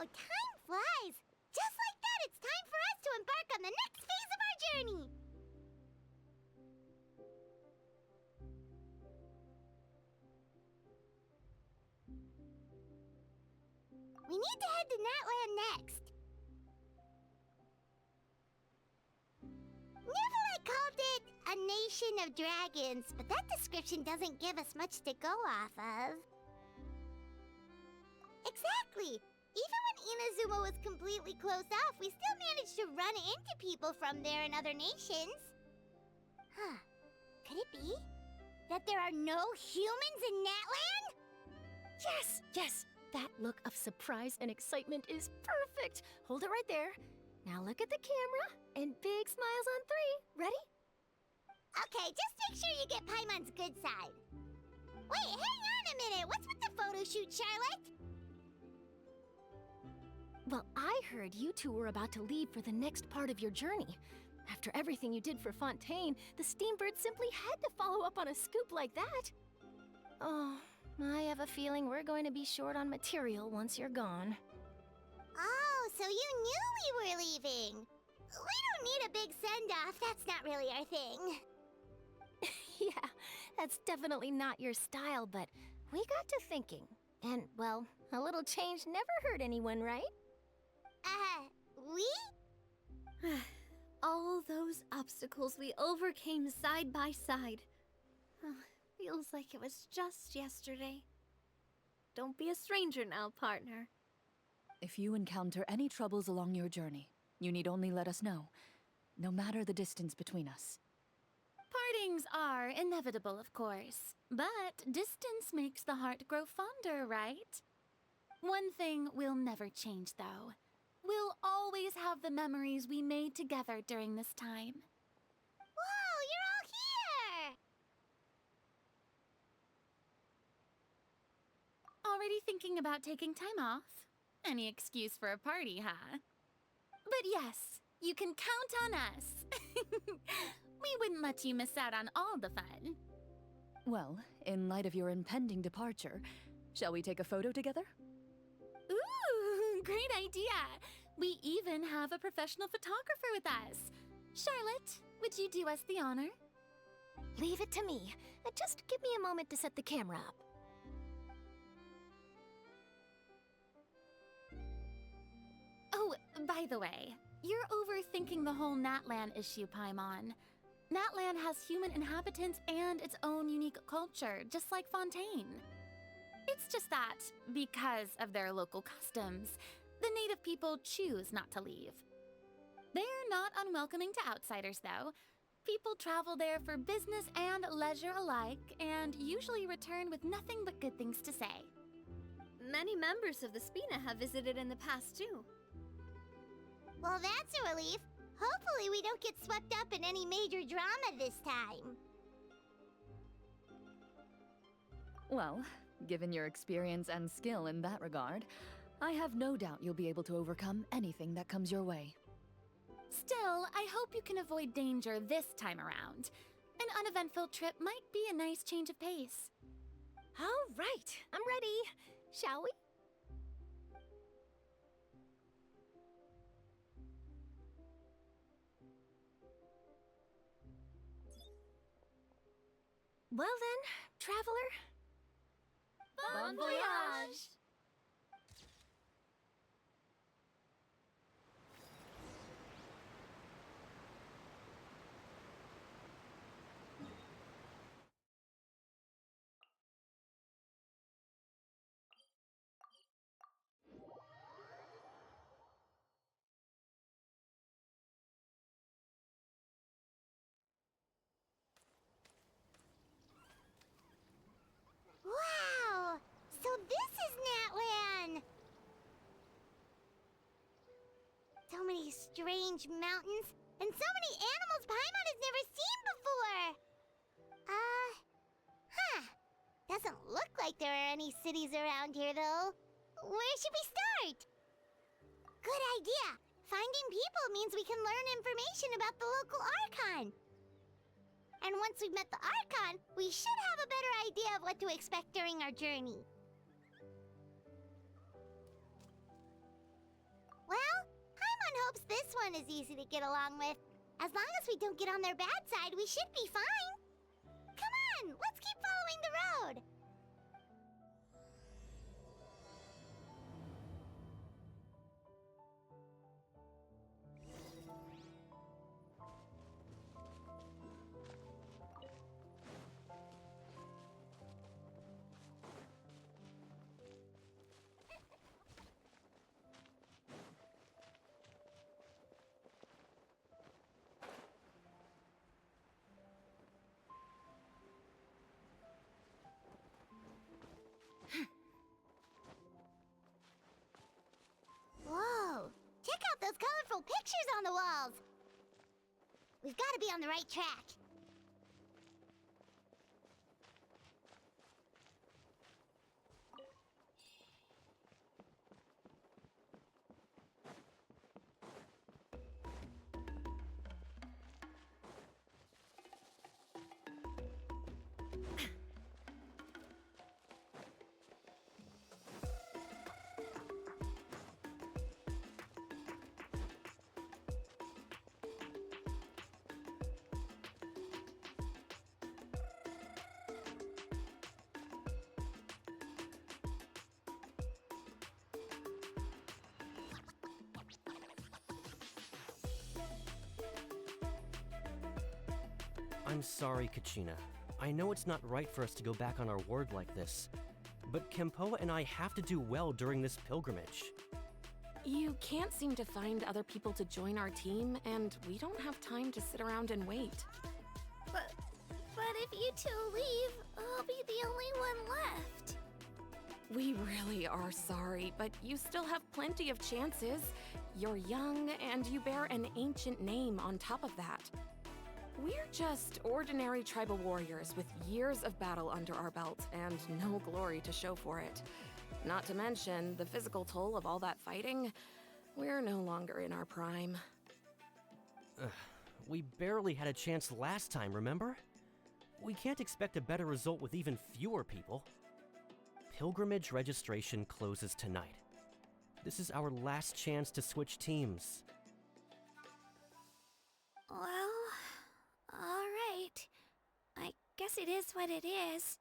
time flies! Just like that, it's time for us to embark on the next phase of our journey! We need to head to Natlan next. Nikolai called it a nation of dragons, but that description doesn't give us much to go off of. Exactly! Even when Inazuma was completely closed off, we still managed to run into people from there and other nations. Huh. Could it be that there are no humans in Natlan? Yes, yes! That look of surprise and excitement is perfect! Hold it right there. Now look at the camera, and big smiles on 3. Ready? Okay, just make sure you get Paimon's good side. Wait, hang on a minute! What's with the photo shoot, Charlotte? Well, I heard you two were about to leave for the next part of your journey. After everything you did for Fontaine, the Steambird simply had to follow up on a scoop like that. Oh, I have a feeling we're going to be short on material once you're gone. Oh, so you knew we were leaving. We don't need a big send-off. That's not really our thing. Yeah, that's definitely not your style, but we got to thinking. And, well, a little change never hurt anyone, right? We? All those obstacles we overcame side by side. Feels like it was just yesterday. Don't be a stranger now, partner. If you encounter any troubles along your journey, you need only let us know, no matter the distance between us. Partings are inevitable, of course, but distance makes the heart grow fonder, right? One thing will never change, though. We'll always have the memories we made together during this time. Whoa, you're all here! Already thinking about taking time off? Any excuse for a party, huh? But yes, you can count on us. We wouldn't let you miss out on all the fun. Well, in light of your impending departure, shall we take a photo together? Ooh, great idea! We even have a professional photographer with us. Charlotte, would you do us the honor? Leave it to me. Just give me a moment to set the camera up. Oh, by the way, you're overthinking the whole Natlan issue, Paimon. Natlan has human inhabitants and its own unique culture, just like Fontaine. It's just that, because of their local customs, the native people choose not to leave. They're not unwelcoming to outsiders, though. People travel there for business and leisure alike, and usually return with nothing but good things to say. Many members of the Spina have visited in the past, too. Well, that's a relief. Hopefully we don't get swept up in any major drama this time. Well, given your experience and skill in that regard, I have no doubt you'll be able to overcome anything that comes your way. Still, I hope you can avoid danger this time around. An uneventful trip might be a nice change of pace. All right, I'm ready. Shall we? Well then, traveler. Bon voyage! Wow! So this is Natlan! So many strange mountains, and so many animals Paimon has never seen before! Doesn't look like there are any cities around here, though. Where should we start? Good idea! Finding people means we can learn information about the local Archon. And once we've met the Archon, we should have a better idea of what to expect during our journey. hopes this one is easy to get along with. As long as we don't get on their bad side, we should be fine. Come on, let's keep following the road. Whoa! Check out those colorful pictures on the walls! We've got to be on the right track. I'm sorry, Kachina. I know it's not right for us to go back on our word like this, but Kempoa and I have to do well during this pilgrimage. You can't seem to find other people to join our team, and we don't have time to sit around and wait. But if you two leave, I'll be the only one left. We really are sorry, but you still have plenty of chances. You're young, and you bear an ancient name on top of that. We're just ordinary tribal warriors with years of battle under our belt and no glory to show for it. Not to mention the physical toll of all that fighting. We're no longer in our prime. We barely had a chance last time, remember? We can't expect a better result with even fewer people. Pilgrimage registration closes tonight. This is our last chance to switch teams. Well, alright. I guess it is what it is.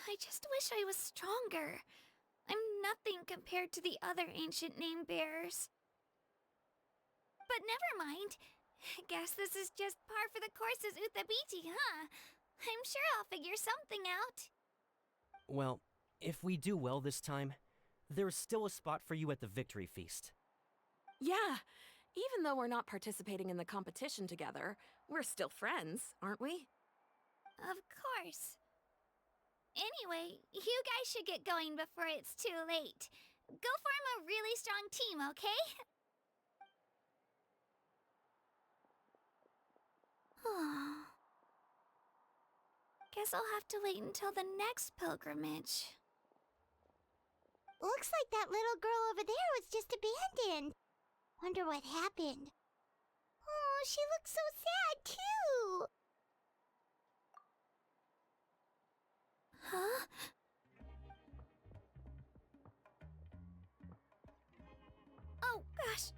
I just wish I was stronger. I'm nothing compared to the other ancient name bearers. But never mind. Guess this is just par for the course as Uthabiti, huh? I'm sure I'll figure something out. Well, if we do well this time, there's still a spot for you at the victory feast. Yeah, even though we're not participating in the competition together, we're still friends, aren't we? Of course. Anyway, you guys should get going before it's too late. Go form a really strong team, okay? Guess I'll have to wait until the next pilgrimage. Looks like that little girl over there was just abandoned. Wonder what happened. Oh, she looks so sad, too. Huh? Oh, gosh,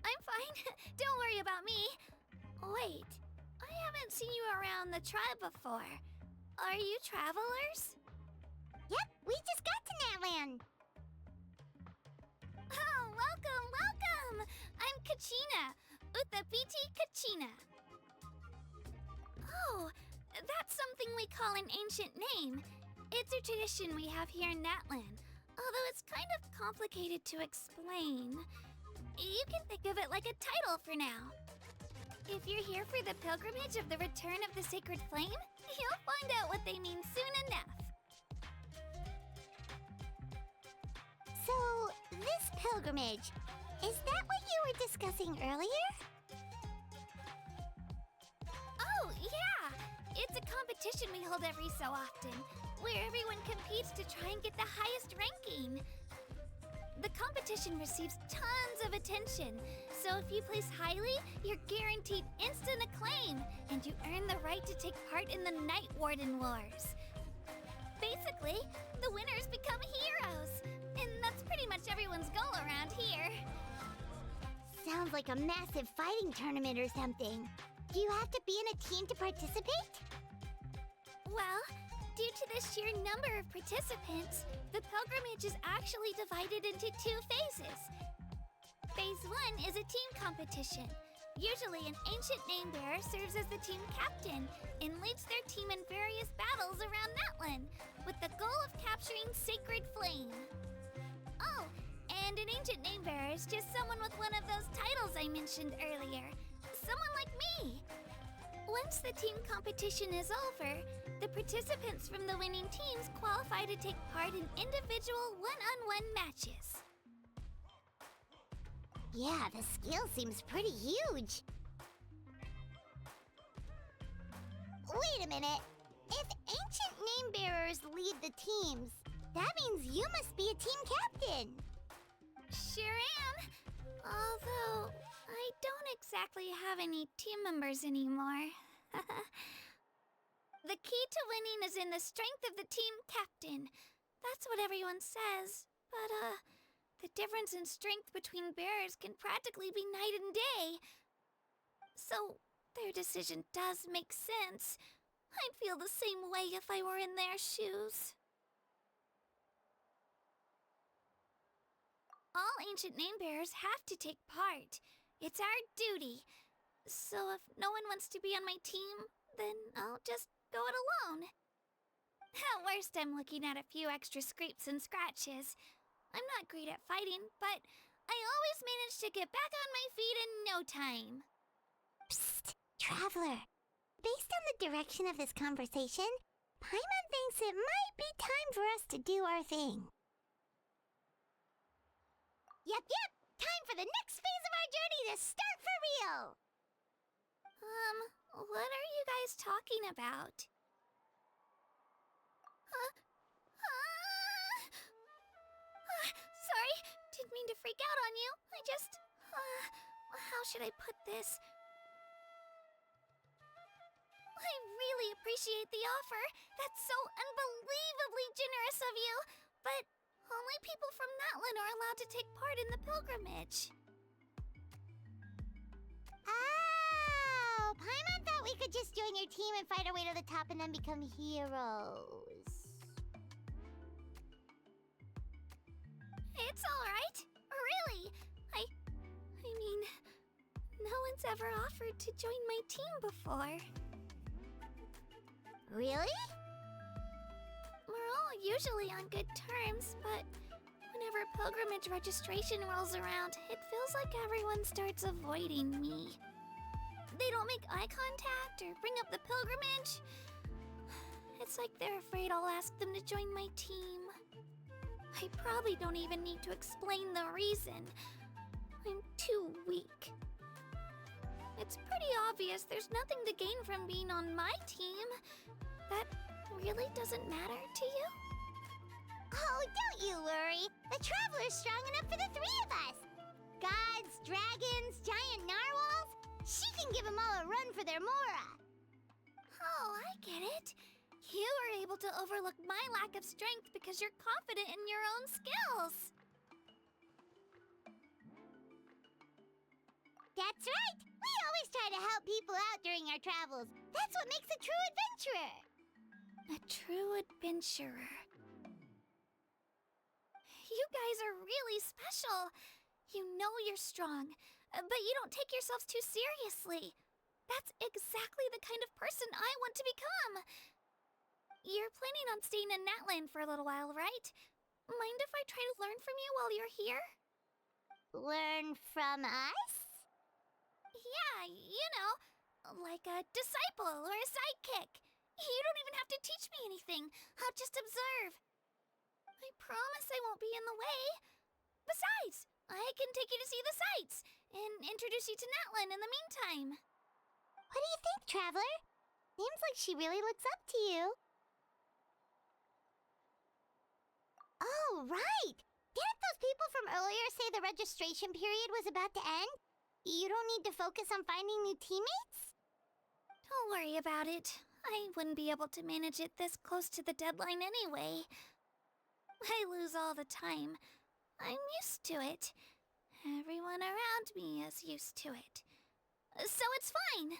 I'm fine. Don't worry about me. Wait, I haven't seen you around the tribe before. Are you travelers? Yep, we just got to Natlan. Oh, welcome, welcome! I'm Kachina, Uthabiti Kachina. Oh, that's something we call an ancient name. It's a tradition we have here in Natlan, although it's kind of complicated to explain. You can think of it like a title for now. If you're here for the pilgrimage of the return of the sacred flame, you'll find out what they mean soon enough. So, this pilgrimage, is that what you were discussing earlier? Oh, yeah! It's a competition we hold every so often, where everyone competes to try and get the highest ranking. The competition receives tons of attention, so if you place highly, you're guaranteed instant acclaim, and you earn the right to take part in the Night Warden Wars. Basically, the winners become heroes, and that's pretty much everyone's goal around here. like a massive fighting tournament or something. Do you have to be in a team to participate? Well, due to the sheer number of participants, the pilgrimage is actually divided into 2 phases. Phase 1 is a team competition. Usually, an ancient name-bearer serves as the team captain and leads their team in various battles around Natlan, with the goal of capturing Sacred Flame. Oh, and an ancient name-bearer is just someone with one of those titles I mentioned earlier. Someone like me. Once the team competition is over, the participants from the winning teams qualify to take part in individual one-on-one matches. Yeah, the skill seems pretty huge. Wait a minute. If ancient name-bearers lead the teams, that means you must be a team captain. Sure am. Although, I don't exactly have any team members anymore. The key to winning is in the strength of the team captain. That's what everyone says. But, the difference in strength between bearers can practically be night and day. So, their decision does make sense. I'd feel the same way if I were in their shoes. All ancient name-bearers have to take part. It's our duty. So if no one wants to be on my team, then I'll just go it alone. At worst, I'm looking at a few extra scrapes and scratches. I'm not great at fighting, but I always manage to get back on my feet in no time. Psst, Traveler. Based on the direction of this conversation, Paimon thinks it might be time for us to do our thing. Yep, time for the next phase of our journey to start for real! What are you guys talking about? Sorry, didn't mean to freak out on you. I just, how should I put this? I really appreciate the offer. That's so unbelievably generous of you. But only people from Natlan are allowed to take part in the pilgrimage. Oh, Paimon thought we could just join your team and fight our way to the top and then become heroes. It's alright. Really. I mean, no one's ever offered to join my team before. Really? We're all usually on good terms, but whenever pilgrimage registration rolls around, it feels like everyone starts avoiding me. They don't make eye contact or bring up the pilgrimage. It's like they're afraid I'll ask them to join my team. I probably don't even need to explain the reason. I'm too weak. It's pretty obvious there's nothing to gain from being on my team. That really doesn't matter to you? Oh, don't you worry. The Traveler's strong enough for the 3 of us. Gods, dragons, giant narwhals. She can give them all a run for their Mora. Oh, I get it. You were able to overlook my lack of strength because you're confident in your own skills. That's right. We always try to help people out during our travels. That's what makes a true adventurer. A true adventurer. You guys are really special. You know you're strong, but you don't take yourselves too seriously. That's exactly the kind of person I want to become. You're planning on staying in Natlan for a little while, right? Mind if I try to learn from you while you're here? Learn from us? Yeah, you know, like a disciple or a sidekick. You don't even have to teach me anything. I'll just observe. I promise I won't be in the way. Besides, I can take you to see the sights and introduce you to Natlan in the meantime. What do you think, Traveler? Seems like she really looks up to you. Oh, right! Didn't those people from earlier say the registration period was about to end? You don't need to focus on finding new teammates? Don't worry about it. I wouldn't be able to manage it this close to the deadline anyway. I lose all the time. I'm used to it. Everyone around me is used to it. So it's fine.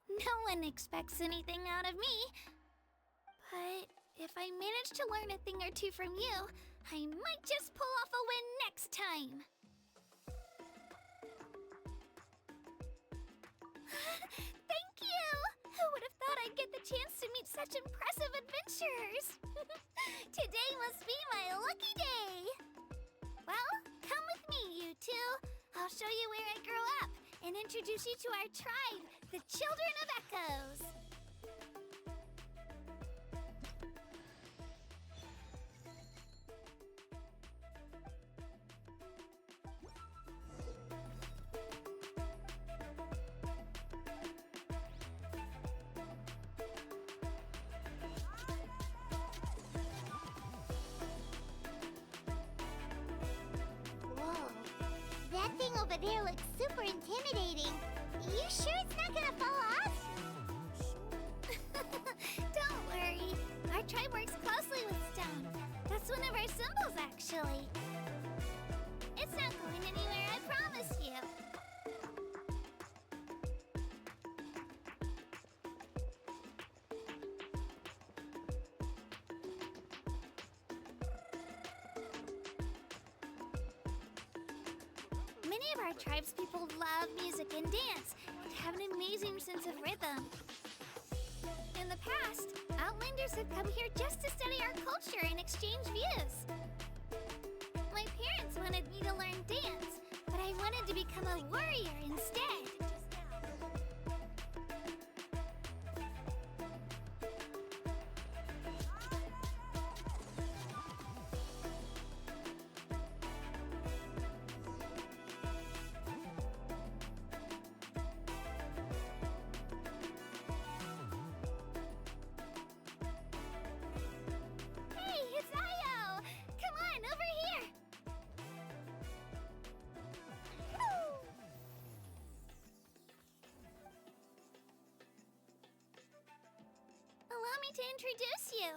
No one expects anything out of me. But if I manage to learn a thing or two from you, I might just pull off a win next time. Thank you! Who would have thought I'd get the chance to meet such impressive adventurers? Today must be my lucky day! Well, come with me, you two. I'll show you where I grew up and introduce you to our tribe, the Children of Echoes. Whoa. That thing over there looks super intimidating. You sure it's not gonna fall off? Don't worry. Our tribe works closely with stone. That's one of our symbols, actually. It's not going anywhere, I promise you. Many of our tribespeople love music and dance and have an amazing sense of rhythm. In the past, Outlanders have come here just to study our culture and exchange views. My parents wanted me to learn dance, but I wanted to become a warrior instead. Hey, it's Io! Come on, over here! Allow me to introduce you.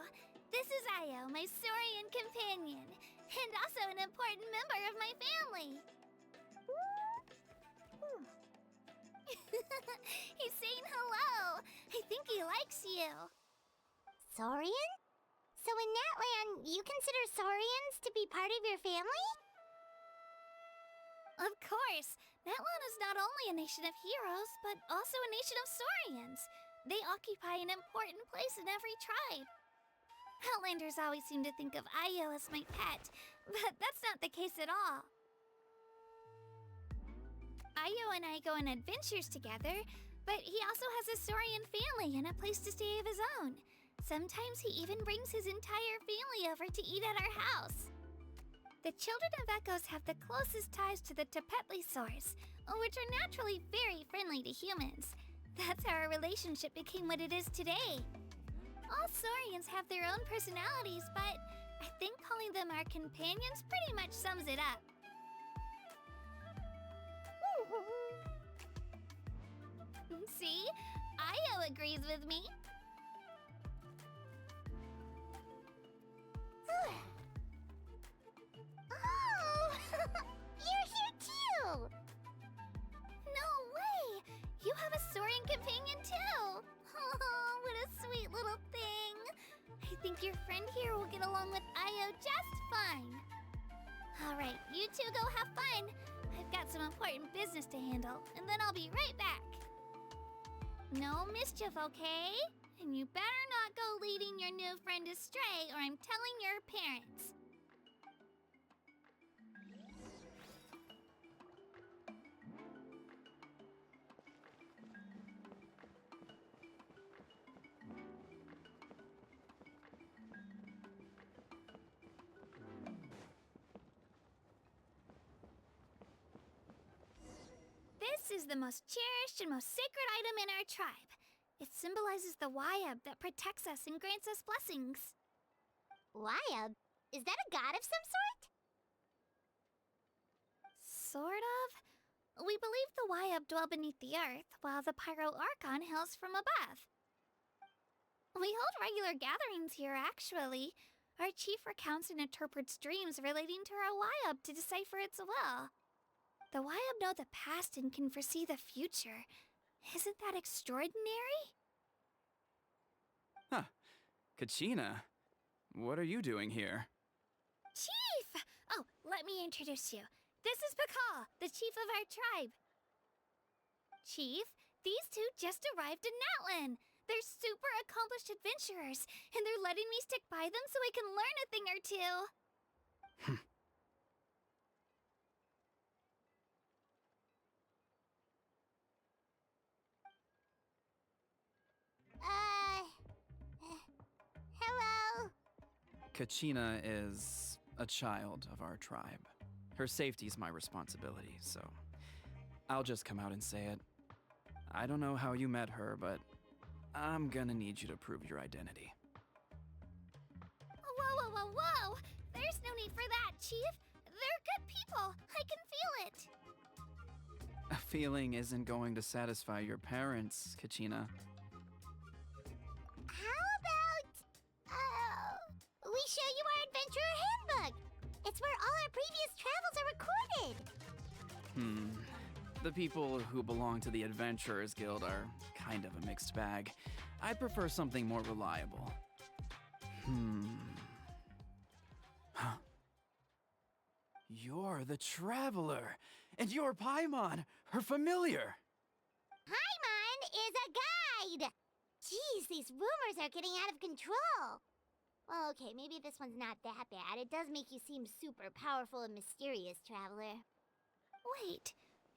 This is Io, my Saurian companion, and also an important member of my family. He's saying hello. I think he likes you. Saurian? So in Natlan, you consider Saurians to be part of your family? Of course, Natlan is not only a nation of heroes, but also a nation of Saurians. They occupy an important place in every tribe. Outlanders always seem to think of Io as my pet, but that's not the case at all. Io and I go on adventures together, but he also has a Saurian family and a place to stay of his own. Sometimes he even brings his entire family over to eat at our house. The Children of Echoes have the closest ties to the Tepetlisaurs, which are naturally very friendly to humans. That's how our relationship became what it is today. All Saurians have their own personalities, but I think calling them our companions pretty much sums it up. See? Io agrees with me. Oh! You're here too! No way! You have a Saurian companion too! Oh, what a sweet little thing! I think your friend here will get along with Io just fine. Alright, you two go have fun. I've got some important business to handle, and then I'll be right back. No mischief, okay? And you better not go leading your new friend astray, or I'm telling your parents. This is the most cherished and most sacred item in our tribe. It symbolizes the Wayab that protects us and grants us blessings. Wayab? Is that a god of some sort? Sort of. We believe the Wayab dwell beneath the earth, while the Archon hails from above. We hold regular gatherings here, actually. Our chief recounts and interprets dreams relating to our Wayab to decipher its will. The Wyab know the past and can foresee the future. Isn't that extraordinary? Huh. Kachina, what are you doing here? Chief! Oh, let me introduce you. This is Pakal, the chief of our tribe. Chief, these two just arrived in Natlan. They're super accomplished adventurers, and they're letting me stick by them so I can learn a thing or two. Hello? Kachina is a child of our tribe. Her safety's my responsibility, so I'll just come out and say it. I don't know how you met her, but I'm gonna need you to prove your identity. Whoa, whoa, whoa, whoa! There's no need for that, Chief. They're good people. I can feel it. A feeling isn't going to satisfy your parents, Kachina. How about, we show you our adventurer handbook? It's where all our previous travels are recorded. The people who belong to the Adventurers Guild are kind of a mixed bag. I'd prefer something more reliable. Huh. You're the Traveler, and you're Paimon, her familiar. Paimon is a guide! Jeez, these rumors are getting out of control. Well, okay, maybe this one's not that bad. It does make you seem super powerful and mysterious, Traveler. Wait,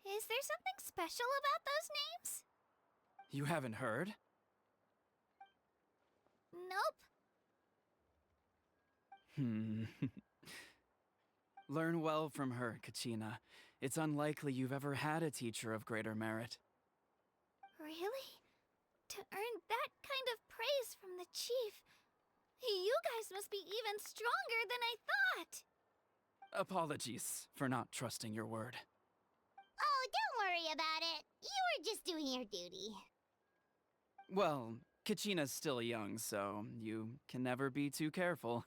is there something special about those names? You haven't heard? Nope. Learn well from her, Kachina. It's unlikely you've ever had a teacher of greater merit. Really? To earn that kind of praise from the chief, you guys must be even stronger than I thought. Apologies for not trusting your word. Oh, don't worry about it. You were just doing your duty. Well, Kachina's still young, so you can never be too careful.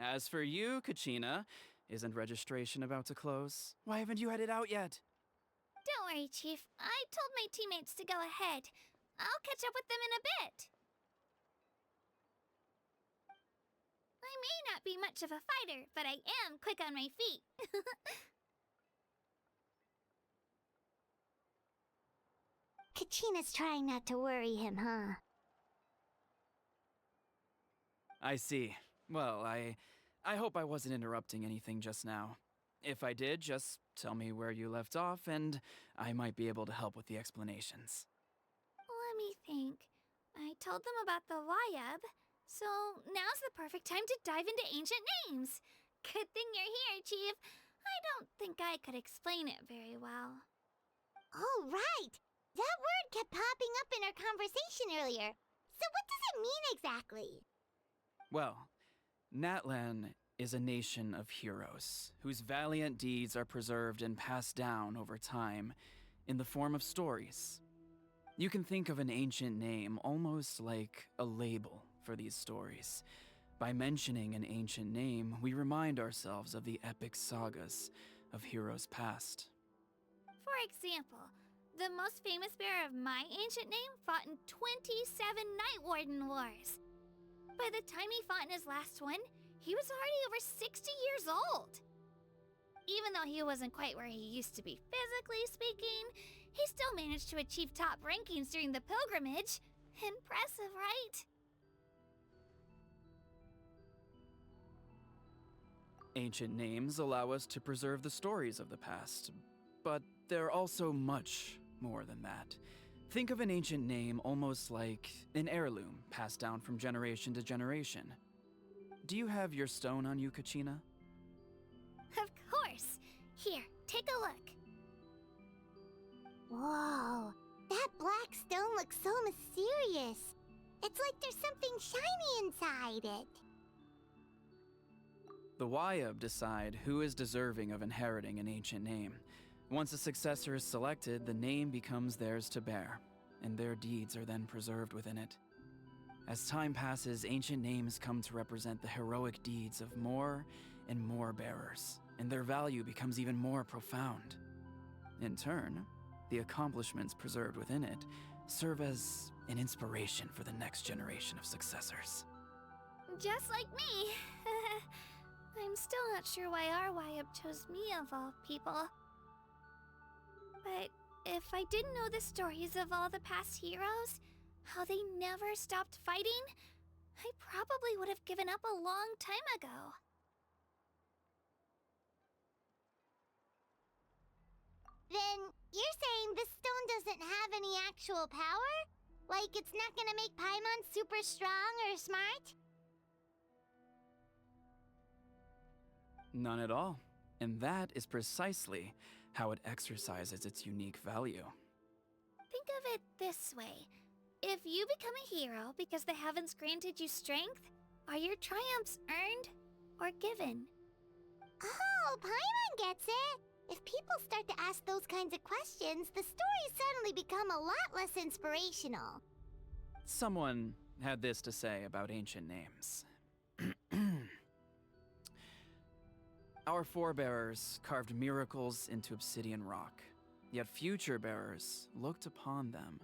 As for you, Kachina, isn't registration about to close? Why haven't you headed out yet? Don't worry, Chief. I told my teammates to go ahead. I'll catch up with them in a bit. I may not be much of a fighter, but I am quick on my feet. Kachina's trying not to worry him, huh? I see. Well, I hope I wasn't interrupting anything just now. If I did, just tell me where you left off, and I might be able to help with the explanations. Let me think. I told them about the Wyab, so now's the perfect time to dive into ancient names. Good thing you're here, Chief. I don't think I could explain it very well. Oh, right! That word kept popping up in our conversation earlier. So what does it mean exactly? Well, Natlan is a nation of heroes whose valiant deeds are preserved and passed down over time in the form of stories. You can think of an ancient name almost like a label for these stories. By mentioning an ancient name, we remind ourselves of the epic sagas of heroes past. For example, the most famous bearer of my ancient name fought in 27 Night Warden Wars. By the time he fought in his last one, he was already over 60 years old. Even though he wasn't quite where he used to be physically speaking, he still managed to achieve top rankings during the pilgrimage. Impressive, right? Ancient names allow us to preserve the stories of the past, but they're also much more than that. Think of an ancient name almost like an heirloom passed down from generation to generation. Do you have your stone on you, Kachina? Of course. Here, take a look. Whoa, that black stone looks so mysterious. It's like there's something shiny inside it. The Wyab decide who is deserving of inheriting an ancient name. Once a successor is selected, the name becomes theirs to bear, and their deeds are then preserved within it. As time passes, ancient names come to represent the heroic deeds of more and more bearers, and their value becomes even more profound. In turn, the accomplishments preserved within it serve as an inspiration for the next generation of successors. Just like me. I'm still not sure why our YUB chose me of all people. But if I didn't know the stories of all the past heroes, how they never stopped fighting, I probably would have given up a long time ago. Then you're saying this stone doesn't have any actual power? Like it's not gonna make Paimon super strong or smart? None at all. And that is precisely how it exercises its unique value. Think of it this way. If you become a hero because the heavens granted you strength, are your triumphs earned or given? Oh, Paimon gets it! If people start to ask those kinds of questions, the stories suddenly become a lot less inspirational. Someone had this to say about ancient names. Our forebears carved miracles into obsidian rock, yet future bearers looked upon them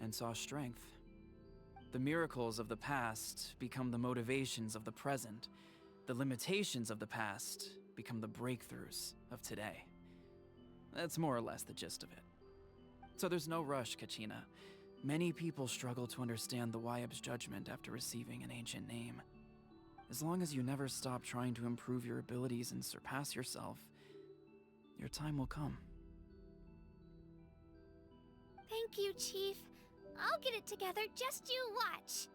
and saw strength. The miracles of the past become the motivations of the present. The limitations of the past become the breakthroughs of today. That's more or less the gist of it. So there's no rush, Kachina. Many people struggle to understand the YUB's judgment after receiving an ancient name. As long as you never stop trying to improve your abilities and surpass yourself, your time will come. Thank you, Chief. I'll get it together, just you watch.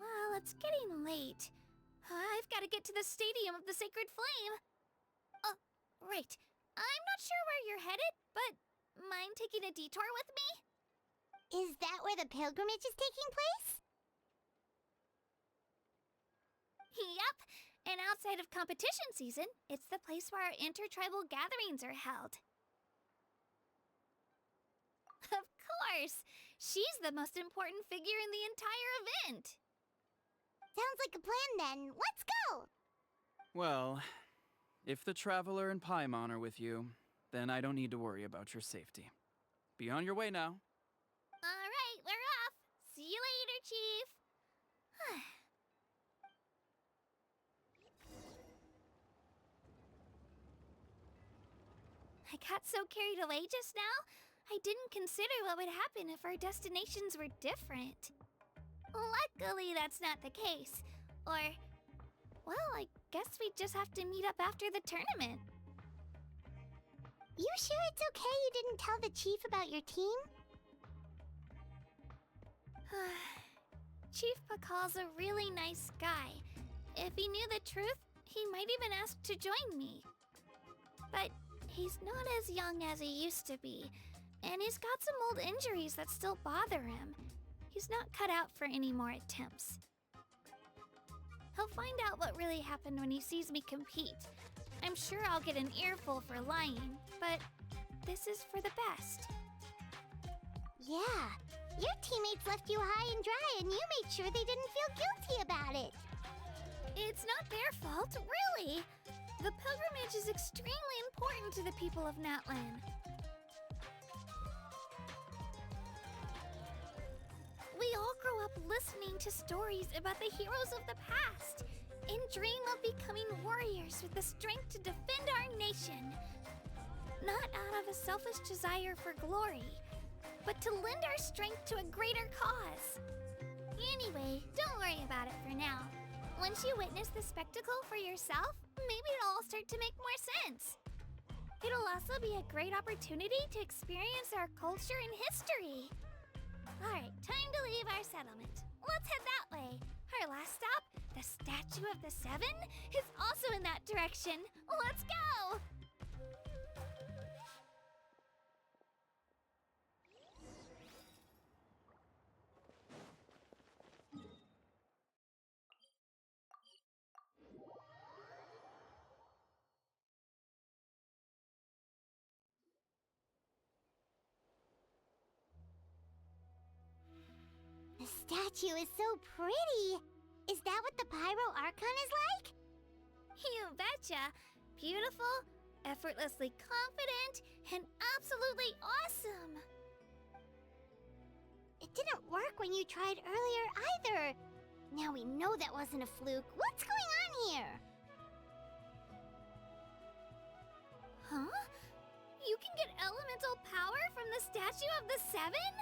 Well, it's getting late. I've got to get to the Stadium of the Sacred Flame. Oh, right. I'm not sure where you're headed, but mind taking a detour with me? Is that where the pilgrimage is taking place? Yep, and outside of competition season, it's the place where our intertribal gatherings are held. Of course! She's the most important figure in the entire event! Sounds like a plan then. Let's go! Well, if the Traveler and Paimon are with you, then I don't need to worry about your safety. Be on your way now. Alright, we're off! See you later, Chief! I got so carried away just now, I didn't consider what would happen if our destinations were different. Luckily, that's not the case. Or, well, I guess we just have to meet up after the tournament. You sure it's okay you didn't tell the chief about your team? Chief Pakal's a really nice guy. If he knew the truth, he might even ask to join me. But he's not as young as he used to be, and he's got some old injuries that still bother him. He's not cut out for any more attempts. He'll find out what really happened when he sees me compete. I'm sure I'll get an earful for lying, but this is for the best. Yeah, your teammates left you high and dry and you made sure they didn't feel guilty about it. It's not their fault, really. The pilgrimage is extremely important to the people of Natlan. We all grow up listening to stories about the heroes of the past and dream of becoming warriors with the strength to defend our nation. Not out of a selfish desire for glory, but to lend our strength to a greater cause. Anyway, don't worry about it for now. Once you witness the spectacle for yourself, maybe it'll all start to make more sense. It'll also be a great opportunity to experience our culture and history. Alright, time to leave our settlement. Let's head that way. Our last stop, the Statue of the Seven, is also in that direction. Let's go! The statue is so pretty. Is that what the Pyro Archon is like? You betcha. Beautiful, effortlessly confident, and absolutely awesome. It didn't work when you tried earlier either. Now we know that wasn't a fluke. What's going on here? Huh? You can get elemental power from the Statue of the Seven?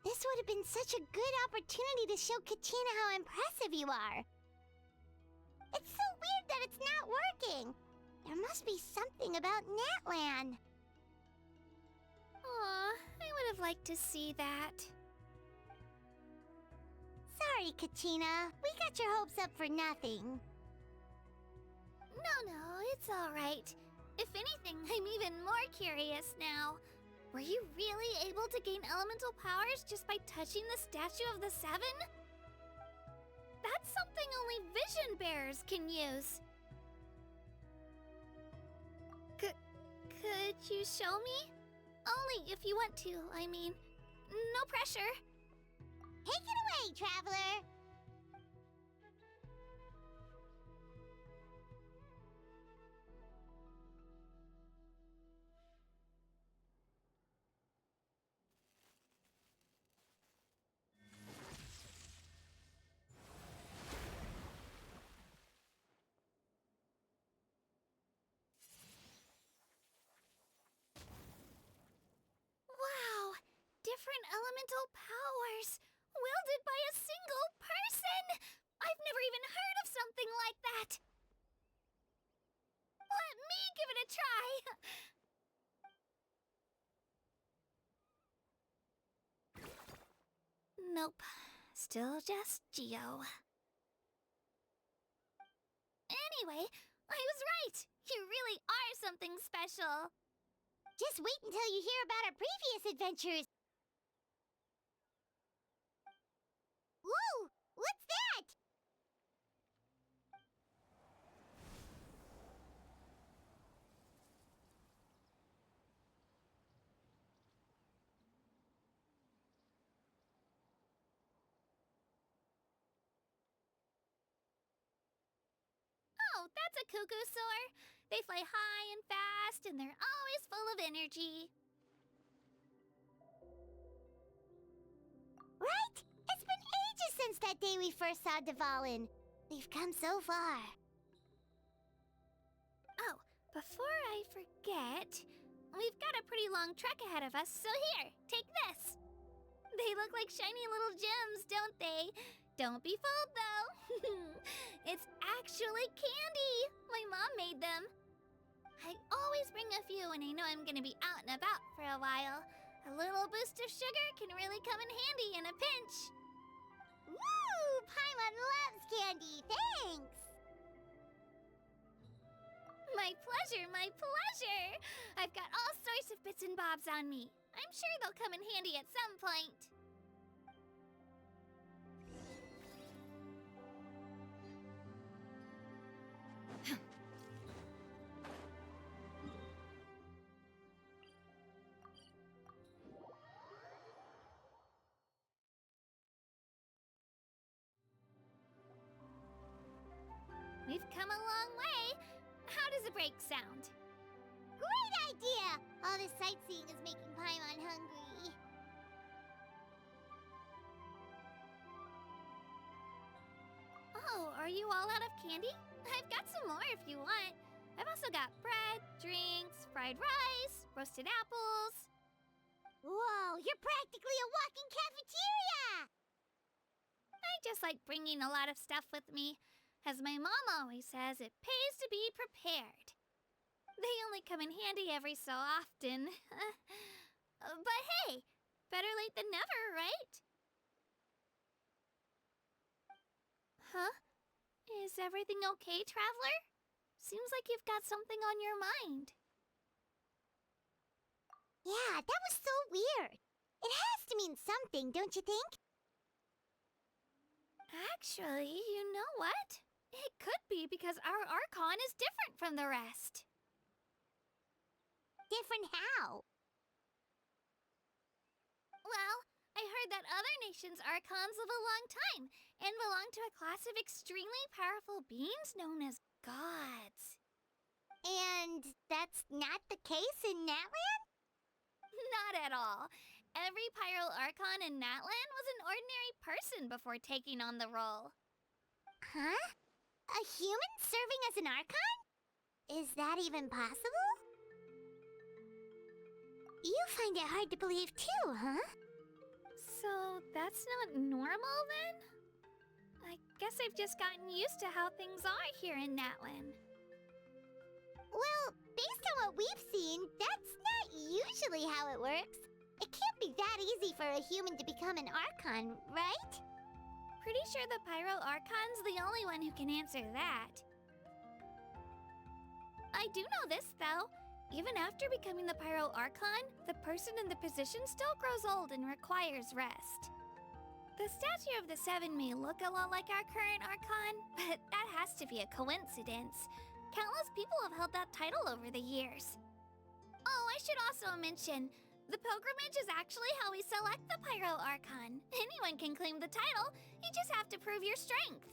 This would have been such a good opportunity to show Katina how impressive you are. It's so weird that it's not working. There must be something about Natlan. Aw, I would have liked to see that. Sorry, Katina. We got your hopes up for nothing. No, it's alright. If anything, I'm even more curious now. Were you really able to gain elemental powers just by touching the Statue of the Seven? That's something only vision bearers can use. Could you show me? Only if you want to, I mean. No pressure. Take it away, Traveler. Wow! Different elemental powers! Wielded by a single person! I've never even heard of something like that! Let me give it a try! Nope. Still just Geo. Anyway, I was right! You really are something special! Just wait until you hear about our previous adventures. Whoa! What's that? Oh, that's a cuckoo soar. They fly high and fast, and they're always full of energy. Right? It's been ages since that day we first saw Dvalin. We've come so far. Oh, before I forget, we've got a pretty long trek ahead of us, so here, take this. They look like shiny little gems, don't they? Don't be fooled, though. It's actually candy. My mom made them. I always bring a few when I know I'm gonna be out and about for a while. A little boost of sugar can really come in handy in a pinch. Woo! Paimon loves candy. Thanks. My pleasure, my pleasure. I've got all sorts of bits and bobs on me. I'm sure they'll come in handy at some point. We've come a long way. How does a break sound? Great idea! All this sightseeing is making Paimon hungry. Oh, are you all out of candy? I've got some more if you want. I've also got bread, drinks, fried rice, roasted apples. Whoa, you're practically a walking cafeteria! I just like bringing a lot of stuff with me. As my mom always says, it pays to be prepared. They only come in handy every so often. But hey, better late than never, right? Huh? Is everything okay, Traveler? Seems like you've got something on your mind. Yeah, that was so weird. It has to mean something, don't you think? Actually, you know what? It could be because our Archon is different from the rest. Different how? Well, I heard that other nations' Archons live a long time and belong to a class of extremely powerful beings known as gods. And that's not the case in Natlan? Not at all. Every Pyro Archon in Natlan was an ordinary person before taking on the role. Huh? A human serving as an Archon? Is that even possible? You find it hard to believe too, huh? So that's not normal then? I guess I've just gotten used to how things are here in Natlan. Well, based on what we've seen, that's not usually how it works. It can't be that easy for a human to become an Archon, right? Pretty sure the Pyro Archon's the only one who can answer that. I do know this, though. Even after becoming the Pyro Archon, the person in the position still grows old and requires rest. The statue of the Seven may look a lot like our current Archon, but that has to be a coincidence. Countless people have held that title over the years. Oh, I should also mention, the pilgrimage is actually how we select the Pyro Archon. Anyone can claim the title, you just have to prove your strength.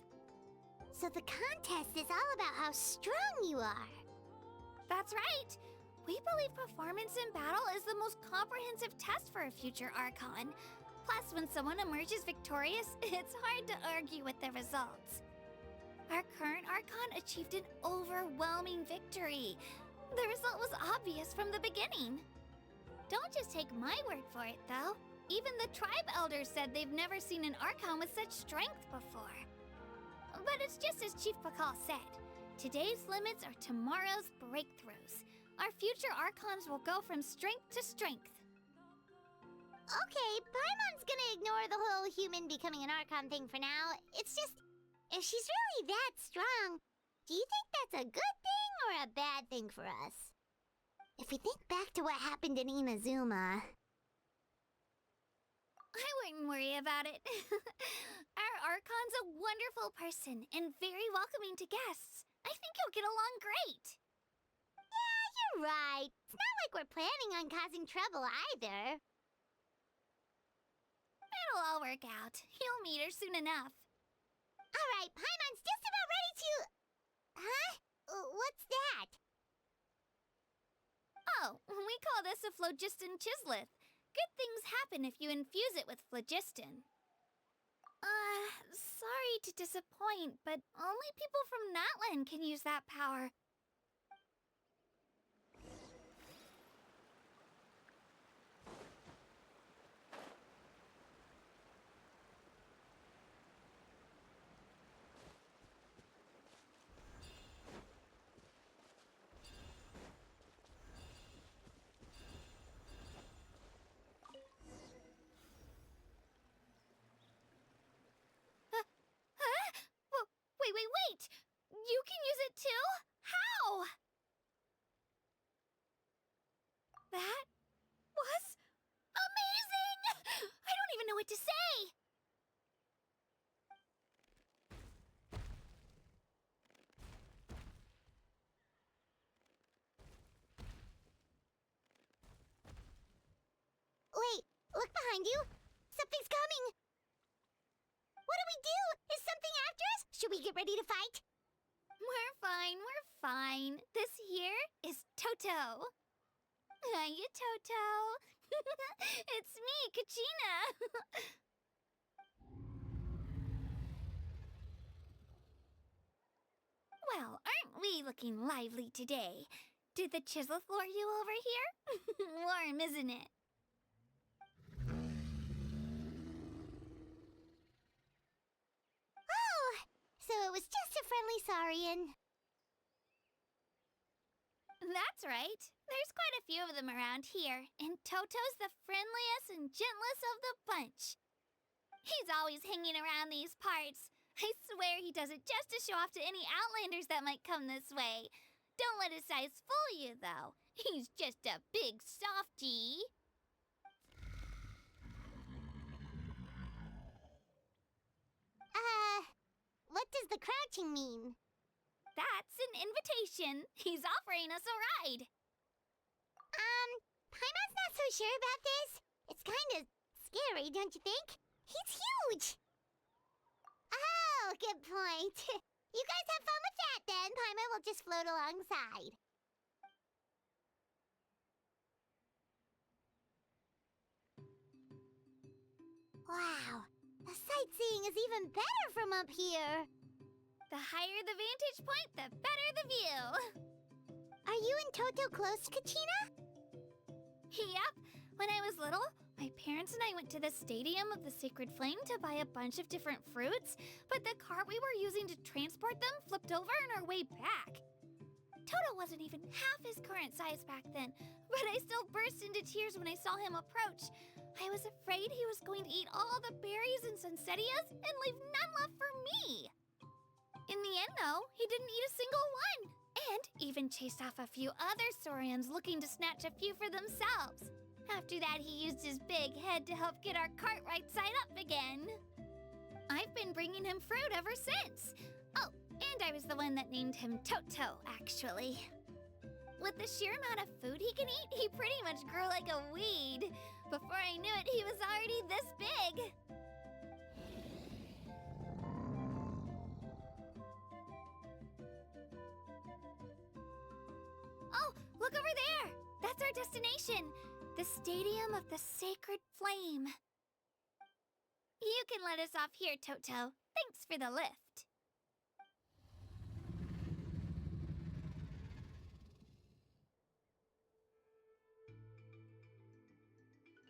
So the contest is all about how strong you are. That's right. We believe performance in battle is the most comprehensive test for a future Archon. Plus, when someone emerges victorious, it's hard to argue with the results. Our current Archon achieved an overwhelming victory. The result was obvious from the beginning. Don't just take my word for it, though. Even the tribe elders said they've never seen an Archon with such strength before. But it's just as Chief Pakal said. Today's limits are tomorrow's breakthroughs. Our future Archons will go from strength to strength. Okay, Paimon's gonna ignore the whole human becoming an Archon thing for now. It's just, if she's really that strong, do you think that's a good thing or a bad thing for us? If we think back to what happened in Inazuma... I wouldn't worry about it. Our Archon's a wonderful person and very welcoming to guests. I think you'll get along great. Yeah, you're right. It's not like we're planning on causing trouble either. It'll all work out. You'll meet her soon enough. Alright, Paimon's just about ready to... Huh? What's that? Oh, we call this a phlogiston chisleth. Good things happen if you infuse it with phlogiston. Sorry to disappoint, but only people from Natlan can use that power. Wait! You can use it too? How? That was amazing! I don't even know what to say! Wait, look behind you. Something's coming. What do we do? Is something after us? Should we get ready to fight? We're fine. This here is Toto. Hiya, Toto. It's me, Kachina. Well, aren't we looking lively today? Did the chisel lure you over here? Warm, isn't it? Oh, so it was just a friendly saurian. That's right. There's quite a few of them around here, and Toto's the friendliest and gentlest of the bunch. He's always hanging around these parts. I swear he does it just to show off to any Outlanders that might come this way. Don't let his size fool you, though. He's just a big softie. What does the crouching mean? That's an invitation. He's offering us a ride. Paimon's not so sure about this. It's kind of scary, don't you think? He's huge! Oh, good point. You guys have fun with that then. Paimon will just float alongside. Wow, the sightseeing is even better from up here. The higher the vantage point, the better the view. Are you and Toto close, Kachina? Yep. When I was little, my parents and I went to the Stadium of the Sacred Flame to buy a bunch of different fruits, but the cart we were using to transport them flipped over on our way back. Toto wasn't even half his current size back then, but I still burst into tears when I saw him approach. I was afraid he was going to eat all the berries and sunsettias and leave none left for me. In the end, though, he didn't eat a single one, and even chased off a few other Saurians looking to snatch a few for themselves. After that, he used his big head to help get our cart right side up again. I've been bringing him fruit ever since. Oh, and I was the one that named him Toto, actually. With the sheer amount of food he can eat, he pretty much grew like a weed. Before I knew it, he was already this big. Oh, look over there! That's our destination! The Stadium of the Sacred Flame. You can let us off here, Toto. Thanks for the lift.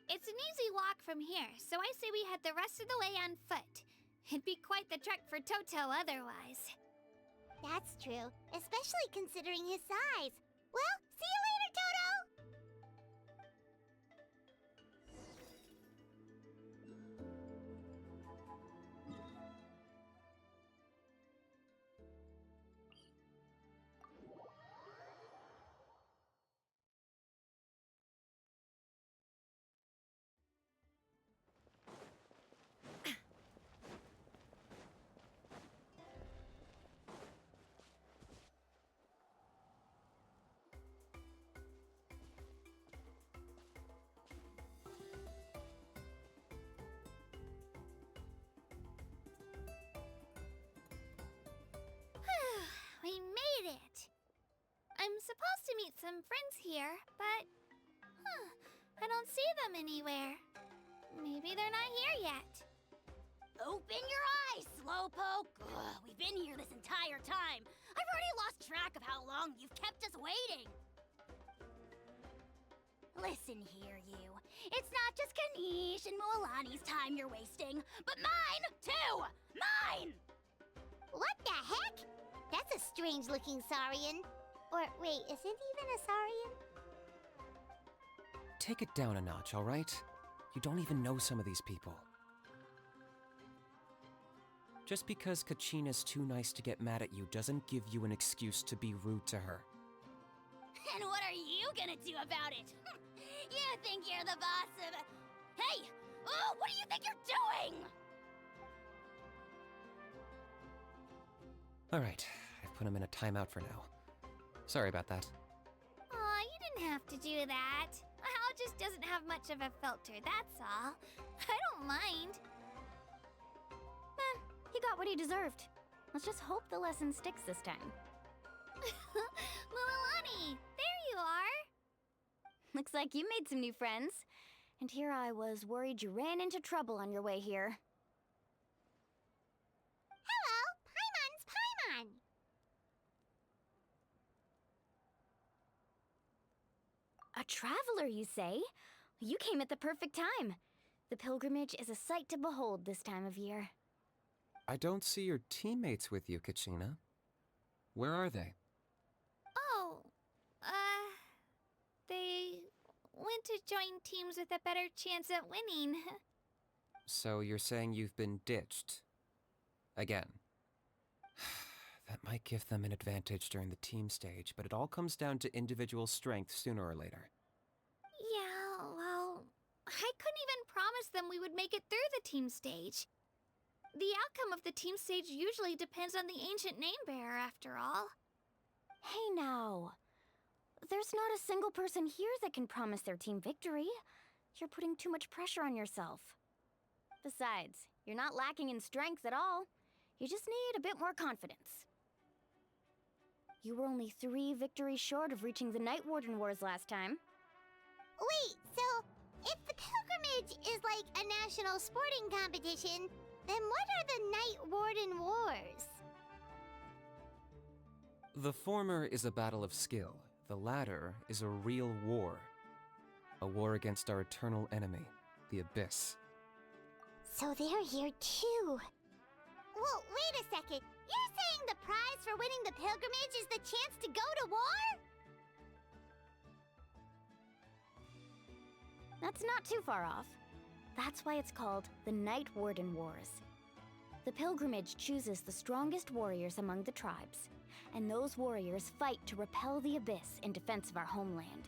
It's an easy walk from here, so I say we head the rest of the way on foot. It'd be quite the trek for Toto otherwise. That's true, especially considering his size. Well, see you later, Toto! We made it! I'm supposed to meet some friends here, but... I don't see them anywhere. Maybe they're not here yet. Open your eyes, Slowpoke! Ugh, we've been here this entire time. I've already lost track of how long you've kept us waiting. Listen here, you. It's not just Kanish and Moalani's time you're wasting, but mine, too! Mine! What the heck? That's a strange-looking Saurian. Or, wait, is it even a Saurian? Take it down a notch, all right? You don't even know some of these people. Just because Kachina's too nice to get mad at you doesn't give you an excuse to be rude to her. And what are you gonna do about it? You think you're the boss of... Hey! Oh, what do you think you're doing? All right, I've put him in a timeout for now. Sorry about that. Aw, you didn't have to do that. Hal just doesn't have much of a filter, that's all. I don't mind. He got what he deserved. Let's just hope the lesson sticks this time. Mualani, there you are. Looks like you made some new friends. And here I was worried you ran into trouble on your way here. Hello, Paimon's Paimon! A traveler, you say? You came at the perfect time. The pilgrimage is a sight to behold this time of year. I don't see your teammates with you, Kachina. Where are they? Oh, they went to join teams with a better chance at winning. So you're saying you've been ditched? Again. That might give them an advantage during the team stage, but it all comes down to individual strength sooner or later. Yeah, well, I couldn't even promise them we would make it through the team stage. The outcome of the team stage usually depends on the ancient name bearer, after all. Hey now. There's not a single person here that can promise their team victory. You're putting too much pressure on yourself. Besides, you're not lacking in strength at all. You just need a bit more confidence. You were only 3 victories short of reaching the Night Warden Wars last time. Wait, so if the pilgrimage is like like a national sporting competition, then what are the Night Warden Wars? The former is a battle of skill. The latter is a real war. A war against our eternal enemy, the Abyss. So they're here too. Well, wait a second. You're saying the prize for winning the pilgrimage is the chance to go to war? That's not too far off. That's why it's called the Night Warden Wars. The pilgrimage chooses the strongest warriors among the tribes, and those warriors fight to repel the Abyss in defense of our homeland.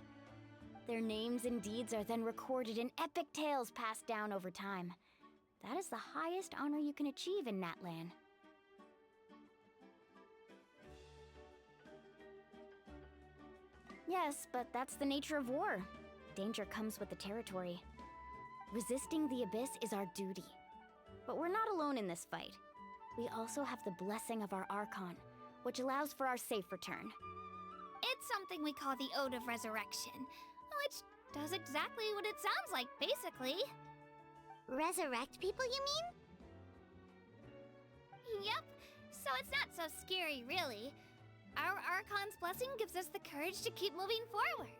Their names and deeds are then recorded in epic tales passed down over time. That is the highest honor you can achieve in Natlan. Yes, but that's the nature of war. Danger comes with the territory. Resisting the Abyss is our duty. But we're not alone in this fight. We also have the blessing of our Archon, which allows for our safe return. It's something we call the Ode of Resurrection, which does exactly what it sounds like, basically. Resurrect people, you mean? Yep, so it's not so scary, really. Our Archon's blessing gives us the courage to keep moving forward.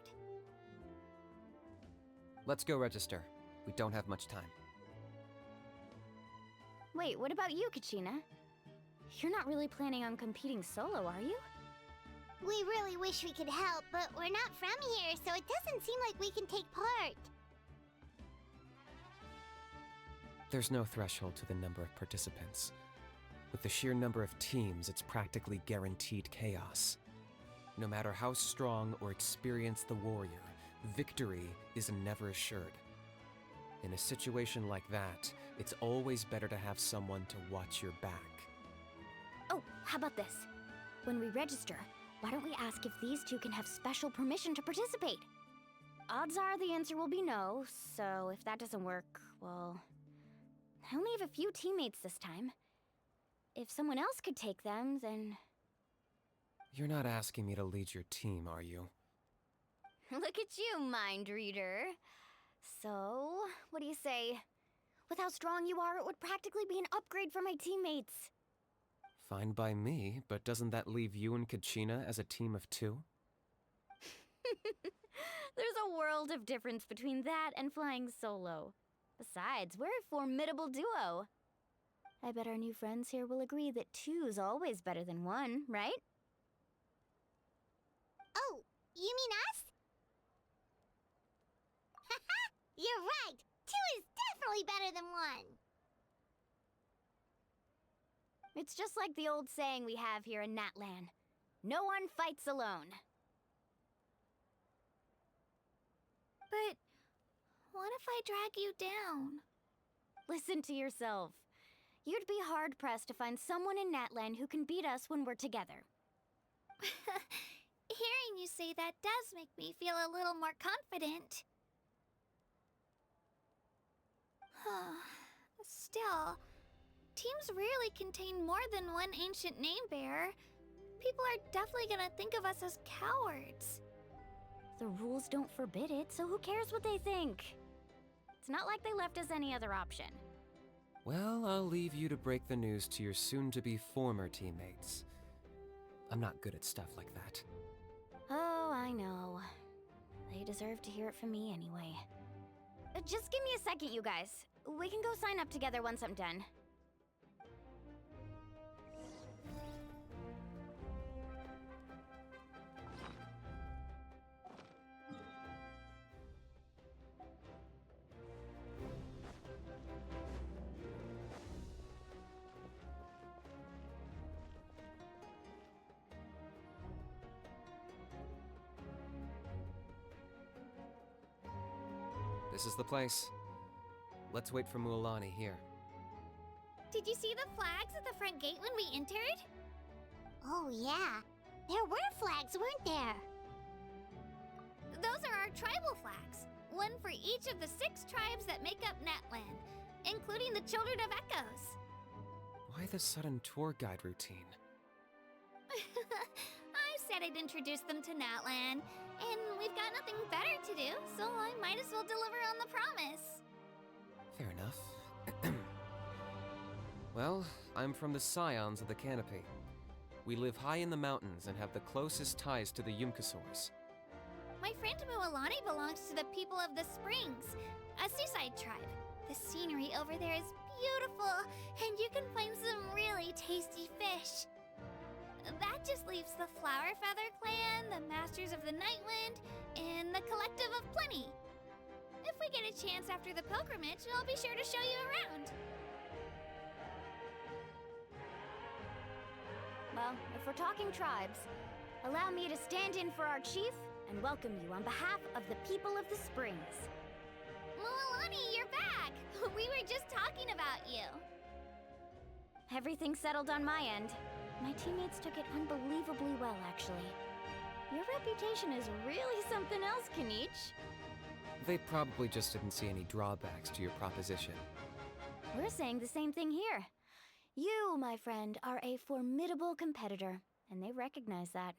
Let's go register. We don't have much time. Wait, what about you, Kachina? You're not really planning on competing solo, are you? We really wish we could help, but we're not from here, so it doesn't seem like we can take part. There's no threshold to the number of participants. With the sheer number of teams, it's practically guaranteed chaos. No matter how strong or experienced the warrior, victory is never assured. In a situation like that, it's always better to have someone to watch your back. Oh, how about this? When we register, why don't we ask if these two can have special permission to participate? Odds are the answer will be no, so if that doesn't work, well... I only have a few teammates this time. If someone else could take them, then... You're not asking me to lead your team, are you? Look at you, mind reader. So, what do you say? With how strong you are, it would practically be an upgrade for my teammates. Fine by me, but doesn't that leave you and Kachina as a team of two? There's a world of difference between that and flying solo. Besides, we're a formidable duo. I bet our new friends here will agree that two's always better than one, right? Oh, you mean us? Haha, you're right! Two is definitely better than one! It's just like the old saying we have here in Natlan. No one fights alone. But what if I drag you down? Listen to yourself. You'd be hard-pressed to find someone in Natlan who can beat us when we're together. Hearing you say that does make me feel a little more confident. Still, teams rarely contain more than one ancient name bearer. People are definitely gonna think of us as cowards. The rules don't forbid it, so who cares what they think? It's not like they left us any other option. Well, I'll leave you to break the news to your soon-to-be former teammates. I'm not good at stuff like that. Oh, I know. They deserve to hear it from me anyway. Just give me a second, you guys. We can go sign up together once I'm done. This is the place. Let's wait for Mualani here. Did you see the flags at the front gate when we entered? Oh yeah, there were flags, weren't there? Those are our tribal flags. One for each of the 6 tribes that make up Natlan, including the Children of Echoes. Why the sudden tour guide routine? I said I'd introduce them to Natlan, and we've got nothing better to do, so I might as well deliver on the promise. Fair enough. Well, I'm from the Scions of the Canopy. We live high in the mountains and have the closest ties to the Yumkasaurs. My friend Mualani belongs to the people of the Springs, a seaside tribe. The scenery over there is beautiful, and you can find some really tasty fish. That just leaves the Flower Feather Clan, the Masters of the Nightwind, and the Collective of Plenty. If we get a chance after the pilgrimage, I'll be sure to show you around. Well, if we're talking tribes, allow me to stand in for our chief and welcome you on behalf of the people of the Springs. Mualani, you're back! We were just talking about you. Everything's settled on my end. My teammates took it unbelievably well, actually. Your reputation is really something else, Kanich. They probably just didn't see any drawbacks to your proposition. We're saying the same thing here. You, my friend, are a formidable competitor, and they recognize that.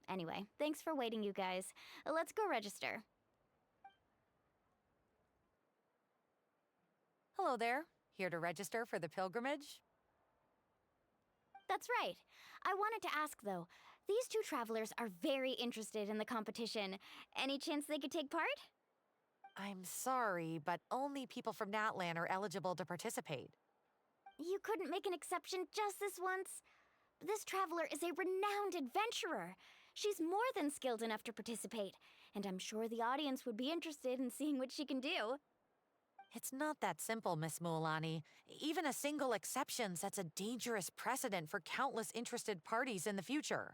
Anyway, thanks for waiting, you guys. Let's go register. Hello there. Here to register for the pilgrimage? That's right. I wanted to ask, though. These two travelers are very interested in the competition. Any chance they could take part? I'm sorry, but only people from Natlan are eligible to participate. You couldn't make an exception just this once? This traveler is a renowned adventurer. She's more than skilled enough to participate, and I'm sure the audience would be interested in seeing what she can do. It's not that simple, Miss Mualani. Even a single exception sets a dangerous precedent for countless interested parties in the future.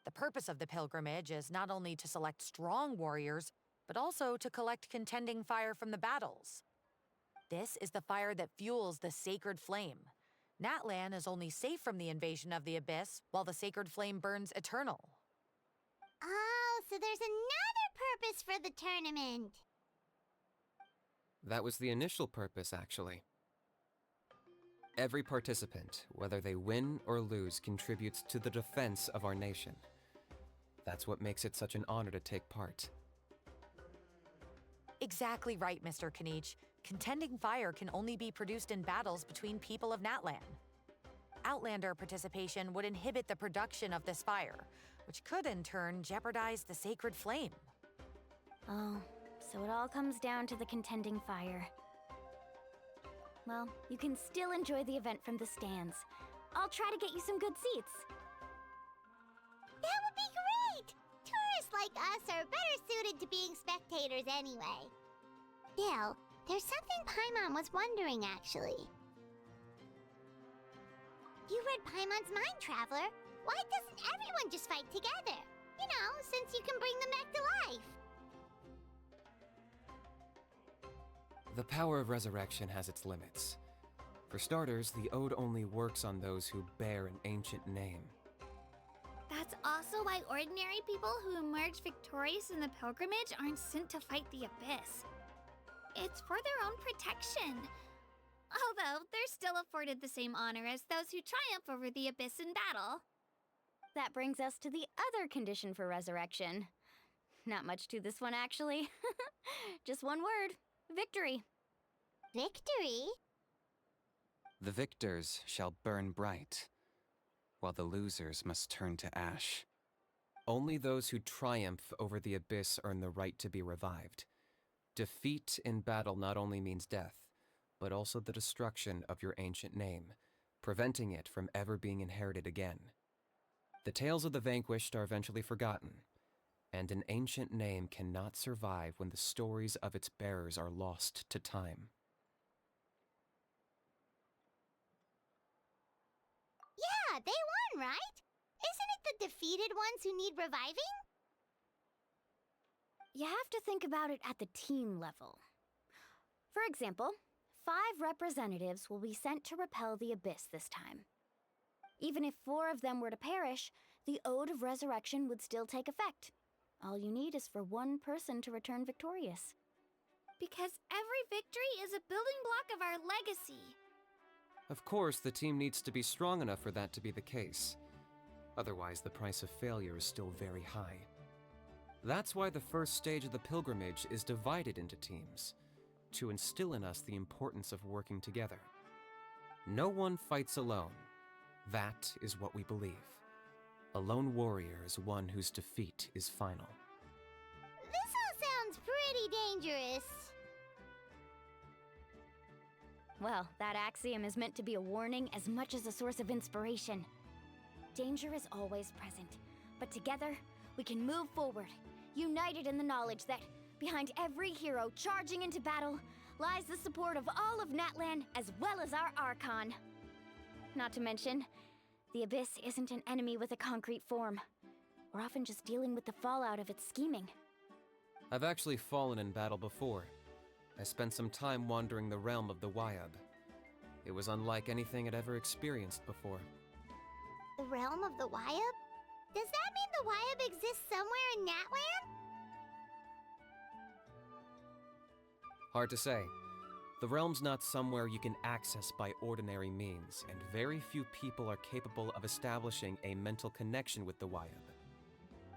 The purpose of the pilgrimage is not only to select strong warriors, but also to collect contending fire from the battles. This is the fire that fuels the sacred flame. Natlan is only safe from the invasion of the Abyss, while the sacred flame burns eternal. Oh, so there's another purpose for the tournament. That was the initial purpose, actually. Every participant, whether they win or lose, contributes to the defense of our nation. That's what makes it such an honor to take part. Exactly right, Mr. Kanich. Contending fire can only be produced in battles between people of Natlan. Outlander participation would inhibit the production of this fire, which could in turn jeopardize the sacred flame. Oh, so it all comes down to the contending fire. Well, you can still enjoy the event from the stands. I'll try to get you some good seats. That would be great! Tourists like us are better suited to being spectators anyway. Still, there's something Paimon was wondering, actually. You read Paimon's mind, Traveler. Why doesn't everyone just fight together? You know, since you can bring them back to life. The power of resurrection has its limits. For starters, the ode only works on those who bear an ancient name. That's also why ordinary people who emerge victorious in the pilgrimage aren't sent to fight the Abyss. It's for their own protection. Although, they're still afforded the same honor as those who triumph over the Abyss in battle. That brings us to the other condition for resurrection. Not much to this one, actually. Just one word. Victory. Victory? The victors shall burn bright, while the losers must turn to ash. Only those who triumph over the Abyss earn the right to be revived. Defeat in battle not only means death, but also the destruction of your ancient name, preventing it from ever being inherited again. The tales of the vanquished are eventually forgotten, and an ancient name cannot survive when the stories of its bearers are lost to time. Yeah, they won, right? Isn't it the defeated ones who need reviving? You have to think about it at the team level. For example, 5 representatives will be sent to repel the Abyss this time. Even if 4 of them were to perish, the Ode of Resurrection would still take effect. All you need is for 1 person to return victorious. Because every victory is a building block of our legacy. Of course, the team needs to be strong enough for that to be the case. Otherwise, the price of failure is still very high. That's why the first stage of the pilgrimage is divided into teams. to instill in us the importance of working together. No one fights alone. That is what we believe. A lone warrior is one whose defeat is final. This all sounds pretty dangerous. Well, that axiom is meant to be a warning as much as a source of inspiration. Danger is always present, but together, we can move forward, united in the knowledge that behind every hero charging into battle lies the support of all of Natlan as well as our Archon. Not to mention, the Abyss isn't an enemy with a concrete form. We're often just dealing with the fallout of its scheming. I've actually fallen in battle before. I spent some time wandering the realm of the Wyab. It was unlike anything I'd ever experienced before. The realm of the Wyab? Does that mean the Wyab exists somewhere in Natlan? Hard to say. The realm's not somewhere you can access by ordinary means, and very few people are capable of establishing a mental connection with the Wyab.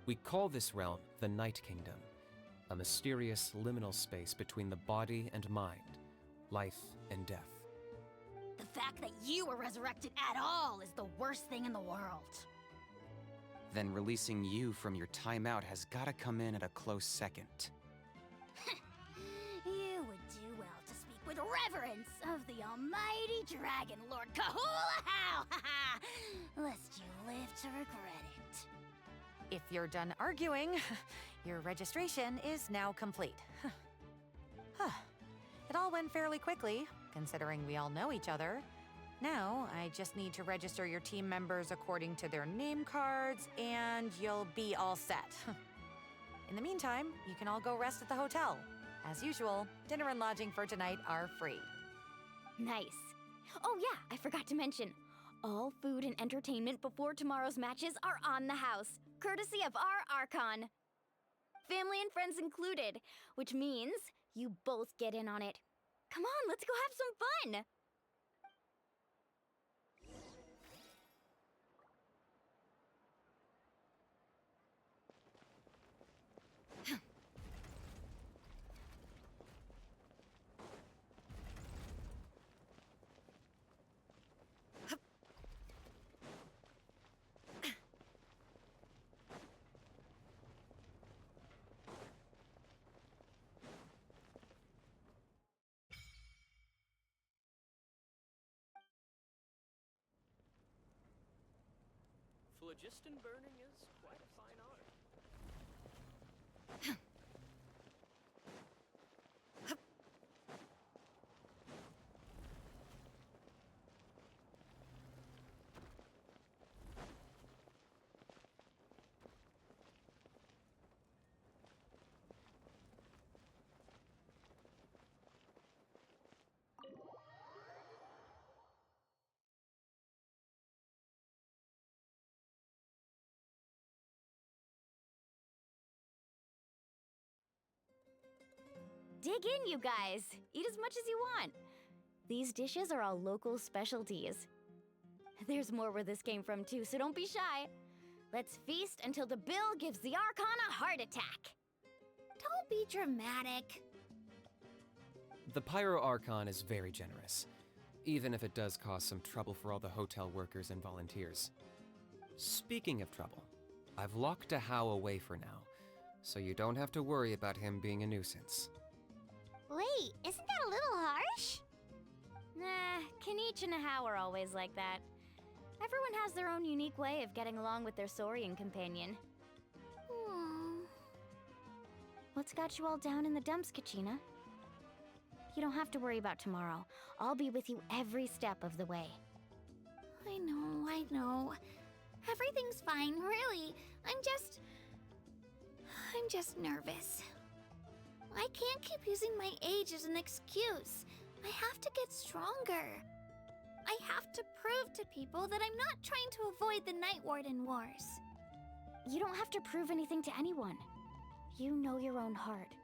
We call this realm the Night Kingdom, a mysterious liminal space between the body and mind, life and death. The fact that you were resurrected at all is the worst thing in the world. Then releasing you from your timeout has gotta come in at a close second. You would do well to speak with reverence of the almighty Dragon Lord Kahula-How! Lest you live to regret it. If you're done arguing, your registration is now complete. It all went fairly quickly, considering we all know each other. Now, I just need to register your team members according to their name cards, and you'll be all set. In the meantime, you can all go rest at the hotel. As usual, dinner and lodging for tonight are free. Nice. Oh yeah, I forgot to mention. All food and entertainment before tomorrow's matches are on the house, courtesy of our Archon. Family and friends included, which means you both get in on it. Come on, let's go have some fun! Phlogiston burning is quite a fine art. Dig in, you guys. Eat as much as you want. These dishes are all local specialties. There's more where this came from too, so don't be shy. Let's feast until the bill gives the Archon a heart attack. Don't be dramatic. The Pyro Archon is very generous, even if it does cause some trouble for all the hotel workers and volunteers. Speaking of trouble, I've locked a How away for now, so you don't have to worry about him being a nuisance. Wait, isn't that a little harsh? Nah, Kanich and How are always like that. Everyone has their own unique way of getting along with their Saurian companion. What's got you all down in the dumps, Kachina? You don't have to worry about tomorrow. I'll be with you every step of the way. I know. Everything's fine, really. I'm just nervous. I can't keep using my age as an excuse. I have to get stronger. I have to prove to people that I'm not trying to avoid the Night Warden Wars. You don't have to prove anything to anyone. You know your own heart.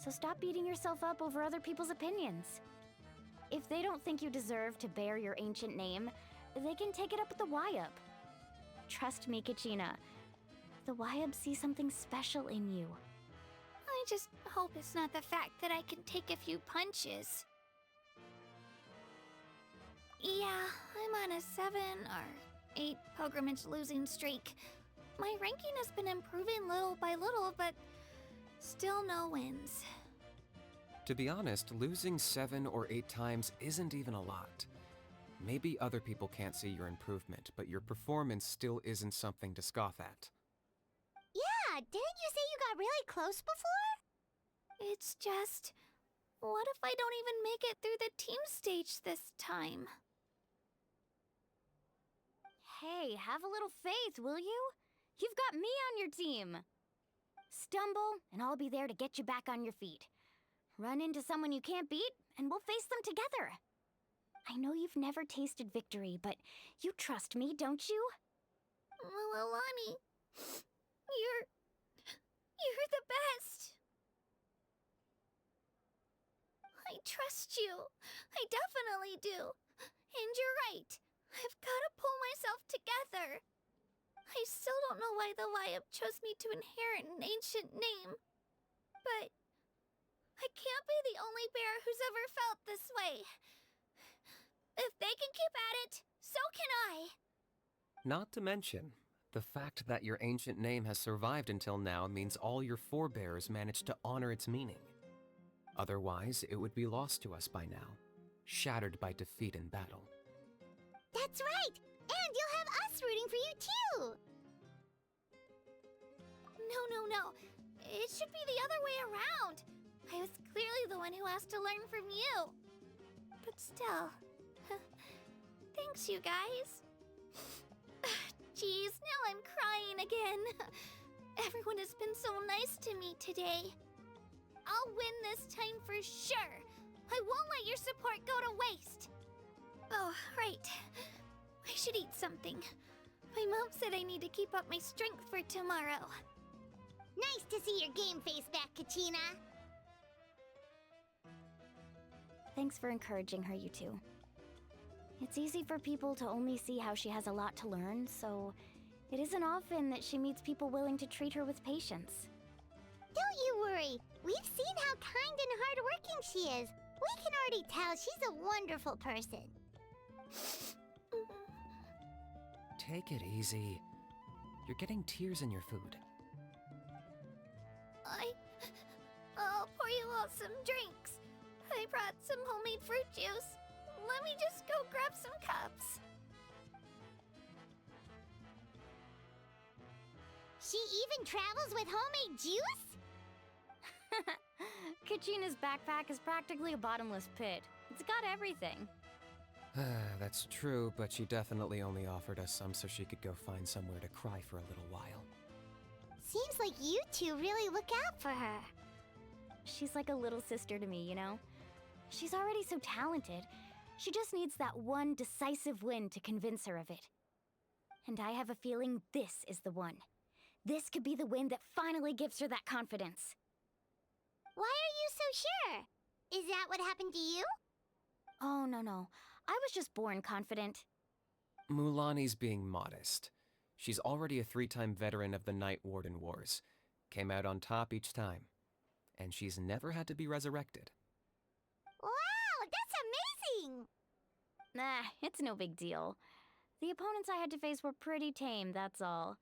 So stop beating yourself up over other people's opinions. If they don't think you deserve to bear your ancient name, they can take it up with the Wyab. Trust me, Kachina. The Wyab see something special in you. I just hope it's not the fact that I can take a few punches. Yeah, I'm on a 7 or 8 pilgrimage losing streak. My ranking has been improving little by little, but still no wins. To be honest, losing 7 or 8 times isn't even a lot. Maybe other people can't see your improvement, but your performance still isn't something to scoff at. Yeah, didn't you say you got really close before? It's just, what if I don't even make it through the team stage this time? Hey, have a little faith, will you? You've got me on your team. Stumble, and I'll be there to get you back on your feet. Run into someone you can't beat, and we'll face them together. I know you've never tasted victory, but you trust me, don't you? Alani, you're the best. I trust you. I definitely do. And you're right. I've got to pull myself together. I still don't know why the Lyab chose me to inherit an ancient name. But I can't be the only bear who's ever felt this way. If they can keep at it, so can I. Not to mention, the fact that your ancient name has survived until now means all your forebears managed to honor its meaning. Otherwise, it would be lost to us by now, shattered by defeat in battle. That's right! And you'll have us rooting for you too! No. It should be the other way around. I was clearly the one who asked to learn from you. But still, thanks you guys. Geez, now I'm crying again. Everyone has been so nice to me today. I'll win this time for sure. I won't let your support go to waste. Oh, right. I should eat something. My mom said I need to keep up my strength for tomorrow. Nice to see your game face back, Kachina. Thanks for encouraging her, you two. It's easy for people to only see how she has a lot to learn, so it isn't often that she meets people willing to treat her with patience. Don't you worry. We've seen how kind and hardworking she is. We can already tell she's a wonderful person. Take it easy. You're getting tears in your food. I'll pour you all some drinks. I brought some homemade fruit juice. Let me just go grab some cups. She even travels with homemade juice? Kachina's backpack is practically a bottomless pit. It's got everything. That's true, but she definitely only offered us some so she could go find somewhere to cry for a little while. Seems like you two really look out for her. She's like a little sister to me, you know? She's already so talented. She just needs that one decisive win to convince her of it. And I have a feeling this is the one. This could be the win that finally gives her that confidence. Why are you so sure? Is that what happened to you? Oh, no. I was just born confident. Mulani's being modest. She's already a 3-time veteran of the Night Warden Wars. Came out on top each time. And she's never had to be resurrected. Wow, that's amazing! Nah, it's no big deal. The opponents I had to face were pretty tame, that's all.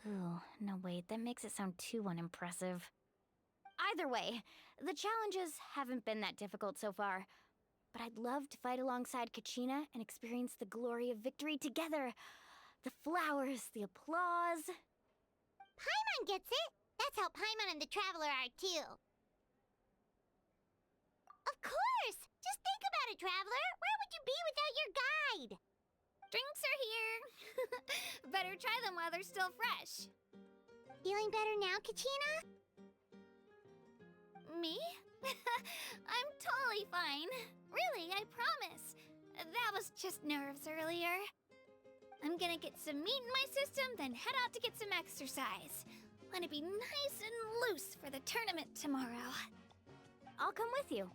Ooh, no wait, that makes it sound too unimpressive. Either way, the challenges haven't been that difficult so far. But I'd love to fight alongside Kachina and experience the glory of victory together. The flowers, the applause. Paimon gets it! That's how Paimon and the Traveler are too. Of course! Just think about it, Traveler! Where would you be without your guide? Drinks are here. Better try them while they're still fresh. Feeling better now, Kachina? Me? I'm totally fine. Really, I promise. That was just nerves earlier. I'm gonna get some meat in my system, then head out to get some exercise. Want to be nice and loose for the tournament tomorrow. I'll come with you.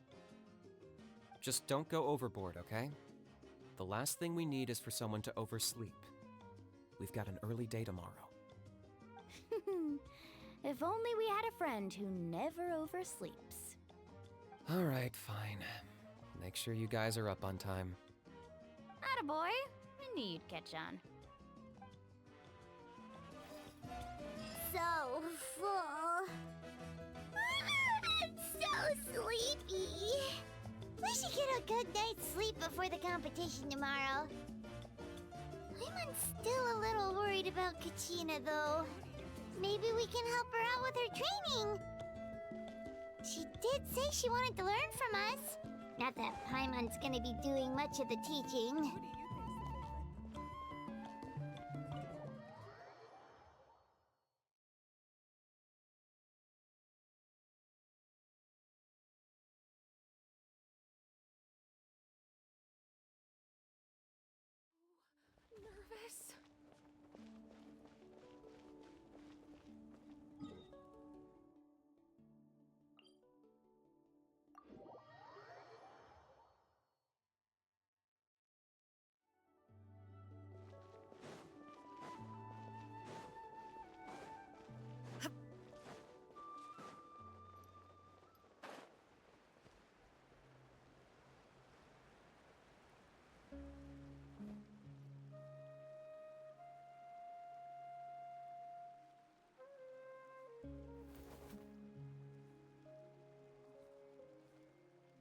Just don't go overboard, okay? The last thing we need is for someone to oversleep. We've got an early day tomorrow. If only we had a friend who never oversleeps. Alright, fine. Make sure you guys are up on time. Attaboy. I knew you'd catch on. So full. I'm so sleepy. We should get a good night's sleep before the competition tomorrow. I'm still a little worried about Kachina, though. Maybe we can help her out with her training. She did say she wanted to learn from us. Not that Paimon's gonna be doing much of the teaching. Nervous.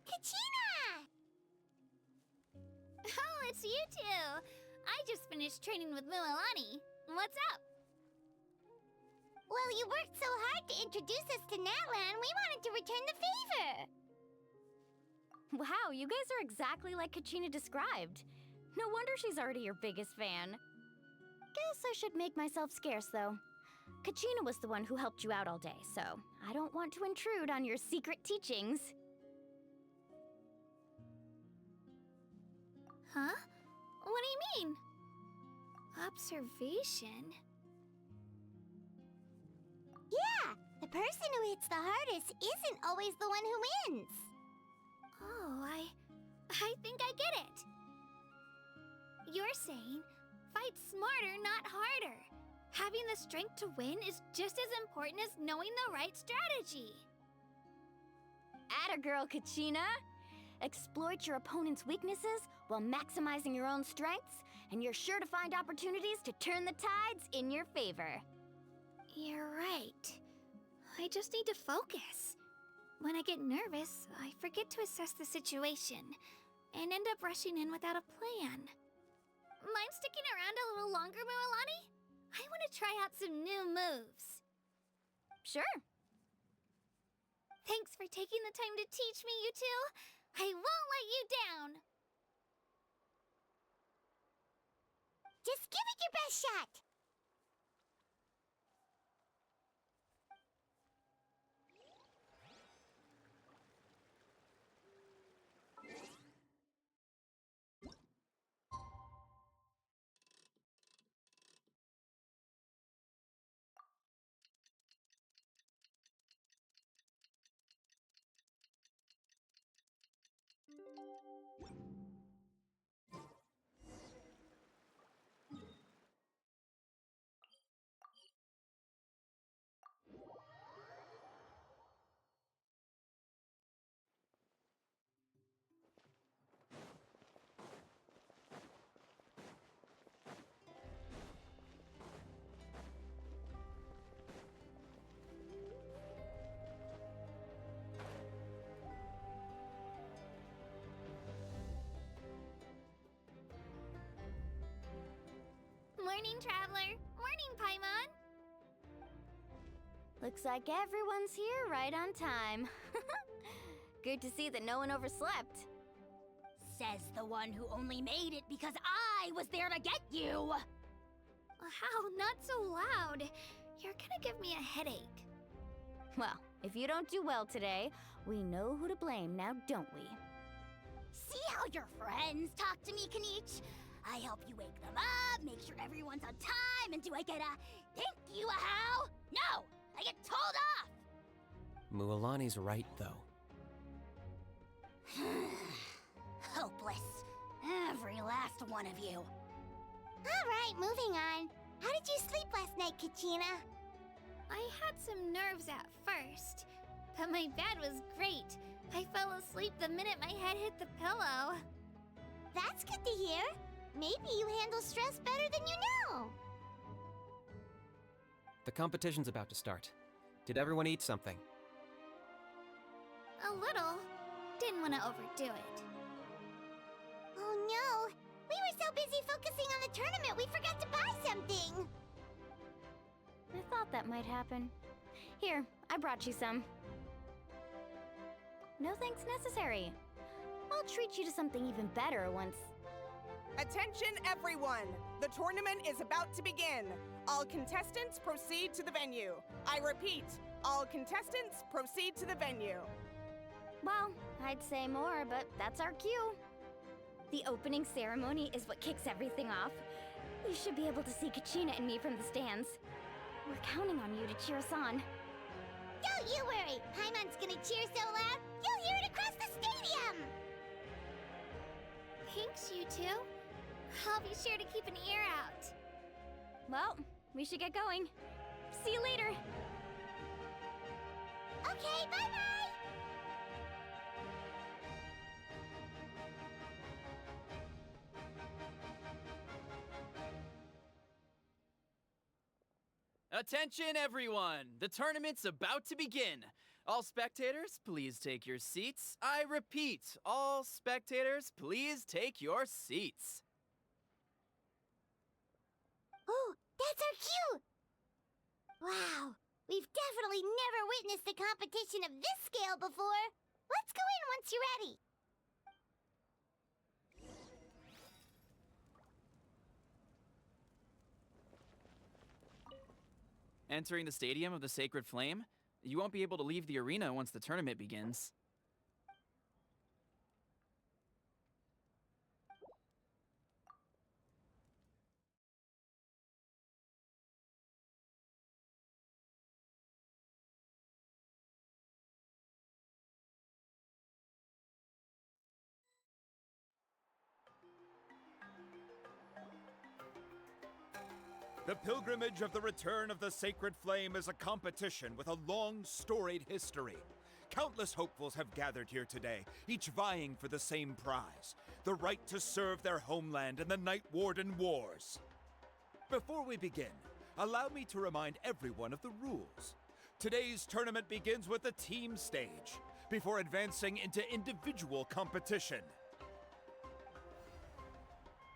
Kachina! Oh, it's you two. I just finished training with Mualani. What's up? Well, you worked so hard to introduce us to Natlan, we wanted to return the favor. Wow, you guys are exactly like Kachina described. No wonder she's already your biggest fan. Guess I should make myself scarce, though. Kachina was the one who helped you out all day, so I don't want to intrude on your secret teachings. Huh? What do you mean? Observation? Yeah, the person who hits the hardest isn't always the one who wins. Oh, I think I get it. You're saying, fight smarter, not harder. Having the strength to win is just as important as knowing the right strategy. Atta girl, Kachina! Exploit your opponent's weaknesses while maximizing your own strengths, and you're sure to find opportunities to turn the tides in your favor. You're right. I just need to focus. When I get nervous, I forget to assess the situation and end up rushing in without a plan. Mind sticking around a little longer, Mualani? I want to try out some new moves. Sure. Thanks for taking the time to teach me, you two. I won't let you down. Just give it your best shot. Morning, Traveler. Morning, Paimon. Looks like everyone's here right on time. Good to see that no one overslept. Says the one who only made it because I was there to get you. How? Not so loud. You're gonna give me a headache. Well, if you don't do well today, we know who to blame now, don't we? See how your friends talk to me, Kanich? I help you wake them up, make sure everyone's on time, and do I get a thank you, a how? No! I get told off! Mualani's right, though. Hopeless. Every last one of you. Alright, moving on. How did you sleep last night, Kachina? I had some nerves at first, but my bed was great. I fell asleep the minute my head hit the pillow. That's good to hear. Maybe you handle stress better than you know. The competition's about to start. Did everyone eat something? A little. Didn't want to overdo it. Oh no! We were so busy focusing on the tournament we forgot to buy something! I thought that might happen. Here, I brought you some. No thanks necessary. I'll treat you to something even better once. Attention everyone! The tournament is about to begin. All contestants proceed to the venue. I repeat, all contestants proceed to the venue. Well, I'd say more, but that's our cue. The opening ceremony is what kicks everything off. You should be able to see Kachina and me from the stands. We're counting on you to cheer us on. Don't you worry! Paimon's gonna cheer so loud, you'll hear it across the stadium! Thanks, you two. I'll be sure to keep an ear out. Well, we should get going. See you later. Okay, bye-bye! Attention, everyone! The tournament's about to begin. All spectators, please take your seats. I repeat, all spectators, please take your seats. Oh, that's our cue! Wow, we've definitely never witnessed a competition of this scale before. Let's go in once you're ready. Entering the Stadium of the Sacred Flame, you won't be able to leave the arena once the tournament begins. The pilgrimage of the return of the Sacred Flame is a competition with a long, storied history. Countless hopefuls have gathered here today, each vying for the same prize, the right to serve their homeland in the Night Warden Wars. Before we begin, allow me to remind everyone of the rules. Today's tournament begins with the team stage, before advancing into individual competition.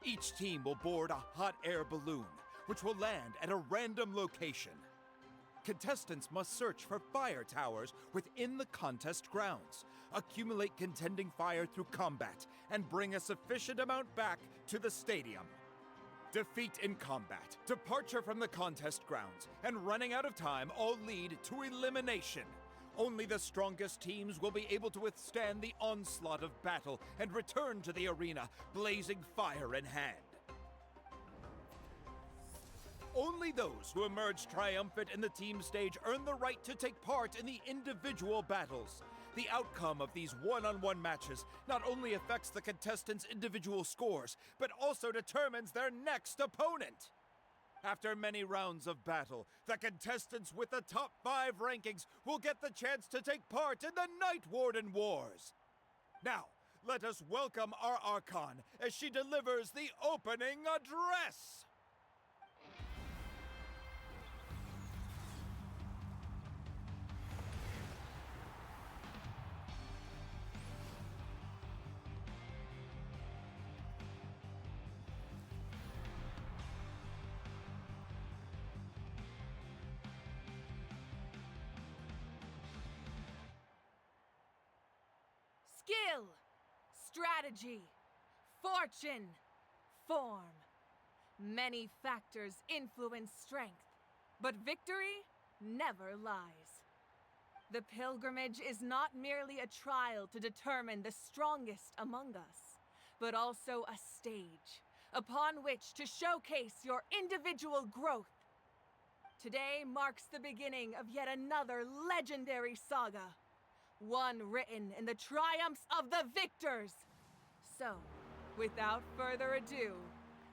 Each team will board a hot air balloon, which will land at a random location. Contestants must search for fire towers within the contest grounds, accumulate contending fire through combat, and bring a sufficient amount back to the stadium. Defeat in combat, departure from the contest grounds, and running out of time all lead to elimination. Only the strongest teams will be able to withstand the onslaught of battle and return to the arena, blazing fire in hand. Only those who emerge triumphant in the team stage earn the right to take part in the individual battles. The outcome of these one-on-one matches not only affects the contestants' individual scores, but also determines their next opponent. After many rounds of battle, the contestants with the top 5 rankings will get the chance to take part in the Night Warden Wars. Now, let us welcome our Archon as she delivers the opening address! Skill, strategy, fortune, form. Many factors influence strength, but victory never lies. The pilgrimage is not merely a trial to determine the strongest among us, but also a stage upon which to showcase your individual growth. Today marks the beginning of yet another legendary saga. One written in the triumphs of the victors. So, without further ado,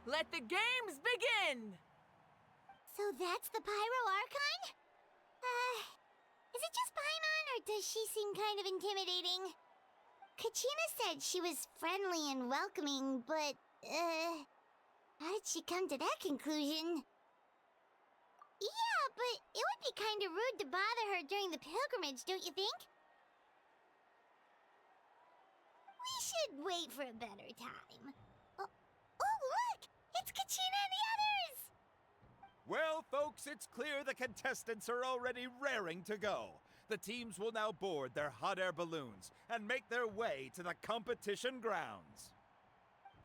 let the games begin! So that's the Pyro Archon? She seemed kind of intimidating. Kachina said she was friendly and welcoming, but, how did she come to that conclusion? Yeah, but it would be kind of rude to bother her during the pilgrimage, don't you think? We should wait for a better time. Oh, look! It's Kachina and the others! Well, folks, it's clear the contestants are already raring to go. The teams will now board their hot air balloons and make their way to the competition grounds.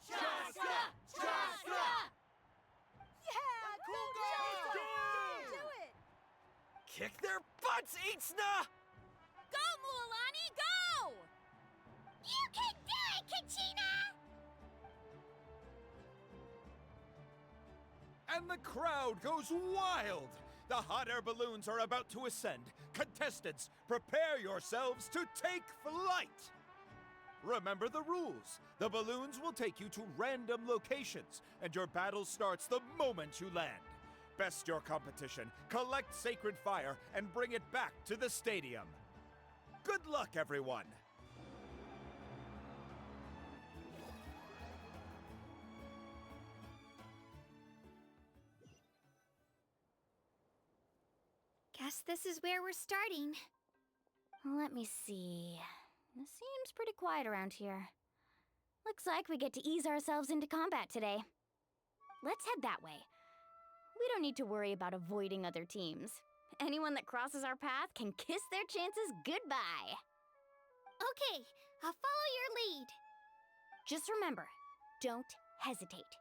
Chaska! Chaska! Yeah, cool girl! Do it! Kick their butts, Itzna! Go, Mualani, go! You can do it, Kachina! And the crowd goes wild! The hot air balloons are about to ascend. Contestants, prepare yourselves to take flight! Remember the rules. The balloons will take you to random locations, and your battle starts the moment you land. Best your competition, collect sacred fire, and bring it back to the stadium. Good luck, everyone! Guess this is where we're starting. Let me see. It seems pretty quiet around here. Looks like we get to ease ourselves into combat today. Let's head that way. We don't need to worry about avoiding other teams. Anyone that crosses our path can kiss their chances goodbye. Okay, I'll follow your lead. Just remember, don't hesitate.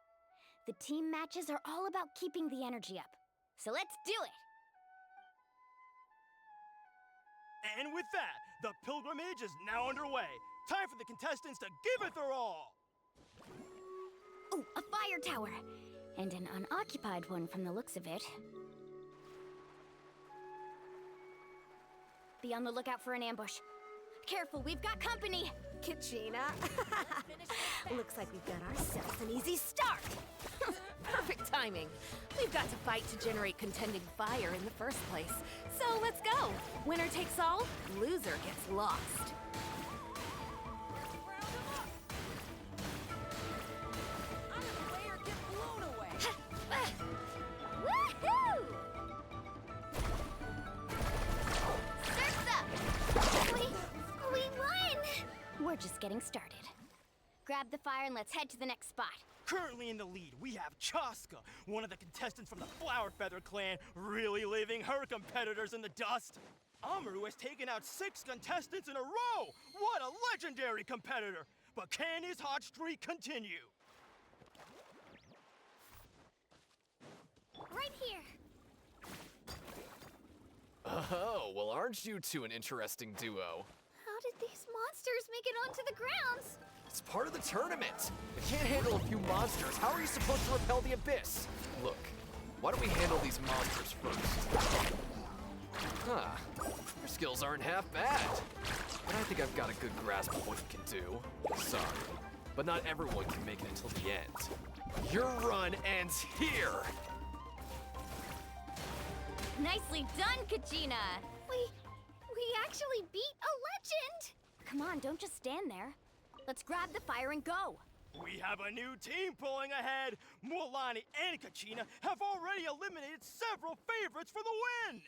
The team matches are all about keeping the energy up. So let's do it! And with that, the pilgrimage is now underway. Time for the contestants to give it their all! Oh, a fire tower! And an unoccupied one from the looks of it. Be on the lookout for an ambush. Careful, we've got company! Kachina. Looks like we've got ourselves an easy start. Perfect timing. We've got to fight to generate contending fire in the first place. So let's go. Winner takes all, loser gets lost. Woohoo! Surf's up! We won! We're just getting started. Grab the fire and let's head to the next spot. Currently in the lead, we have Chaska, one of the contestants from the Flower Feather clan, really leaving her competitors in the dust. Amaru has taken out 6 contestants in a row! What a legendary competitor! But can his hot streak continue? Right here. Oh, well, aren't you two an interesting duo? How did these monsters make it onto the grounds? It's part of the tournament. If you can't handle a few monsters, how are you supposed to repel the abyss? Look, why don't we handle these monsters first? Huh, your skills aren't half bad. But I think I've got a good grasp of what you can do. Sorry, but not everyone can make it until the end. Your run ends here! Nicely done, Kachina! We actually beat a legend! Come on, don't just stand there. Let's grab the fire and go! We have a new team pulling ahead! Mualani and Kachina have already eliminated several favorites for the win!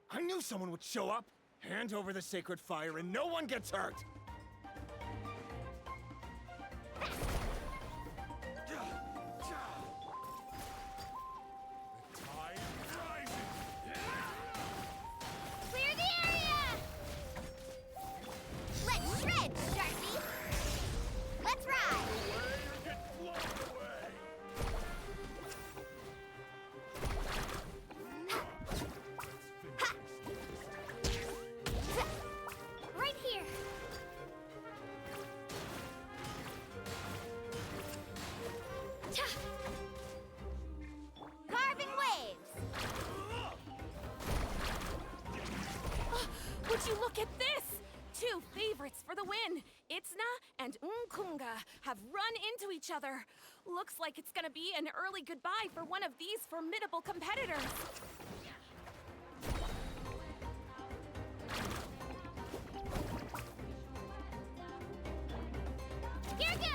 I knew someone would show up! Hand over the sacred fire and no one gets hurt! Clear the area! Let's shred, Sharky! Let's ride! Right here! Carving waves! Would you look at this? 2 favorites race for the win. Itzna and Unkunga have run into each other. Looks like it's gonna be an early goodbye for one of these formidable competitors. Here goes!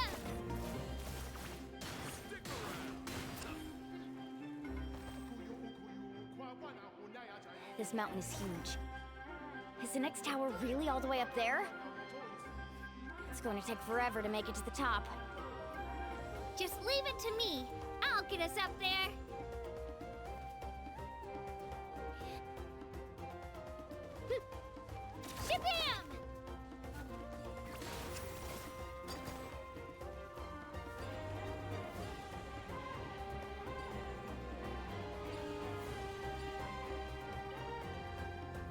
This mountain is huge. Is the next tower really all the way up there? It's going to take forever to make it to the top. Just leave it to me. I'll get us up there. Shabam!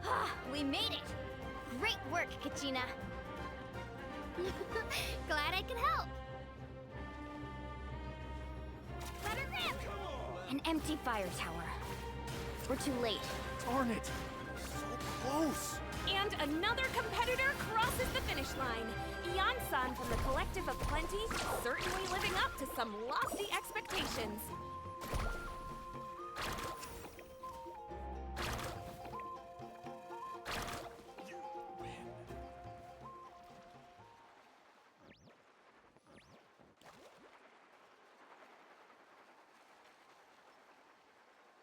Ah, we made it! Great work, Kachina. Glad I could help. Let her rip! An empty fire tower. We're too late. Darn it! So close! And another competitor crosses the finish line. Yan-san from the Collective of Plenty, certainly living up to some lofty expectations.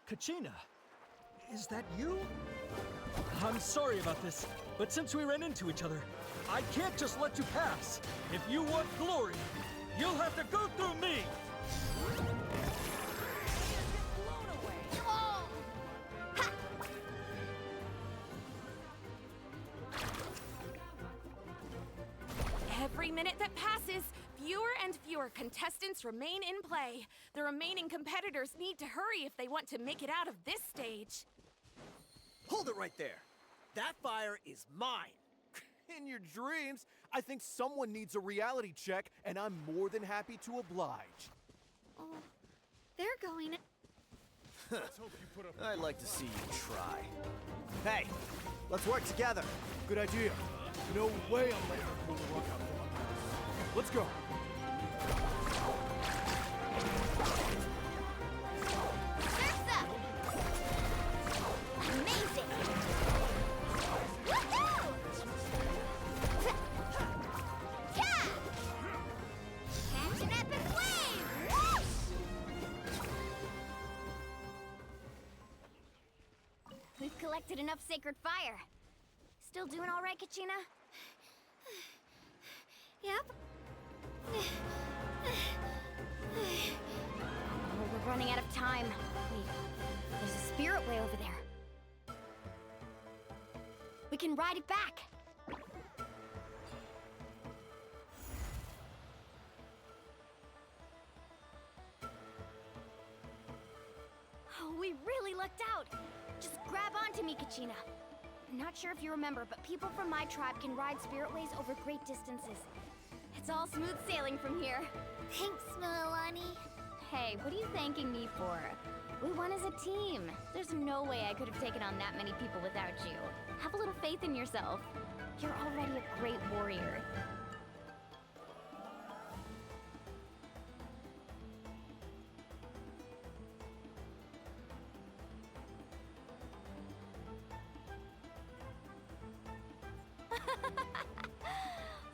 Kachina, is that you? I'm sorry about this, but since we ran into each other, I can't just let you pass. If you want glory, you'll have to go through me! Every minute that passes, fewer and fewer contestants remain in play. The remaining competitors need to hurry if they want to make it out of this stage. Hold it right there. That fire is mine. In your dreams, I think someone needs a reality check, and I'm more than happy to oblige. Oh, they're going. I'd like to see you try. Hey, let's work together. Good idea. No way I'm letting her pull the rug out from under us. Let's go. Surf's up! Amazing! Woohoo! Yeah! Catch an epic wave! Whoosh! We've collected enough sacred fire. Still doing all right, Kachina? Yep. Oh, we're running out of time. Wait, there's a spirit way over there. We can ride it back. Oh, we really lucked out. Just grab onto me, Kachina. I'm not sure if you remember, but people from my tribe can ride spiritways over great distances. It's all smooth sailing from here. Thanks, Milani. Hey, what are you thanking me for? We won as a team. There's no way I could have taken on that many people without you. Have a little faith in yourself. You're already a great warrior.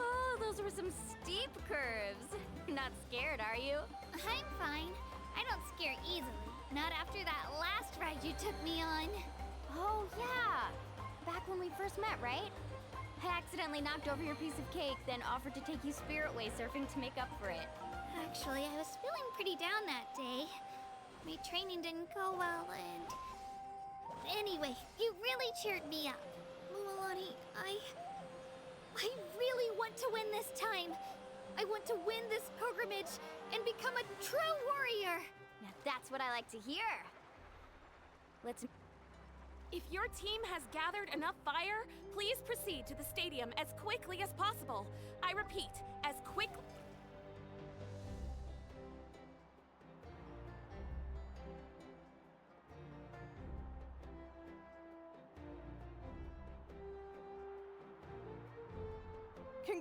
Oh, those were some steep curves. Not scared, are you? I'm fine. I don't scare easily. Not after that last ride you took me on. Oh, yeah. Back when we first met, right? I accidentally knocked over your piece of cake, then offered to take you spiritway surfing to make up for it. Actually, I was feeling pretty down that day. My training didn't go well, and... Anyway, you really cheered me up. Milani, I really want to win this time. I want to win this pilgrimage and become a true warrior. Now that's what I like to hear. Let's... If your team has gathered enough fire, please proceed to the stadium as quickly as possible. I repeat, as quickly...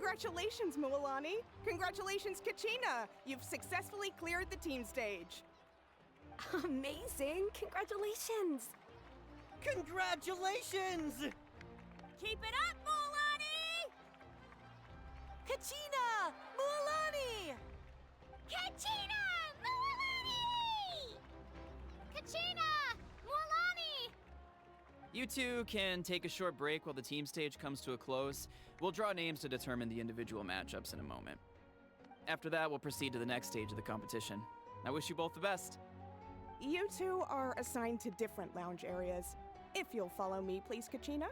Congratulations, Mualani! Congratulations, Kachina! You've successfully cleared the team stage. Amazing! Congratulations! Congratulations! Keep it up, Mualani! Kachina! Mualani! Kachina! Mualani! Kachina! Mualani! You two can take a short break while the team stage comes to a close. We'll draw names to determine the individual matchups in a moment. After that, we'll proceed to the next stage of the competition. I wish you both the best. You two are assigned to different lounge areas. If you'll follow me, please, Kachina.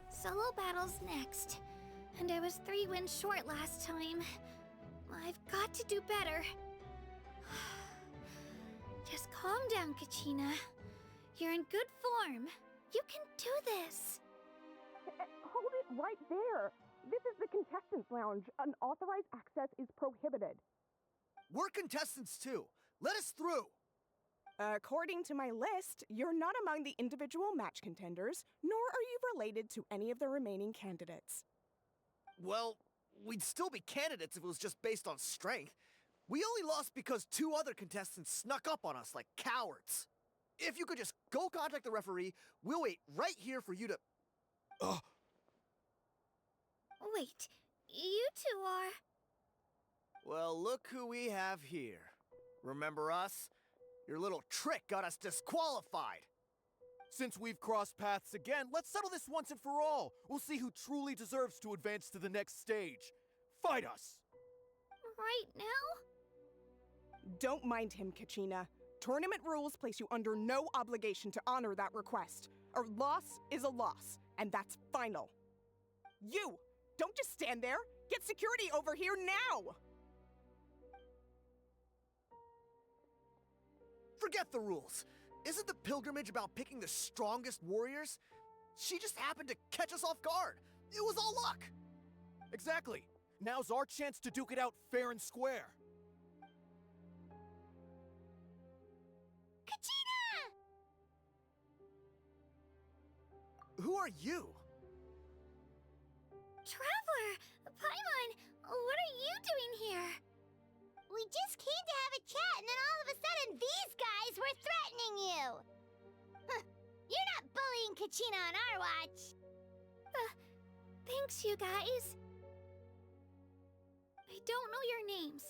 Solo battle's next. And I was 3 wins short last time. I've got to do better. Just calm down, Kachina. You're in good form. You can do this. Hold it right there. This is the contestants' lounge. Unauthorized access is prohibited. We're contestants too. Let us through. According to my list, you're not among the individual match contenders, nor are you related to any of the remaining candidates. Well, we'd still be candidates if it was just based on strength. We only lost because 2 other contestants snuck up on us like cowards. If you could just go contact the referee, we'll wait right here for you to... Wait, you two are... Well, look who we have here. Remember us? Your little trick got us disqualified. Since we've crossed paths again, let's settle this once and for all. We'll see who truly deserves to advance to the next stage. Fight us! Right now? Don't mind him, Kachina. Tournament rules place you under no obligation to honor that request. A loss is a loss, and that's final. You! Don't just stand there! Get security over here now! Forget the rules. Isn't the pilgrimage about picking the strongest warriors? She just happened to catch us off guard. It was all luck. Exactly. Now's our chance to duke it out fair and square. Kachina! Who are you? Traveler! Paimon! What are you doing here? We just came to have a chat, and then all of a sudden these guys were threatening you! Huh, you're not bullying Kachina on our watch! Thanks, you guys. I don't know your names,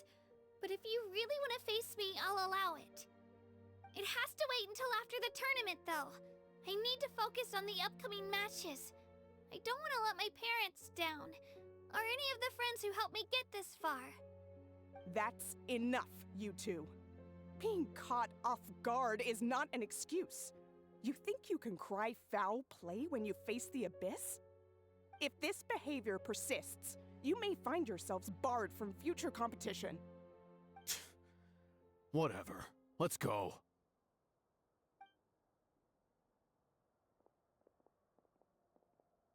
but if you really want to face me, I'll allow it. It has to wait until after the tournament, though. I need to focus on the upcoming matches. I don't want to let my parents down, or any of the friends who helped me get this far. That's enough, you two. Being caught off guard is not an excuse. You think you can cry foul play when you face the abyss? If this behavior persists, you may find yourselves barred from future competition. Whatever. Let's go.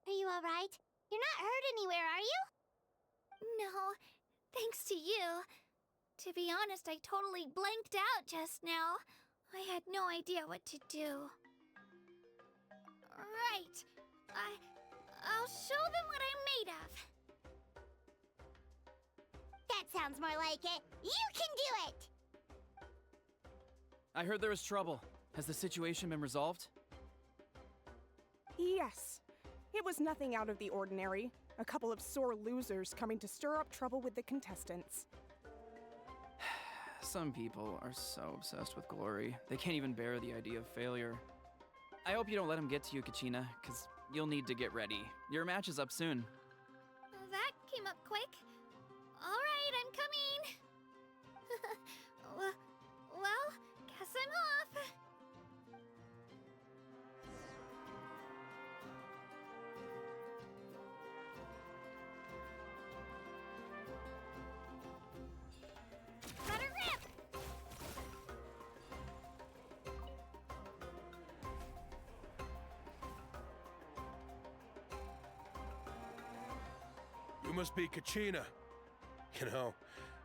Are you alright? You're not hurt anywhere, are you? No, thanks to you. To be honest, I totally blanked out just now. I had no idea what to do. Right. I'll show them what I'm made of. That sounds more like it. You can do it! I heard there was trouble. Has the situation been resolved? Yes. It was nothing out of the ordinary. A couple of sore losers coming to stir up trouble with the contestants. Some people are so obsessed with glory, they can't even bear the idea of failure. I hope you don't let him get to you, Kachina, because you'll need to get ready. Your match is up soon. That came up quick. All right, I'm coming. Well, guess I'm off. Let her rip! You must be Kachina. You know,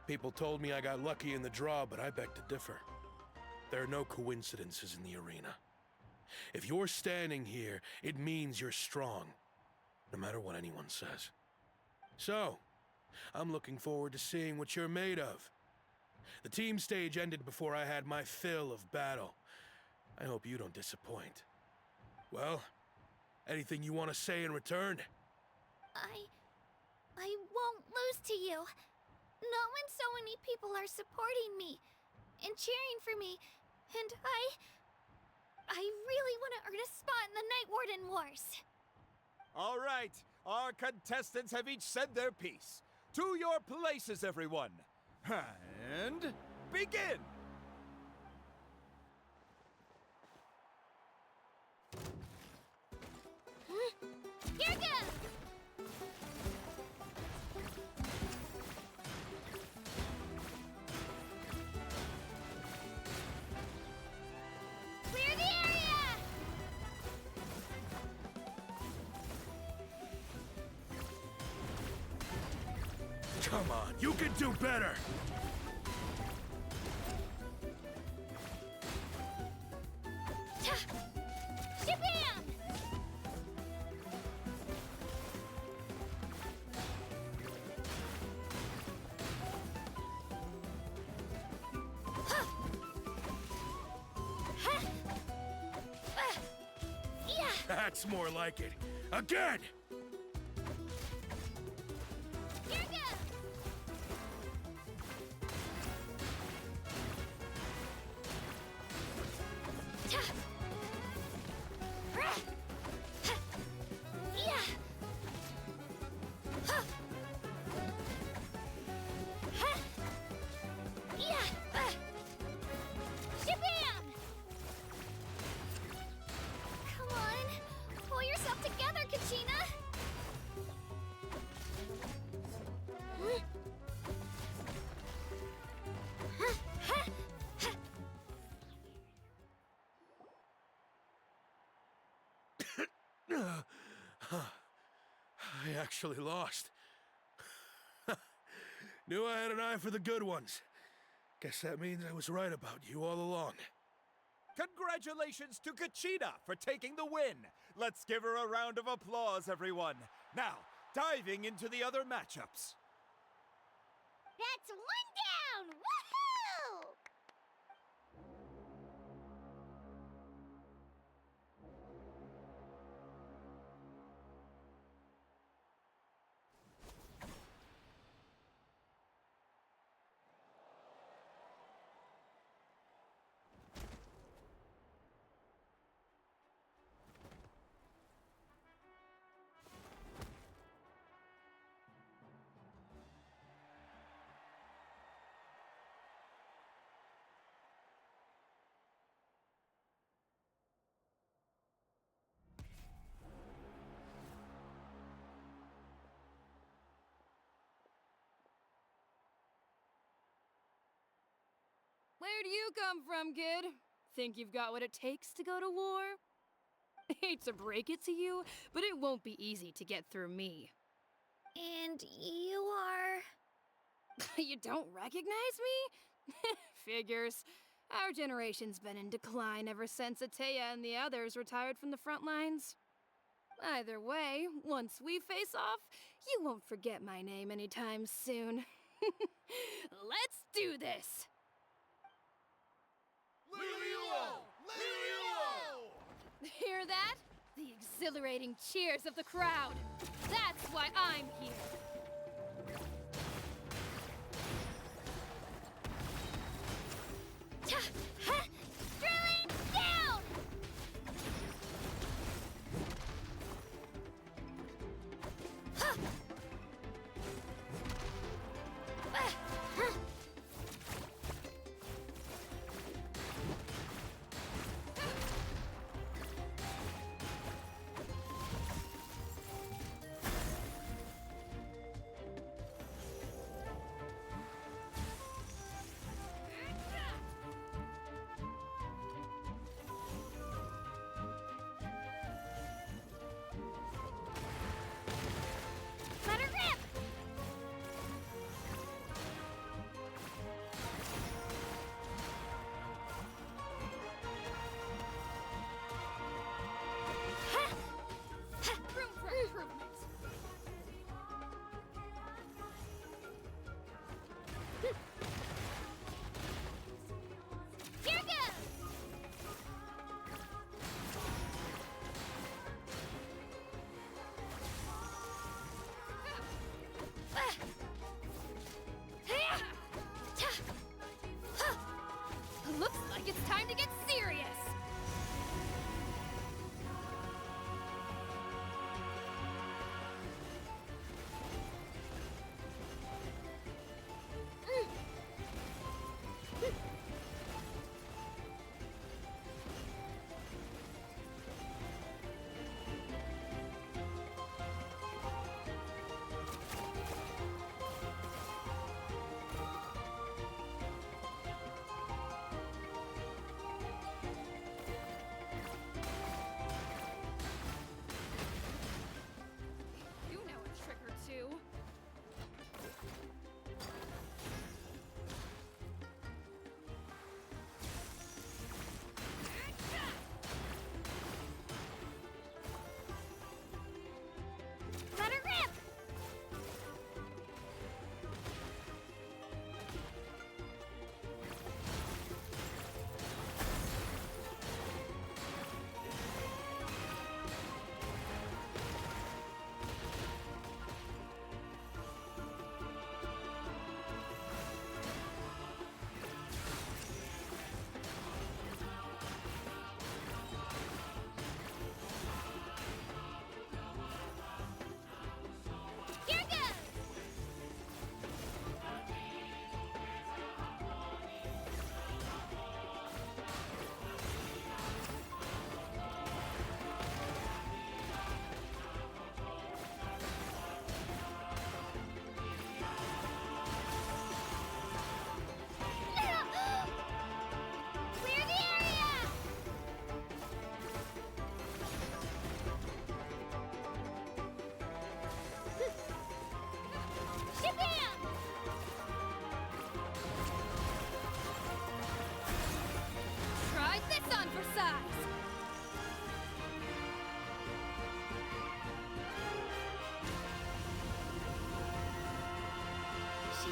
people told me I got lucky in the draw, but I beg to differ. There are no coincidences in the arena. If you're standing here, it means you're strong, no matter what anyone says. So, I'm looking forward to seeing what you're made of. The team stage ended before I had my fill of battle. I hope you don't disappoint. Well, anything you want to say in return? I won't lose to you. Not when so many people are supporting me and cheering for me, and I really want to earn a spot in the Night Warden Wars. All right, our contestants have each said their piece. To your places, everyone. And begin! Here goes! Clear the area! Come on, you can do better! Shabam! That's more like it. Again! Here goes! Come on, pull yourself together, Kachina! I actually lost. Knew I had an eye for the good ones. Guess that means I was right about you all along. Congratulations to Kachina for taking the win. Let's give her a round of applause, everyone. Now, diving into the other matchups. That's one down! Woohoo! Where do you come from, kid? Think you've got what it takes to go to war? Hate to break it to you, but it won't be easy to get through me. And you are... You don't recognize me? Figures. Our generation's been in decline ever since Ateya and the others retired from the front lines. Either way, once we face off, you won't forget my name anytime soon. Let's do this! Hear that? The exhilarating cheers of the crowd. That's why I'm here. Drilling down!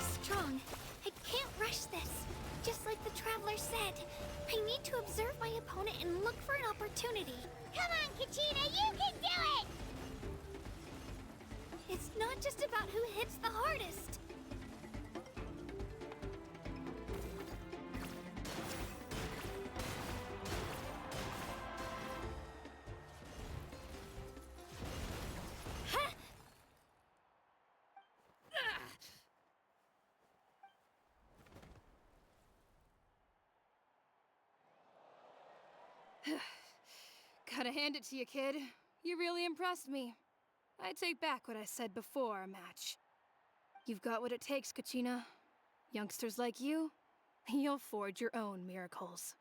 strong. I can't rush this. Just like the Traveler said, I need to observe my opponent and look for an opportunity. Come on, Kachina, you can do it! It's not just about who hits the hardest. Gotta hand it to you, kid. You really impressed me. I take back what I said before our match. You've got what it takes, Kachina. Youngsters like you, you'll forge your own miracles.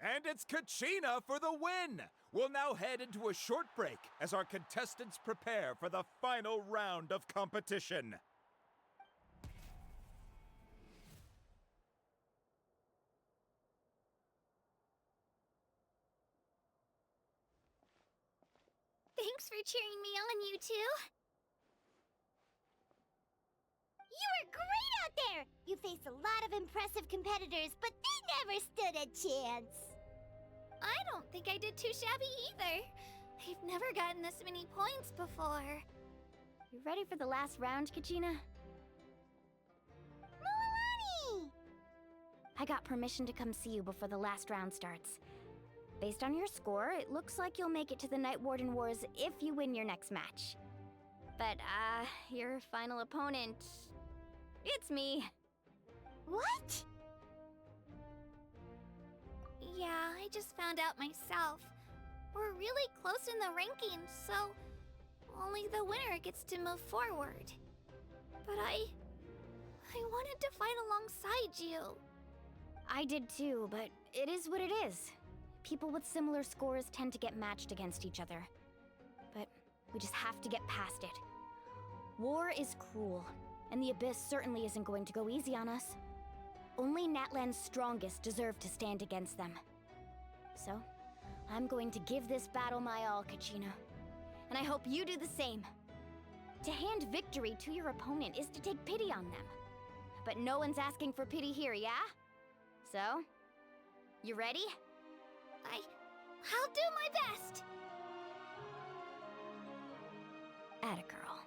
And it's Kachina for the win! We'll now head into a short break as our contestants prepare for the final round of competition. Thanks for cheering me on, you two. You were great out there! You faced a lot of impressive competitors, but they never stood a chance. I don't think I did too shabby either. I've never gotten this many points before. You ready for the last round, Kachina? Milani! I got permission to come see you before the last round starts. Based on your score, it looks like you'll make it to the Night Warden Wars if you win your next match. But, your final opponent... it's me. What? Yeah, I just found out myself. We're really close in the rankings, so only the winner gets to move forward. But I wanted to fight alongside you. I did too, but it is what it is. People with similar scores tend to get matched against each other. But we just have to get past it. War is cruel, and the Abyss certainly isn't going to go easy on us. Only Natlan's strongest deserve to stand against them. So, I'm going to give this battle my all, Kachina. And I hope you do the same. To hand victory to your opponent is to take pity on them. But no one's asking for pity here, yeah? So, you ready? I'll do my best! Atta girl.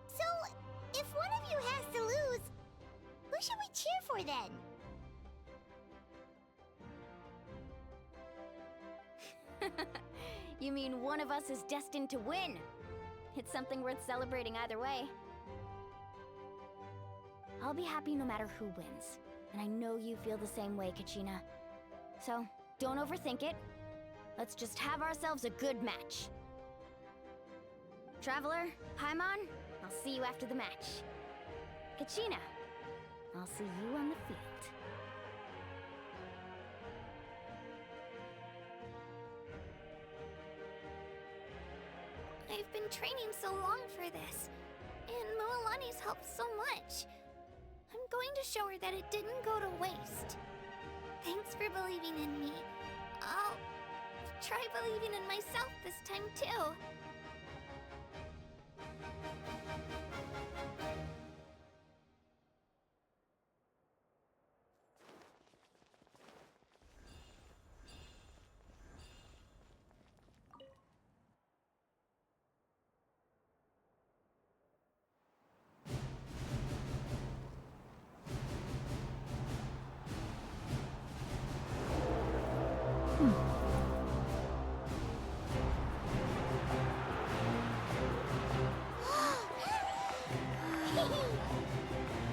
So, if one of you has to lose, who should we cheer for then? You mean one of us is destined to win? It's something worth celebrating either way. I'll be happy no matter who wins, and I know you feel the same way, Kachina. So, don't overthink it. Let's just have ourselves a good match. Traveler, Paimon, I'll see you after the match. Kachina, I'll see you on the field. I've been training so long for this, and Milani's helped so much. I'm going to show her that it didn't go to waste. Thanks for believing in me. I'll try believing in myself this time too.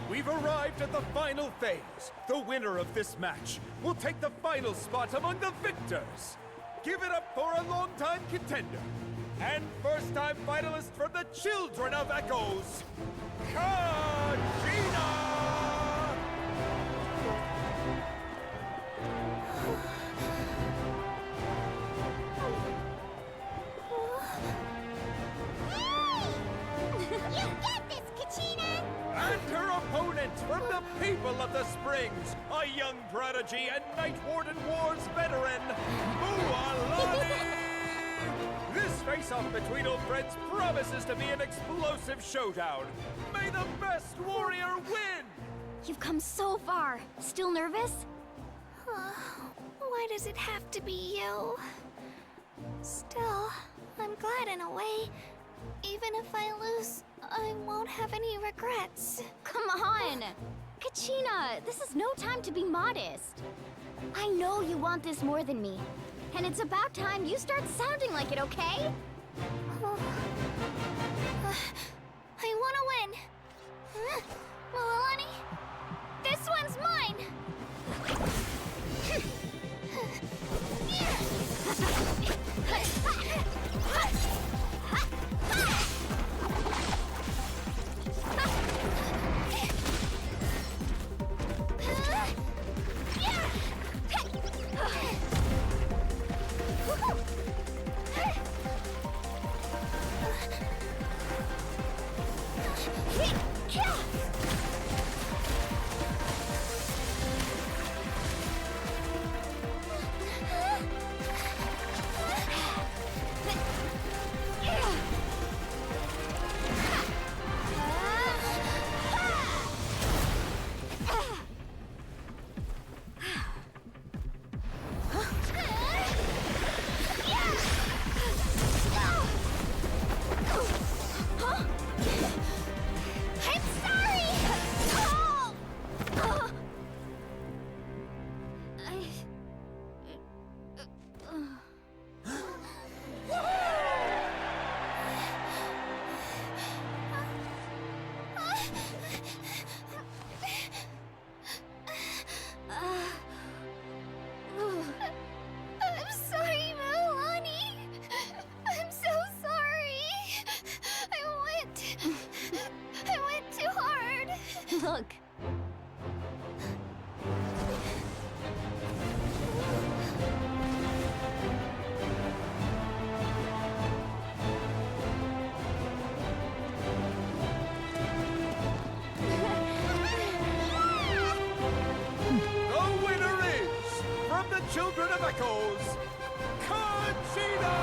We've arrived at the final phase. The winner of this match will take the final spot among the victors. Give it up for a longtime contender and first-time finalist from the Children of Echoes, Kachina! You get this, Kachina! And her opponent from the People of the Springs, a young prodigy and Night Warden Wars veteran, Mualani! This face-off between old friends promises to be an explosive showdown! May the best warrior win! You've come so far. Still nervous? Why does it have to be you? Still, I'm glad in a way. Even if I lose, I won't have any regrets. Come on! Kachina, this is no time to be modest. I know you want this more than me. And it's about time you start sounding like it, okay? I want to win. Milani, this one's mine! Look. The winner is, from the Children of Echoes, Conchita!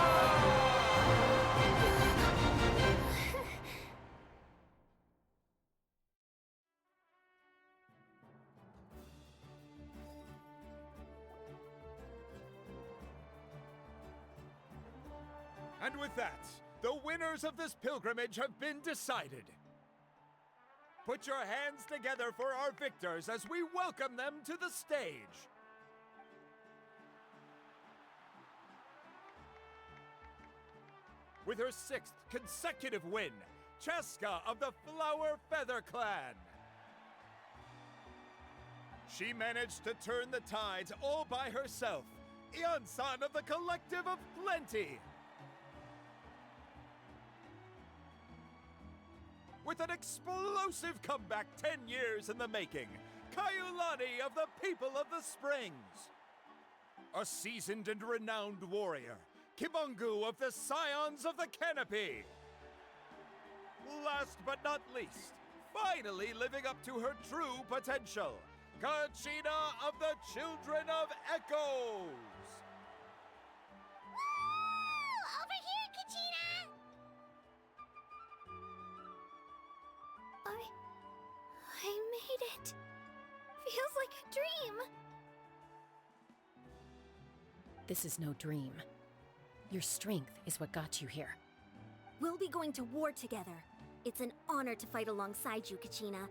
And with that, the winners of this pilgrimage have been decided. Put your hands together for our victors as we welcome them to the stage. With her 6th consecutive win, Cheska of the Flower Feather Clan. She managed to turn the tides all by herself. Ian-san of the Collective of Plenty. With an explosive comeback 10 years in the making, Kaiulani of the People of the Springs. A seasoned and renowned warrior, Kibungu of the Scions of the Canopy. Last but not least, finally living up to her true potential, Kachina of the Children of Echoes. Woo! Over here, Kachina! I made it. Feels like a dream. This is no dream. Your strength is what got you here. We'll be going to war together. It's an honor to fight alongside you, Kachina.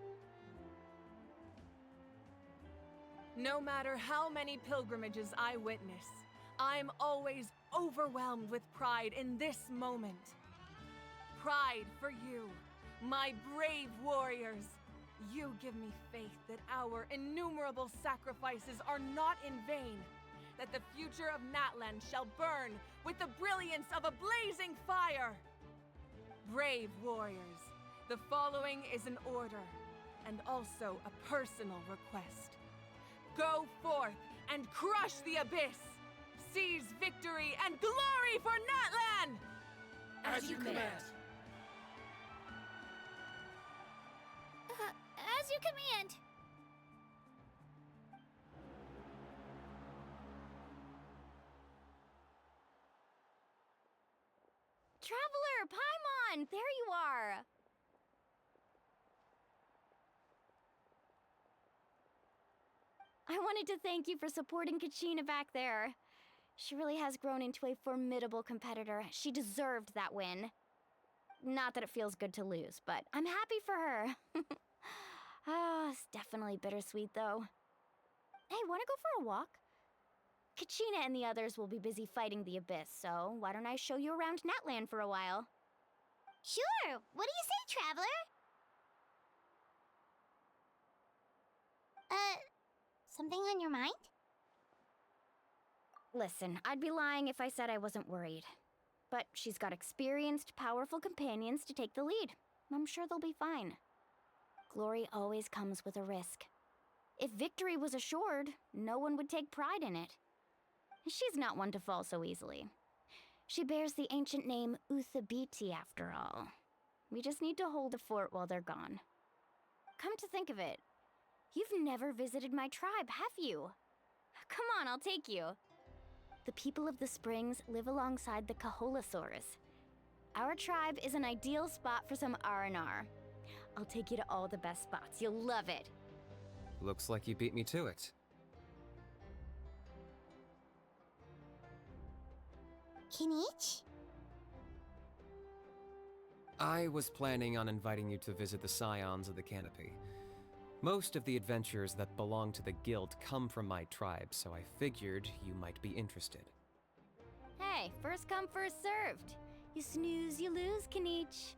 No matter how many pilgrimages I witness, I'm always overwhelmed with pride in this moment. Pride for you, my brave warriors. You give me faith that our innumerable sacrifices are not in vain, that the future of Natlan shall burn with the brilliance of a blazing fire. Brave warriors, the following is an order, and also a personal request. Go forth and crush the abyss! Seize victory and glory for Natlan! As you command. As you command. Paimon! There you are! I wanted to thank you for supporting Kachina back there. She really has grown into a formidable competitor. She deserved that win. Not that it feels good to lose, but I'm happy for her. It's definitely bittersweet, though. Hey, wanna go for a walk? Kachina and the others will be busy fighting the Abyss, so why don't I show you around Natlan for a while? Sure! What do you say, Traveler? Something on your mind? Listen, I'd be lying if I said I wasn't worried. But she's got experienced, powerful companions to take the lead. I'm sure they'll be fine. Glory always comes with a risk. If victory was assured, no one would take pride in it. She's not one to fall so easily. She bears the ancient name Uthabiti, after all. We just need to hold the fort while they're gone. Come to think of it, you've never visited my tribe, have you? Come on, I'll take you. The people of the Springs live alongside the Kaholasaurus. Our tribe is an ideal spot for some R&R. I'll take you to all the best spots. You'll love it. Looks like you beat me to it. Kinich? I was planning on inviting you to visit the Scions of the Canopy. Most of the adventures that belong to the guild come from my tribe, so I figured you might be interested. Hey, first come, first served. You snooze, you lose, Kinich.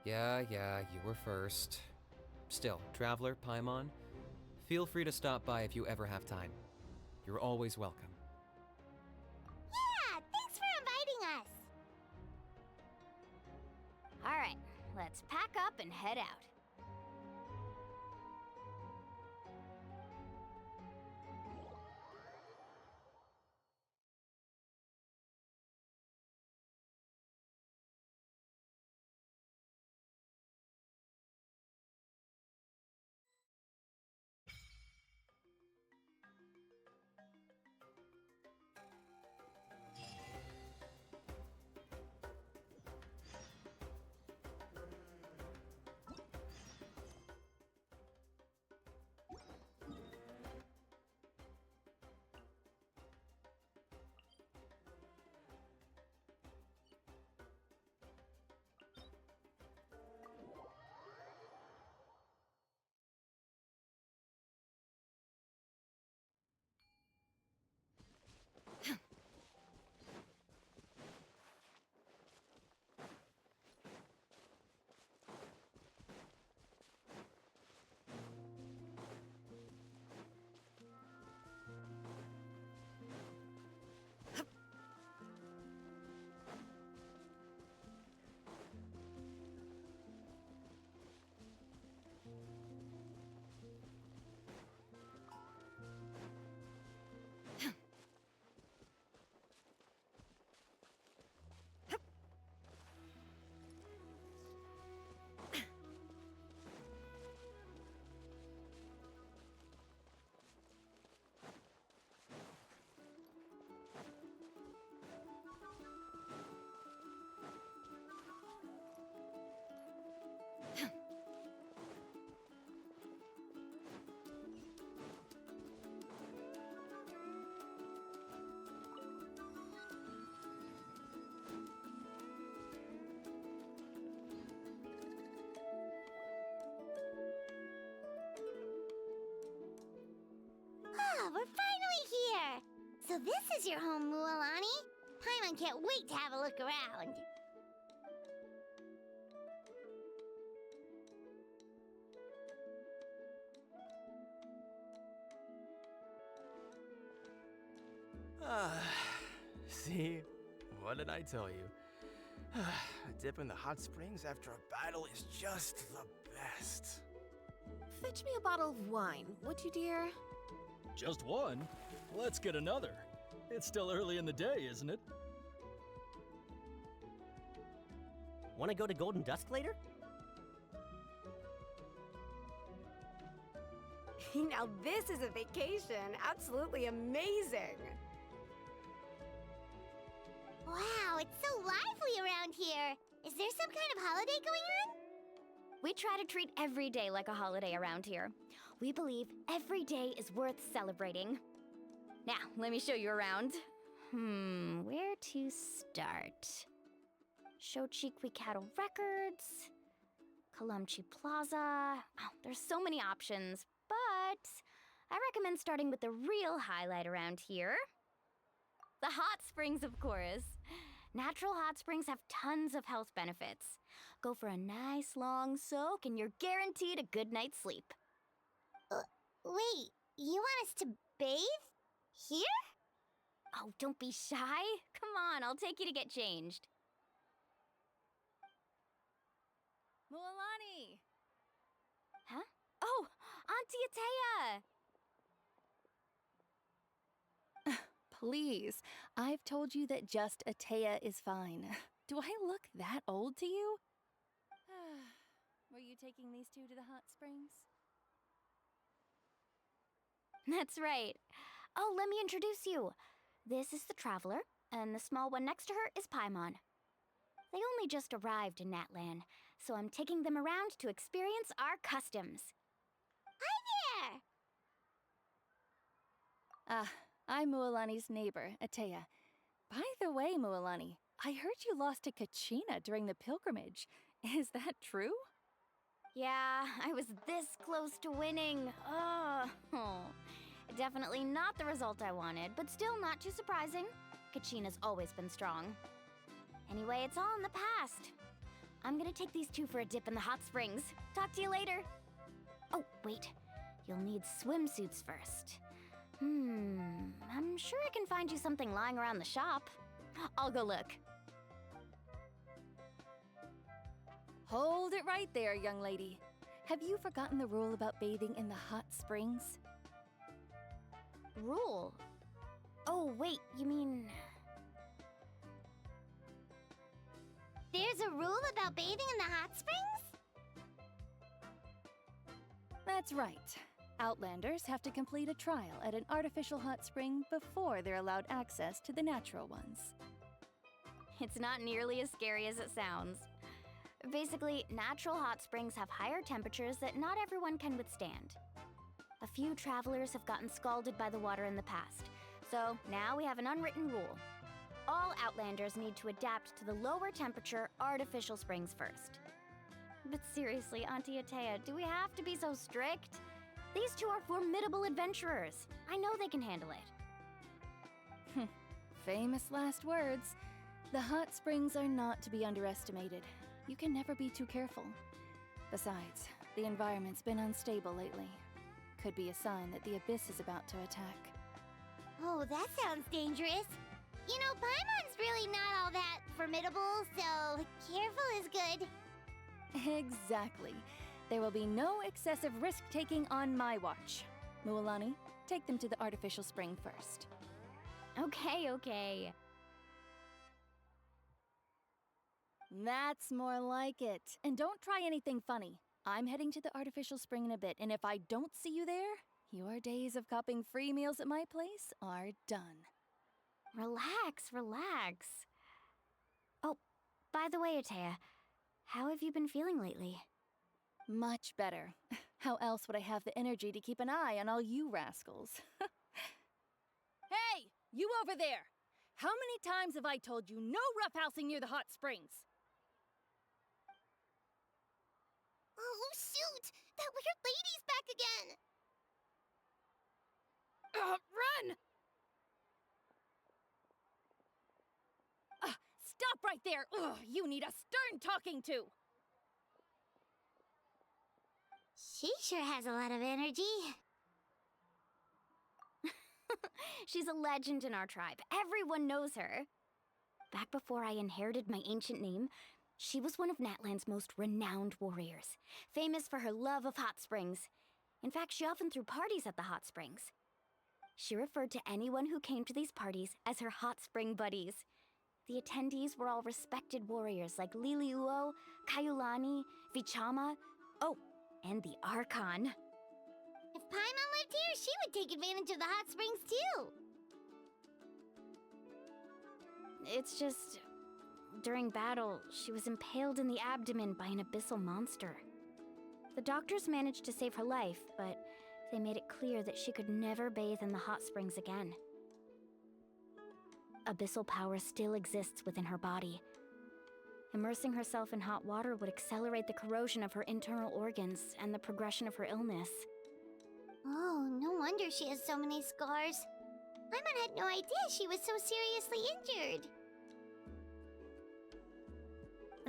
Yeah, you were first. Still, Traveler, Paimon, feel free to stop by if you ever have time. You're always welcome. Yeah, thanks for inviting us. All right, let's pack up and head out. Oh, we're finally here! So this is your home, Mualani? Paimon can't wait to have a look around. See? What did I tell you? A dip in the hot springs after a battle is just the best. Fetch me a bottle of wine, would you, dear? Just one? Let's get another. It's still early in the day, isn't it? Want to go to Golden Dusk later? Now this is a vacation. Absolutely amazing. Wow, it's so lively around here. Is there some kind of holiday going on? We try to treat every day like a holiday around here. We believe every day is worth celebrating. Now, let me show you around. Where to start? Shochiqui Cattle Records, Kalamchi Plaza. Oh, there's so many options, but I recommend starting with the real highlight around here. The hot springs, of course. Natural hot springs have tons of health benefits. Go for a nice long soak and you're guaranteed a good night's sleep. Wait, you want us to bathe? Here? Oh, don't be shy. Come on, I'll take you to get changed. Mualani! Huh? Oh, Auntie Atea! Please, I've told you that just Atea is fine. Do I look that old to you? Were you taking these two to the hot springs? That's right. Oh, let me introduce you. This is the Traveler, and the small one next to her is Paimon. They only just arrived in Natlan, so I'm taking them around to experience our customs. Hi there! I'm Mualani's neighbor, Atea. By the way, Mualani, I heard you lost to Kachina during the pilgrimage. Is that true? Yeah, I was this close to winning. Oh. Definitely not the result I wanted, but still not too surprising. Kachina's always been strong. Anyway, it's all in the past. I'm gonna take these two for a dip in the hot springs. Talk to you later. Oh, wait. You'll need swimsuits first. I'm sure I can find you something lying around the shop. I'll go look. Hold it right there, young lady. Have you forgotten the rule about bathing in the hot springs? Rule? Oh, wait, you mean... There's a rule about bathing in the hot springs? That's right. Outlanders have to complete a trial at an artificial hot spring before they're allowed access to the natural ones. It's not nearly as scary as it sounds. Basically, natural hot springs have higher temperatures that not everyone can withstand. A few travelers have gotten scalded by the water in the past, so now we have an unwritten rule. All Outlanders need to adapt to the lower temperature artificial springs first. But seriously, Auntie Atea, do we have to be so strict? These two are formidable adventurers. I know they can handle it. Famous last words. The hot springs are not to be underestimated. You can never be too careful. Besides, the environment's been unstable lately. Could be a sign that the Abyss is about to attack. Oh, that sounds dangerous. You know, Paimon's really not all that formidable, so careful is good. Exactly. There will be no excessive risk-taking on my watch. Mualani, take them to the artificial spring first. Okay. That's more like it. And don't try anything funny. I'm heading to the artificial spring in a bit, and if I don't see you there, your days of copping free meals at my place are done. Relax. Oh, by the way, Atea, how have you been feeling lately? Much better. How else would I have the energy to keep an eye on all you rascals? Hey, you over there! How many times have I told you no roughhousing near the hot springs? Oh, shoot! That weird lady's back again! Run! Stop right there! Ugh, you need a stern talking to! She sure has a lot of energy. She's a legend in our tribe. Everyone knows her. Back before I inherited my ancient name, she was one of Natlan's most renowned warriors, famous for her love of hot springs. In fact, she often threw parties at the hot springs. She referred to anyone who came to these parties as her hot spring buddies. The attendees were all respected warriors like Liliuo, Kaiulani, Vichama, and the Archon. If Paimon lived here, she would take advantage of the hot springs too. It's just... During battle, she was impaled in the abdomen by an abyssal monster. The doctors managed to save her life, but they made it clear that she could never bathe in the hot springs again. Abyssal power still exists within her body. Immersing herself in hot water would accelerate the corrosion of her internal organs and the progression of her illness. Oh, no wonder she has so many scars. Paimon had no idea she was so seriously injured.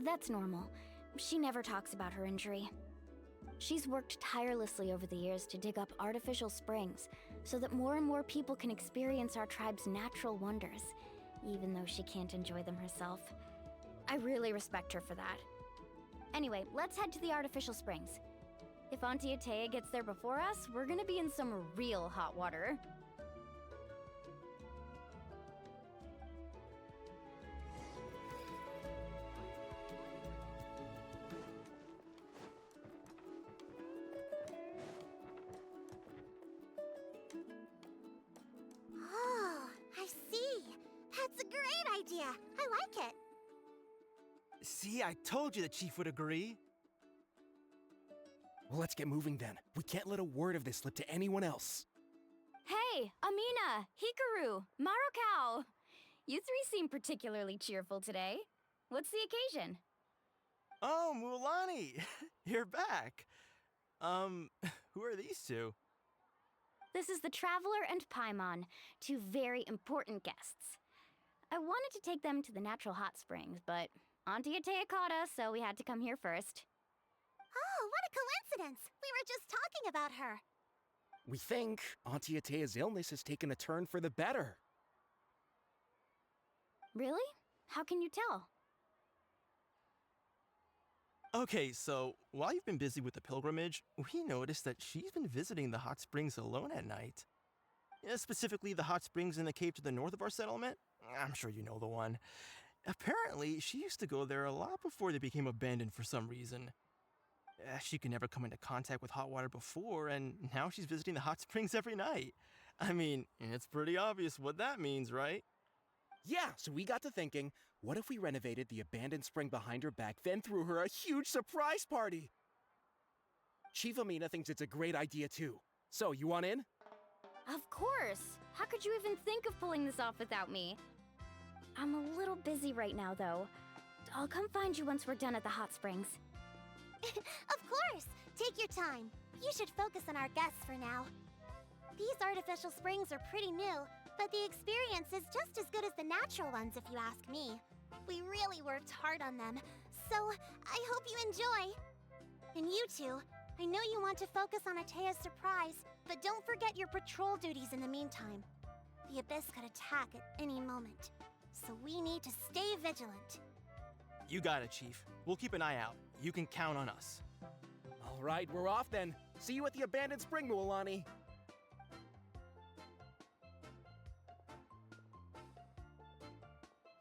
That's normal. She never talks about her injury. She's worked tirelessly over the years to dig up artificial springs so that more and more people can experience our tribe's natural wonders, even though she can't enjoy them herself. I really respect her for that. Anyway, let's head to the artificial springs. If Auntie Atea gets there before us, we're gonna be in some real hot water. Oh, I see. That's a great idea. I like it. See, I told you the chief would agree. Well, let's get moving then. We can't let a word of this slip to anyone else. Hey, Amina, Hikaru, Marukao! You three seem particularly cheerful today. What's the occasion? Oh, Mulan, you're back. Who are these two? This is the Traveler and Paimon, two very important guests. I wanted to take them to the natural hot springs, but Auntie Atea caught us, so we had to come here first. Oh, what a coincidence! We were just talking about her. We think Auntie Atea's illness has taken a turn for the better. Really? How can you tell? Okay, so while you've been busy with the pilgrimage, we noticed that she's been visiting the hot springs alone at night. Specifically, the hot springs in the cave to the north of our settlement. I'm sure you know the one. Apparently, she used to go there a lot before they became abandoned for some reason. She could never come into contact with hot water before, and now she's visiting the hot springs every night. I mean, it's pretty obvious what that means, right? Yeah, so we got to thinking, what if we renovated the abandoned spring behind her back, then threw her a huge surprise party? Chief Amina thinks it's a great idea too. So, you want in? Of course! How could you even think of pulling this off without me? I'm a little busy right now, though. I'll come find you once we're done at the hot springs. Of course! Take your time. You should focus on our guests for now. These artificial springs are pretty new, but the experience is just as good as the natural ones if you ask me. We really worked hard on them, so I hope you enjoy. And you two, I know you want to focus on Atea's surprise, but don't forget your patrol duties in the meantime. The Abyss could attack at any moment, so we need to stay vigilant. You got it, Chief. We'll keep an eye out. You can count on us. All right, we're off then. See you at the abandoned spring, Mualani.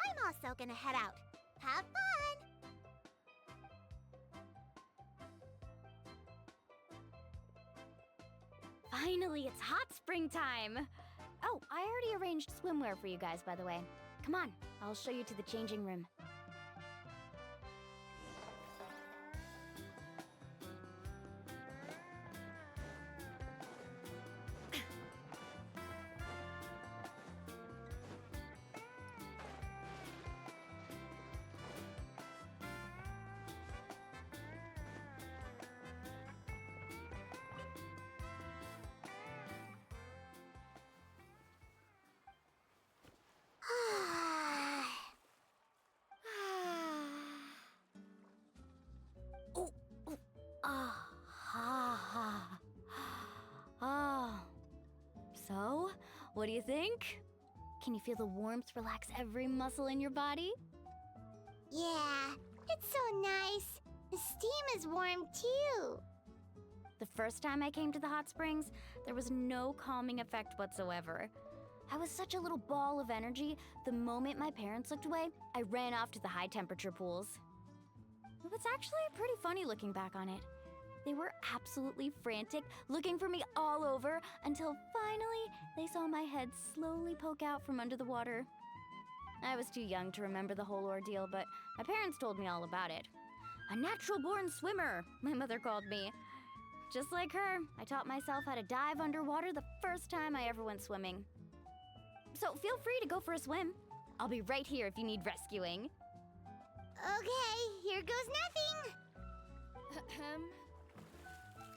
I'm also gonna head out. Have fun! Finally, it's hot spring time! Oh, I already arranged swimwear for you guys, by the way. Come on, I'll show you to the changing room. So, what do you think? Can you feel the warmth relax every muscle in your body? Yeah, it's so nice. The steam is warm too. The first time I came to the hot springs, there was no calming effect whatsoever. I was such a little ball of energy, the moment my parents looked away, I ran off to the high temperature pools. It was actually pretty funny looking back on it. They were absolutely frantic, looking for me all over, until finally they saw my head slowly poke out from under the water. I was too young to remember the whole ordeal, but my parents told me all about it. A natural-born swimmer, my mother called me. Just like her, I taught myself how to dive underwater the first time I ever went swimming. So feel free to go for a swim. I'll be right here if you need rescuing. Okay, here goes nothing.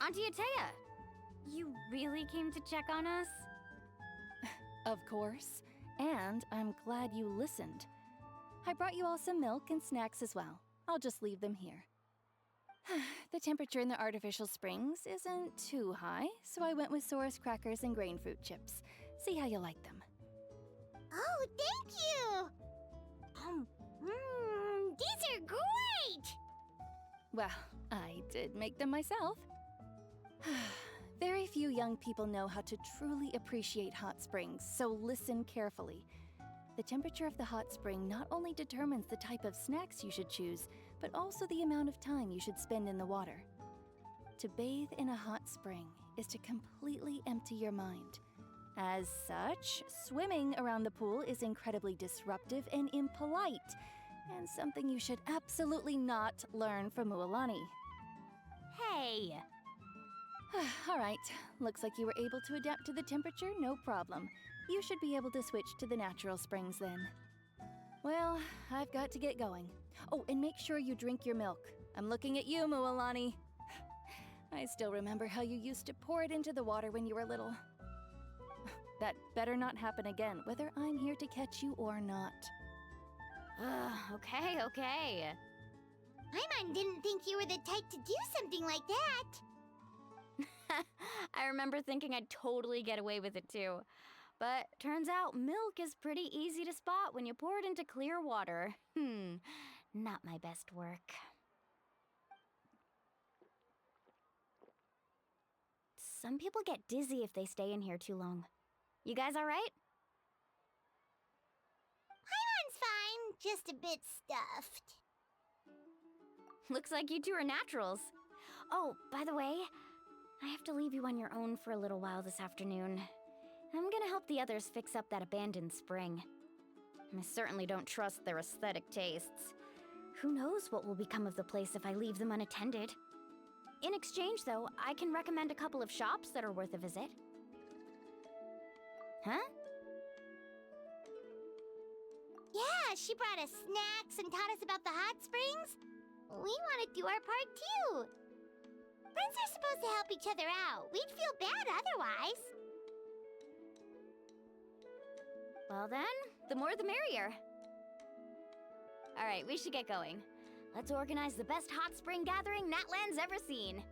Auntie Atea, you really came to check on us? Of course. And I'm glad you listened. I brought you all some milk and snacks as well. I'll just leave them here. The temperature in the artificial springs isn't too high, so I went with Saurus crackers and grain fruit chips. See how you like them. Oh, thank you! These are great! Well, I did make them myself. Very few young people know how to truly appreciate hot springs, so listen carefully. The temperature of the hot spring not only determines the type of snacks you should choose, but also the amount of time you should spend in the water. To bathe in a hot spring is to completely empty your mind. As such, swimming around the pool is incredibly disruptive and impolite, and something you should absolutely not learn from Mualani. Hey! All right, looks like you were able to adapt to the temperature, no problem. You should be able to switch to the natural springs then. Well, I've got to get going. Oh, and make sure you drink your milk. I'm looking at you, Mualani. I still remember how you used to pour it into the water when you were little. That better not happen again, whether I'm here to catch you or not. Okay. Paimon didn't think you were the type to do something like that. I remember thinking I'd totally get away with it too. But turns out milk is pretty easy to spot when you pour it into clear water. Not my best work. Some people get dizzy if they stay in here too long. You guys all right? Paimon's fine, just a bit stuffed. Looks like you two are naturals. Oh, by the way, I have to leave you on your own for a little while this afternoon. I'm gonna help the others fix up that abandoned spring. I certainly don't trust their aesthetic tastes. Who knows what will become of the place if I leave them unattended? In exchange, though, I can recommend a couple of shops that are worth a visit. Huh? Yeah, she brought us snacks and taught us about the hot springs. We want to do our part too. Friends are supposed to help each other out. We'd feel bad otherwise. Well then, the more the merrier. All right, we should get going. Let's organize the best hot spring gathering Natlan's ever seen.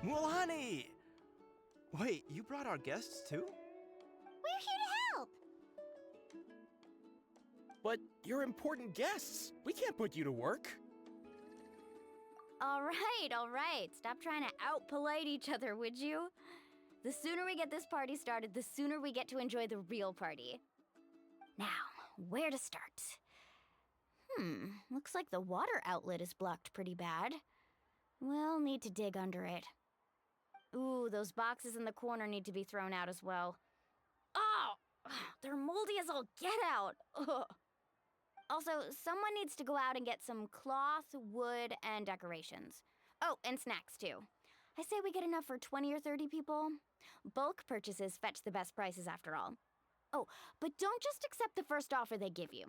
Mualani! Wait, you brought our guests too? We're here to help. But you're important guests. We can't put you to work. All right. Stop trying to out-polite each other, would you? The sooner we get this party started, the sooner we get to enjoy the real party. Now, where to start? Looks like the water outlet is blocked pretty bad. We'll need to dig under it. Ooh, those boxes in the corner need to be thrown out as well. Oh! They're moldy as all get out! Ugh. Also, someone needs to go out and get some cloth, wood, and decorations. Oh, and snacks too. I say we get enough for 20 or 30 people. Bulk purchases fetch the best prices after all. Oh, but don't just accept the first offer they give you.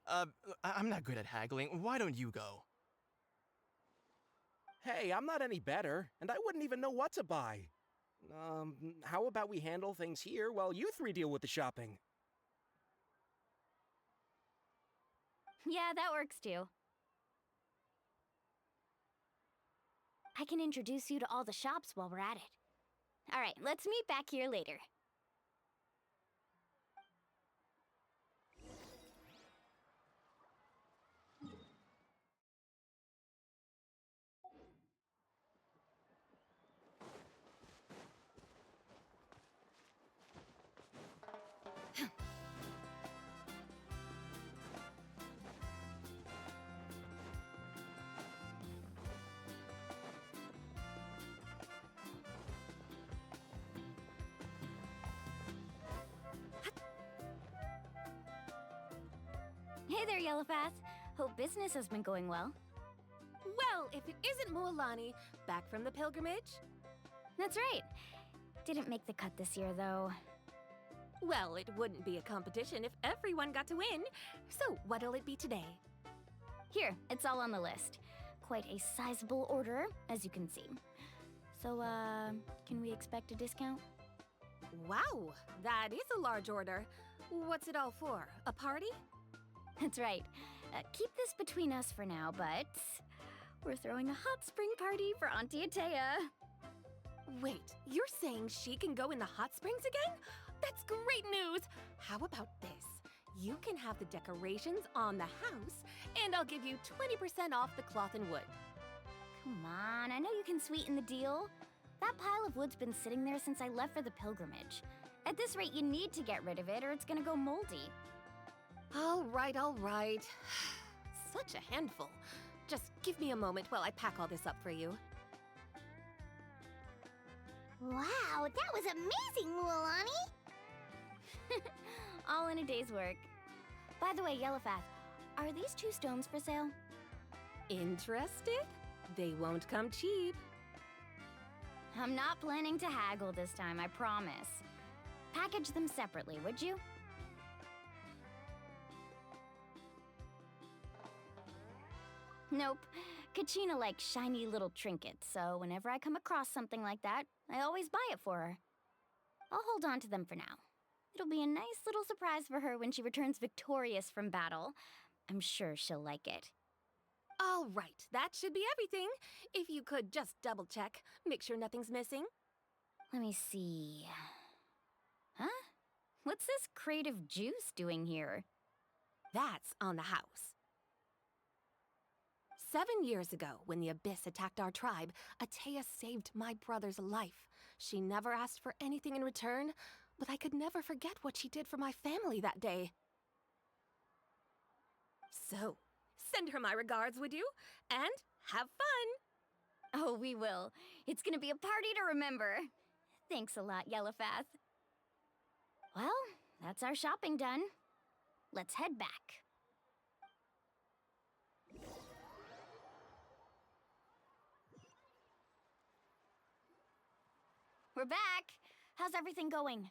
I'm not good at haggling. Why don't you go? Hey, I'm not any better, and I wouldn't even know what to buy. How about we handle things here while you three deal with the shopping? Yeah, that works too. I can introduce you to all the shops while we're at it. All right, let's meet back here later. Hey there, Yellowfast. Hope business has been going well. Well, if it isn't Mualani, back from the pilgrimage? That's right. Didn't make the cut this year, though. Well, it wouldn't be a competition if everyone got to win. So, what'll it be today? Here, it's all on the list. Quite a sizable order, as you can see. So, can we expect a discount? Wow, that is a large order. What's it all for? A party? That's right. Keep this between us for now, but we're throwing a hot spring party for Auntie Atea. Wait, you're saying she can go in the hot springs again? That's great news! How about this? You can have the decorations on the house, and I'll give you 20% off the cloth and wood. Come on, I know you can sweeten the deal. That pile of wood's been sitting there since I left for the pilgrimage. At this rate, you need to get rid of it or it's gonna go moldy. All right, all right. Such a handful. Just give me a moment while I pack all this up for you. Wow, that was amazing, Mualani! All in a day's work. By the way, Yellowfast, are these 2 stones for sale? Interested? They won't come cheap. I'm not planning to haggle this time, I promise. Package them separately, would you? Nope. Kachina likes shiny little trinkets, so whenever I come across something like that, I always buy it for her. I'll hold on to them for now. It'll be a nice little surprise for her when she returns victorious from battle. I'm sure she'll like it. All right, that should be everything. If you could just double check, make sure nothing's missing. Let me see. Huh? What's this creative juice doing here? That's on the house. 7 years ago, when the Abyss attacked our tribe, Atea saved my brother's life. She never asked for anything in return, but I could never forget what she did for my family that day. So, send her my regards, would you? And have fun! Oh, we will. It's gonna be a party to remember. Thanks a lot, Yellowfast. Well, that's our shopping done. Let's head back. We're back. How's everything going?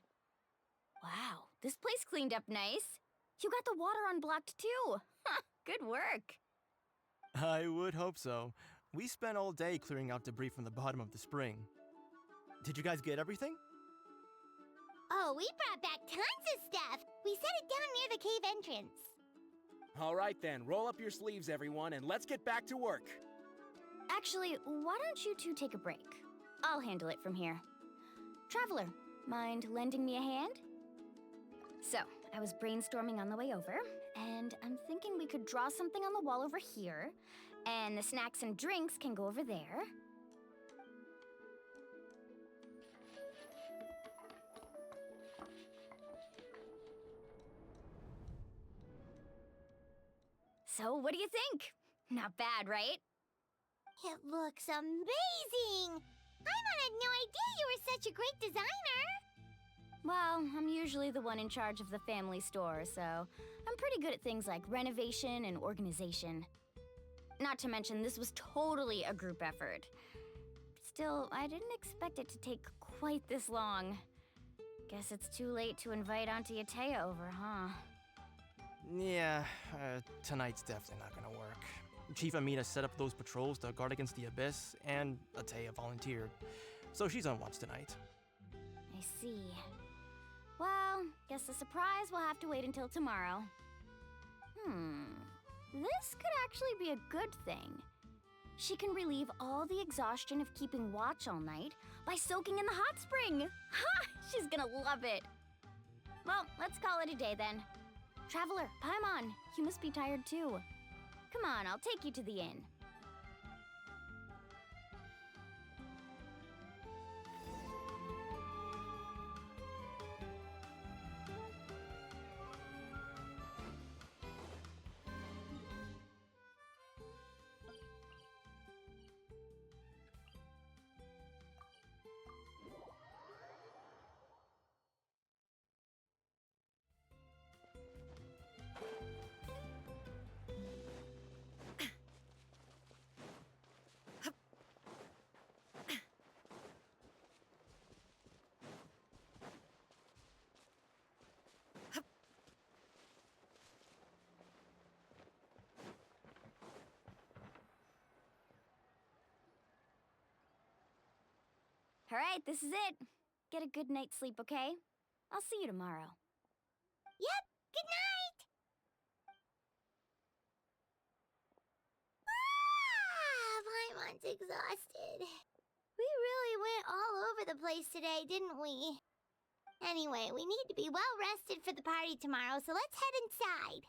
Wow, this place cleaned up nice. You got the water unblocked too. Good work. I would hope so. We spent all day clearing out debris from the bottom of the spring. Did you guys get everything? Oh, we brought back tons of stuff! We set it down near the cave entrance. All right then, roll up your sleeves, everyone, and let's get back to work. Actually, why don't you two take a break? I'll handle it from here. Traveler, mind lending me a hand? So, I was brainstorming on the way over, and I'm thinking we could draw something on the wall over here, and the snacks and drinks can go over there. So, what do you think? Not bad, right? It looks amazing! Paimon had no idea you were such a great designer! Well, I'm usually the one in charge of the family store, so I'm pretty good at things like renovation and organization. Not to mention, this was totally a group effort. Still, I didn't expect it to take quite this long. Guess it's too late to invite Auntie Atea over, huh? Yeah, tonight's definitely not gonna work. Chief Amina set up those patrols to guard against the Abyss, and Atea volunteered. So she's on watch tonight. I see. Well, guess the surprise will have to wait until tomorrow. This could actually be a good thing. She can relieve all the exhaustion of keeping watch all night by soaking in the hot spring. Ha! She's gonna love it. Well, let's call it a day then. Traveler, Paimon, you must be tired too. Come on, I'll take you to the inn. Alright, this is it. Get a good night's sleep, okay? I'll see you tomorrow. Yep, good night! Paimon's exhausted. We really went all over the place today, didn't we? Anyway, we need to be well rested for the party tomorrow, so let's head inside.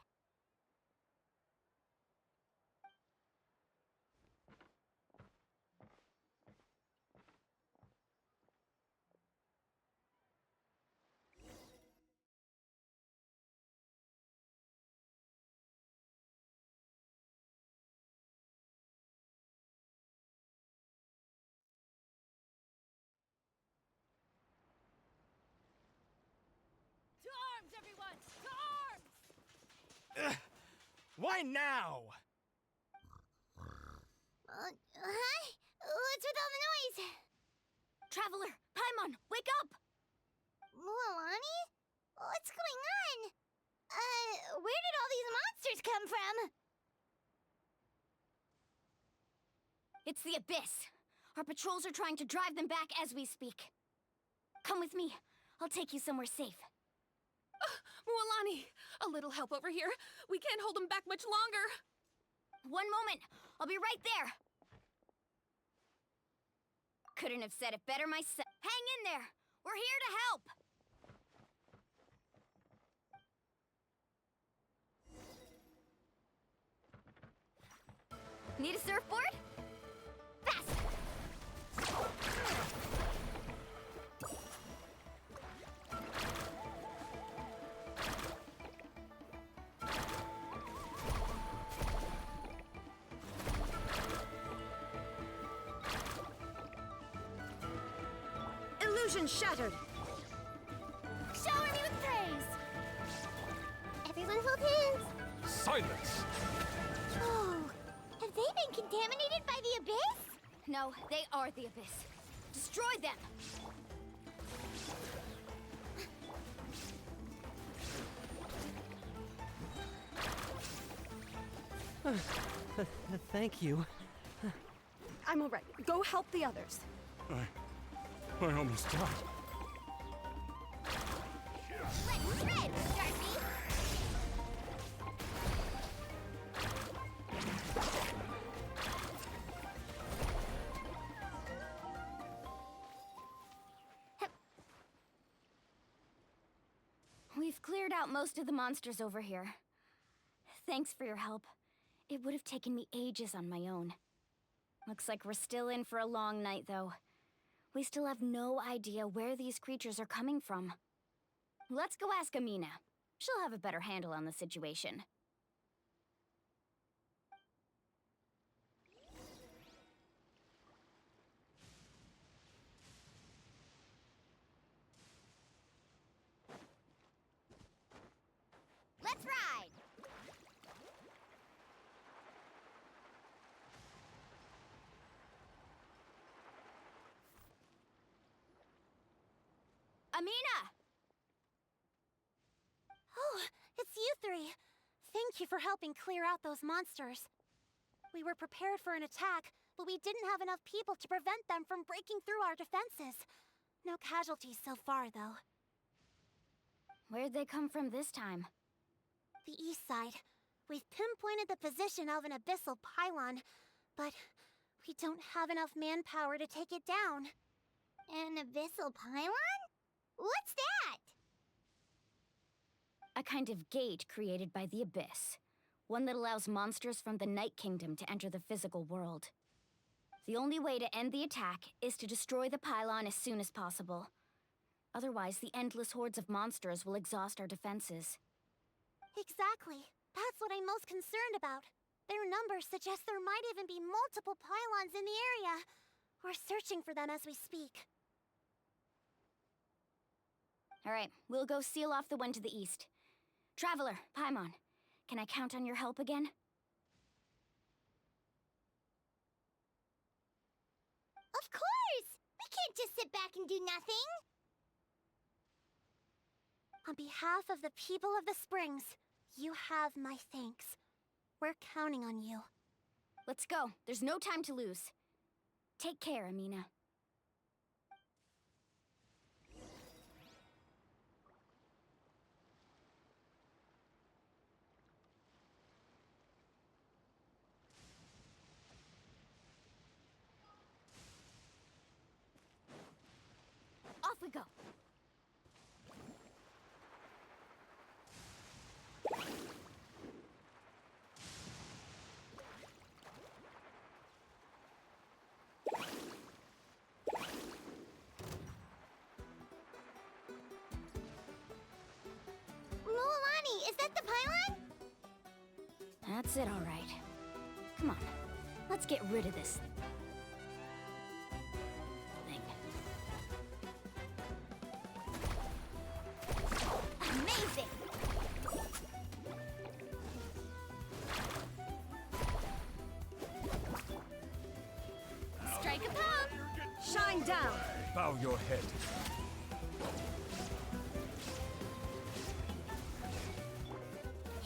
To arms, everyone! To arms! Why now? Huh? What's with all the noise? Traveler, Paimon, wake up! Mualani? What's going on? Where did all these monsters come from? It's the Abyss. Our patrols are trying to drive them back as we speak. Come with me. I'll take you somewhere safe. Mualani, a little help over here. We can't hold them back much longer. One moment. I'll be right there. Couldn't have said it better myself. Hang in there. We're here to help. Need a surfboard? Fast! Illusion shattered. Shower me with praise. Everyone hold hands. Silence! Oh, have they been contaminated by the Abyss? No, they are the Abyss. Destroy them! Thank you. I'm alright. Go help the others. I almost died. Let's shred, Darcy. We've cleared out most of the monsters over here. Thanks for your help. It would have taken me ages on my own. Looks like we're still in for a long night, though. We still have no idea where these creatures are coming from. Let's go ask Amina. She'll have a better handle on the situation. Let's ride. Amina! Oh, it's you three. Thank you for helping clear out those monsters. We were prepared for an attack, but we didn't have enough people to prevent them from breaking through our defenses. No casualties so far, though. Where'd they come from this time? The east side. We've pinpointed the position of an abyssal pylon, but we don't have enough manpower to take it down. An abyssal pylon? What's that? A kind of gate created by the Abyss. One that allows monsters from the Night Kingdom to enter the physical world. The only way to end the attack is to destroy the pylon as soon as possible. Otherwise, the endless hordes of monsters will exhaust our defenses. Exactly. That's what I'm most concerned about. Their numbers suggest there might even be multiple pylons in the area. We're searching for them as we speak. Alright, we'll go seal off the one to the east. Traveler, Paimon, can I count on your help again? Of course! We can't just sit back and do nothing! On behalf of the people of the Springs, you have my thanks. We're counting on you. Let's go. There's no time to lose. Take care, Amina. we go. Mualani, is that the pylon? That's it, all right. Come on, let's get rid of this thing. Amazing! Strike a pose! Shine down! Bow your head.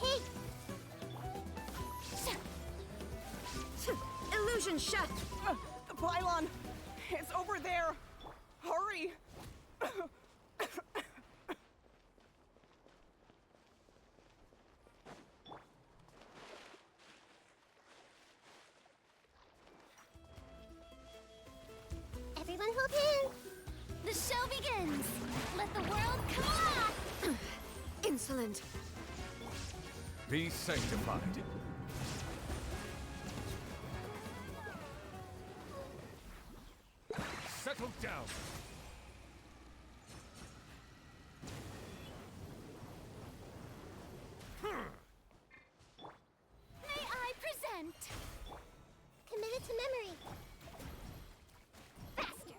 Hey! Illusion shut! The pylon! It's over there! Hurry! Everyone hold hands! The show begins! Let the world come alive! Insolent! Be sanctified. Settle down. May I present? Committed to memory. Faster!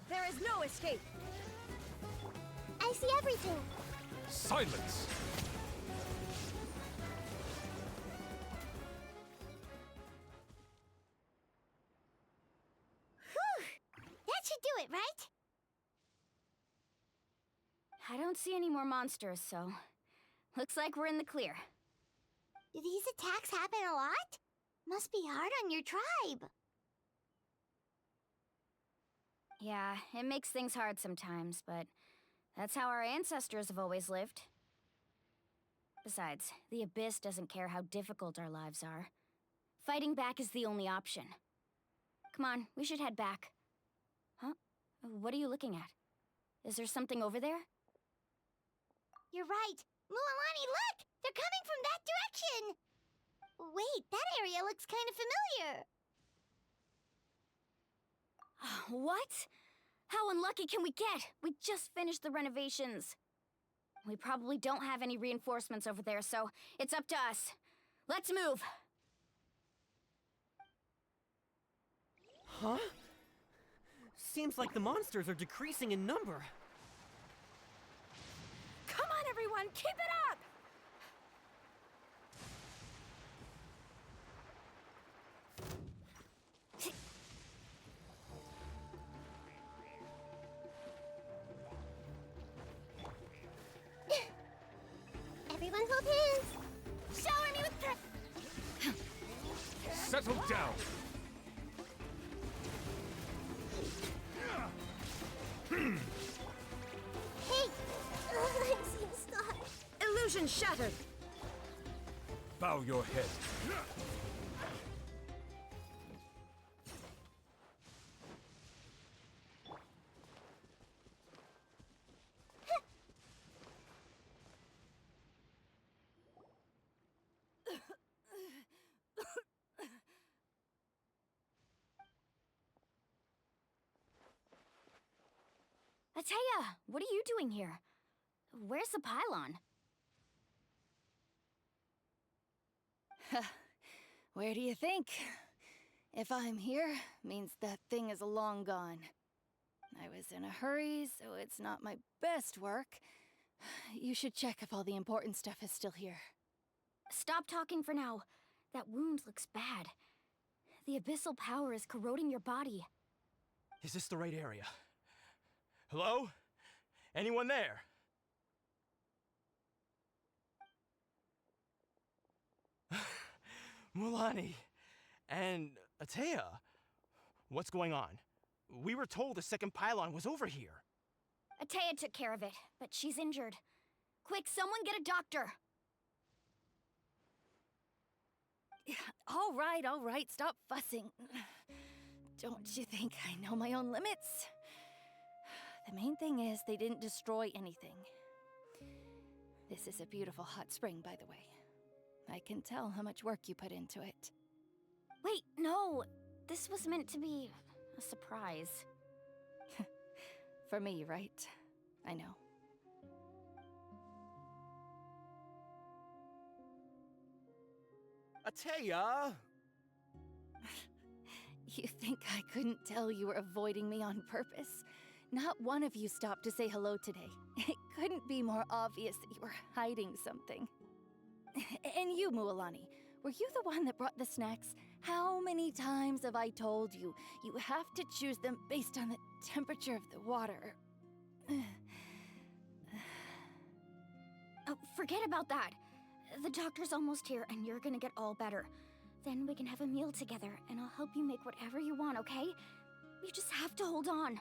There is no escape! I see everything. Silence. Whew! That should do it, right? I don't see any more monsters, so looks like we're in the clear. Do these attacks happen a lot? Must be hard on your tribe. Yeah, it makes things hard sometimes, but that's how our ancestors have always lived. Besides, the Abyss doesn't care how difficult our lives are. Fighting back is the only option. Come on, we should head back. Huh? What are you looking at? Is there something over there? You're right. Mualani, look! They're coming from that direction! Wait, that area looks kind of familiar. What? How unlucky can we get? We just finished the renovations. We probably don't have any reinforcements over there, so it's up to us. Let's move! Huh? Seems like the monsters are decreasing in number. Come on, everyone, keep it up! Everyone hold hands. Shower me with Settle down. Hey! I see a star. Illusion shattered! Bow your head. Atea, what are you doing here? Where's the pylon? Where do you think? If I'm here, means that thing is long gone. I was in a hurry, so it's not my best work. You should check if all the important stuff is still here. Stop talking for now. That wound looks bad. The abyssal power is corroding your body. Is this the right area? Hello? Anyone there? Mualani and Atea, what's going on? We were told the second pylon was over here. Atea took care of it, but she's injured. Quick, someone get a doctor! All right, stop fussing. Don't you think I know my own limits? The main thing is they didn't destroy anything. This is a beautiful hot spring, by the way. I can tell how much work you put into it. Wait, no. This was meant to be a surprise. For me, right? I know. Atea! You think I couldn't tell you were avoiding me on purpose? Not one of you stopped to say hello today. It couldn't be more obvious that you were hiding something. And you, Mualani, were you the one that brought the snacks? How many times have I told you, you have to choose them based on the temperature of the water? Oh, forget about that. The doctor's almost here, and you're gonna get all better. Then we can have a meal together, and I'll help you make whatever you want, okay? You just have to hold on.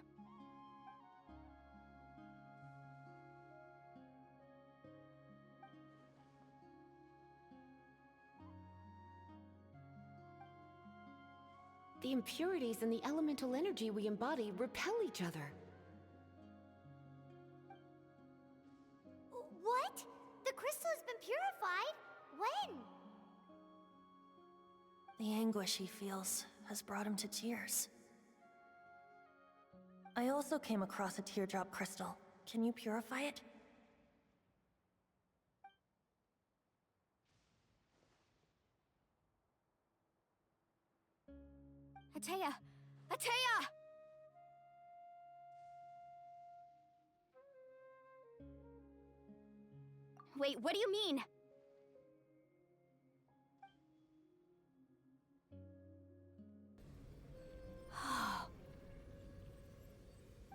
The impurities and the elemental energy we embody repel each other. What? The crystal has been purified? When? The anguish he feels has brought him to tears. I also came across a teardrop crystal. Can you purify it? Atea! Atea! Wait, what do you mean?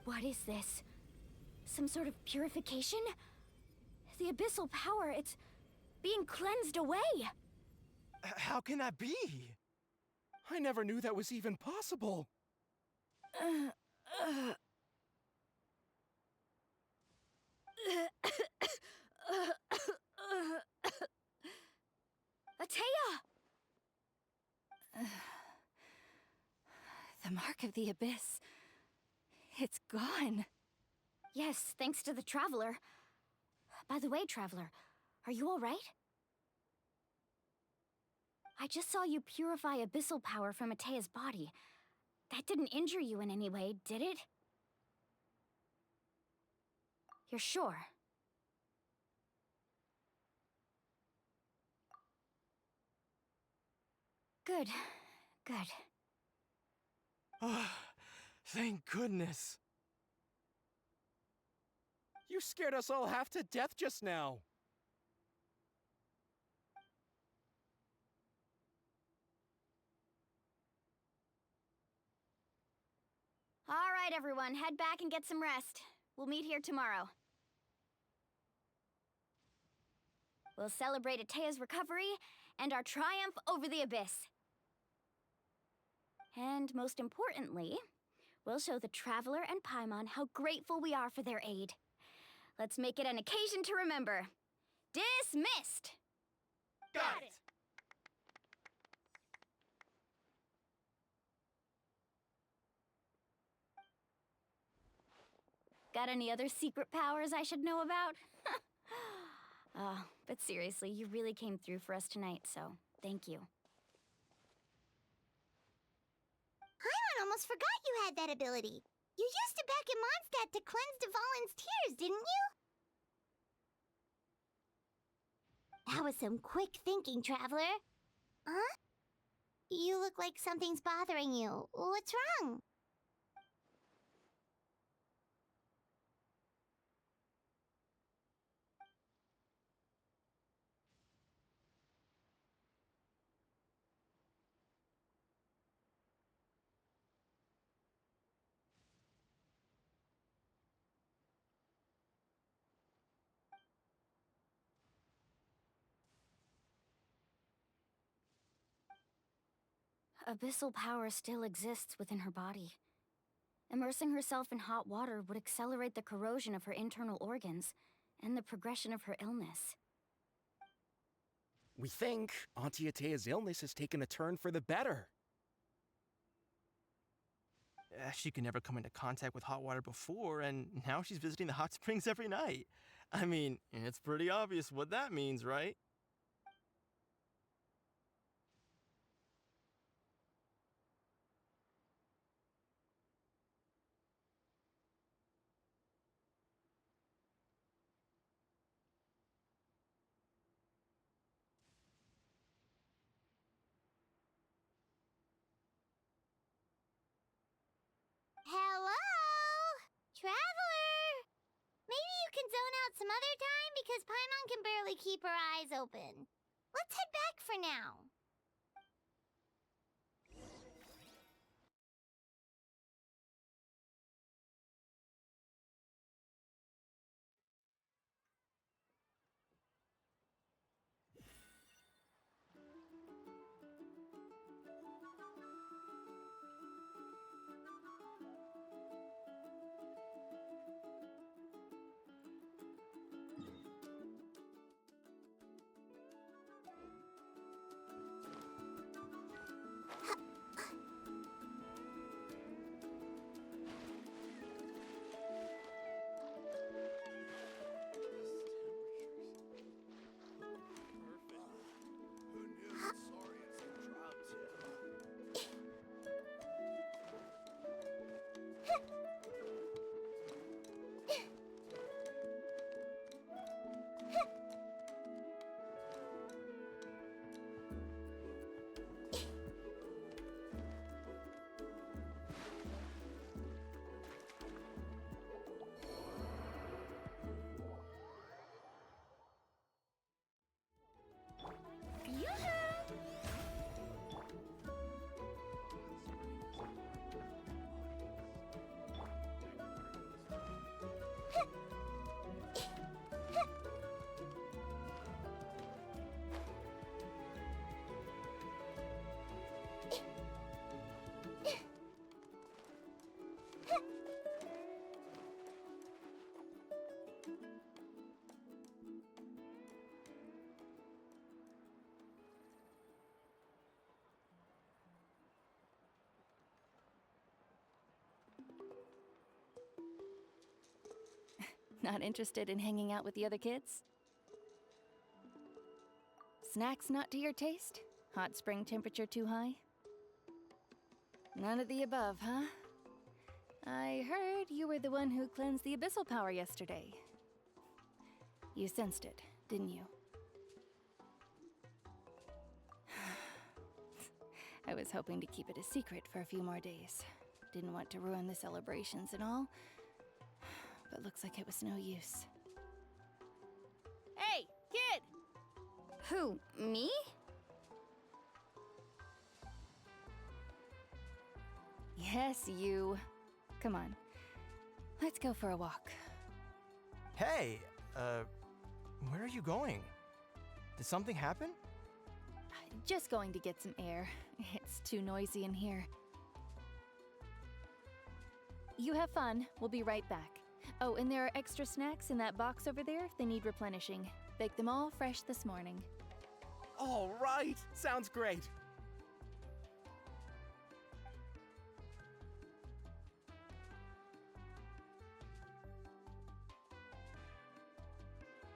What is this? Some sort of purification? The abyssal power, it's being cleansed away! How can that be? I never knew that was even possible. Atea! The mark of the abyss. It's gone. Yes, thanks to the Traveler. By the way, Traveler, are you all right? I just saw you purify abyssal power from Atea's body. That didn't injure you in any way, did it? You're sure? Good. Good. Thank goodness. You scared us all half to death just now. All right, everyone, head back and get some rest. We'll meet here tomorrow. We'll celebrate Atea's recovery and our triumph over the abyss. And most importantly, we'll show the Traveler and Paimon how grateful we are for their aid. Let's make it an occasion to remember. Dismissed! Got it! Got any other secret powers I should know about? But seriously, you really came through for us tonight, so thank you. Paimon almost forgot you had that ability. You used it back in Mondstadt to cleanse Dvalin's tears, didn't you? That was some quick thinking, Traveler. Huh? You look like something's bothering you. What's wrong? Abyssal power still exists within her body. Immersing herself in hot water would accelerate the corrosion of her internal organs and the progression of her illness. We think Auntie Atea's illness has taken a turn for the better. She could never come into contact with hot water before, and now she's visiting the hot springs every night. I mean, it's pretty obvious what that means, right? Hello? Traveler! Maybe you can zone out some other time because Paimon can barely keep her eyes open. Let's head back for now. Not interested in hanging out with the other kids? Snacks not to your taste? Hot spring temperature too high? None of the above, huh? I heard you were the one who cleansed the abyssal power yesterday. You sensed it, didn't you? I was hoping to keep it a secret for a few more days. Didn't want to ruin the celebrations and all. But looks like it was no use. Hey, kid! Who, me? Yes, you. Come on. Let's go for a walk. Hey, where are you going? Did something happen? Just going to get some air. It's too noisy in here. You have fun. We'll be right back. Oh, and there are extra snacks in that box over there if they need replenishing. Baked them all fresh this morning. All right! Sounds great.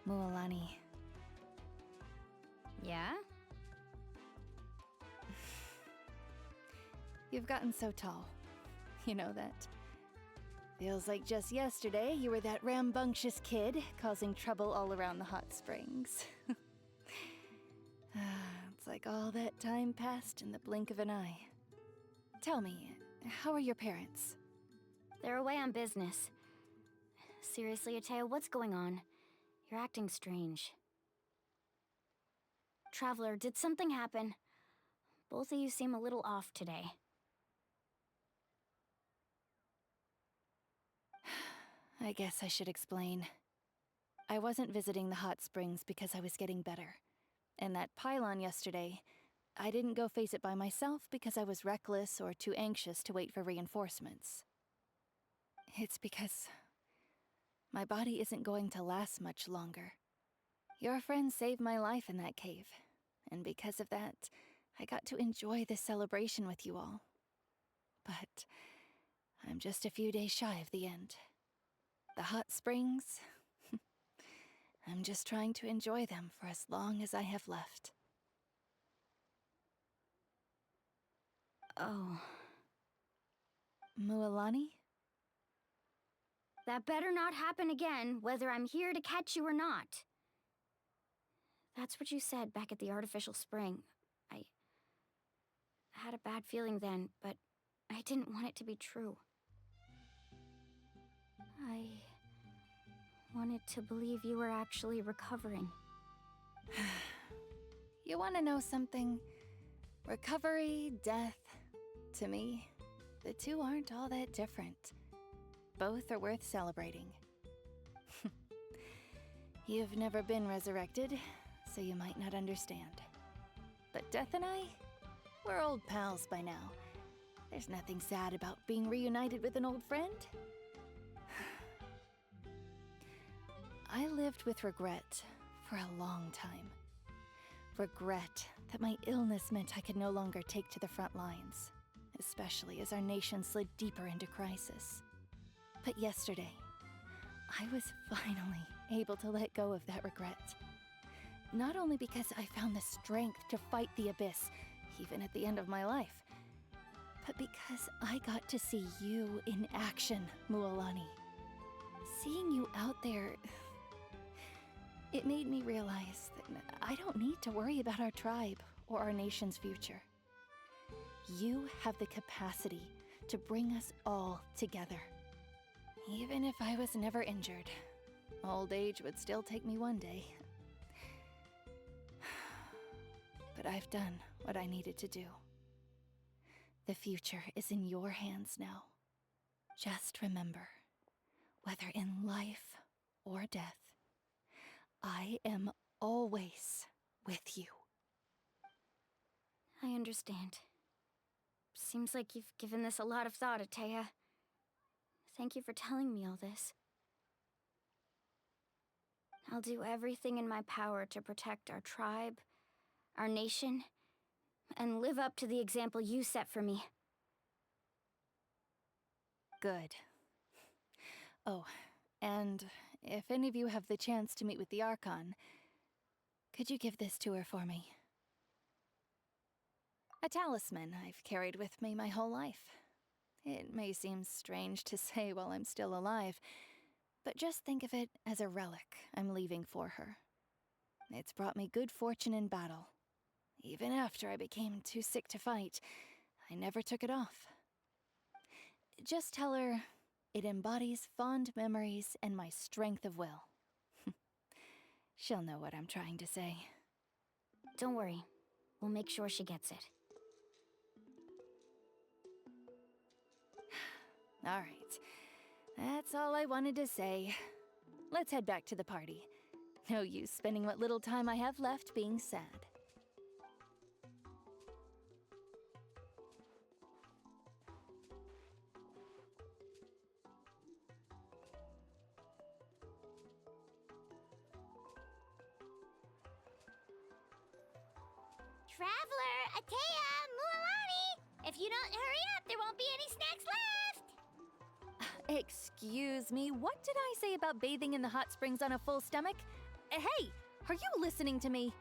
Mualani. Yeah? You've gotten so tall. You know that. Feels like just yesterday you were that rambunctious kid causing trouble all around the hot springs. It's like all that time passed in the blink of an eye. Tell me, how are your parents? They're away on business. Seriously, Atea, what's going on? You're acting strange. Traveler, did something happen? Both of you seem a little off today. I guess I should explain. I wasn't visiting the hot springs because I was getting better. And that pylon yesterday, I didn't go face it by myself because I was reckless or too anxious to wait for reinforcements. It's because my body isn't going to last much longer. Your friend saved my life in that cave. And because of that, I got to enjoy this celebration with you all. But I'm just a few days shy of the end. The hot springs, I'm just trying to enjoy them for as long as I have left. Oh. Mualani? That better not happen again, whether I'm here to catch you or not. That's what you said back at the artificial spring. I had a bad feeling then, but I didn't want it to be true. I wanted to believe you were actually recovering. You want to know something? Recovery, death, to me, the two aren't all that different. Both are worth celebrating. You've never been resurrected, so you might not understand. But Death and I, we're old pals by now. There's nothing sad about being reunited with an old friend. I lived with regret for a long time. Regret that my illness meant I could no longer take to the front lines, especially as our nation slid deeper into crisis. But yesterday, I was finally able to let go of that regret. Not only because I found the strength to fight the Abyss, even at the end of my life, but because I got to see you in action, Mualani. Seeing you out there, it made me realize that I don't need to worry about our tribe or our nation's future. You have the capacity to bring us all together. Even if I was never injured, old age would still take me one day. But I've done what I needed to do. The future is in your hands now. Just remember, whether in life or death, I am always with you. I understand. Seems like you've given this a lot of thought, Atea. Thank you for telling me all this. I'll do everything in my power to protect our tribe, our nation, and live up to the example you set for me. Good. Oh, and if any of you have the chance to meet with the Archon, could you give this to her for me? A talisman I've carried with me my whole life. It may seem strange to say while I'm still alive, but just think of it as a relic I'm leaving for her. It's brought me good fortune in battle. Even after I became too sick to fight, I never took it off. Just tell her it embodies fond memories and my strength of will. She'll know what I'm trying to say. Don't worry. We'll make sure she gets it. All right. That's all I wanted to say. Let's head back to the party. No use spending what little time I have left being sad. Traveler, Atea, Mualani! If you don't hurry up, there won't be any snacks left! Excuse me, what did I say about bathing in the hot springs on a full stomach? Hey, are you listening to me?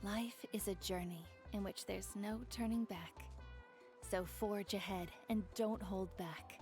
Life is a journey in which there's no turning back. So forge ahead and don't hold back.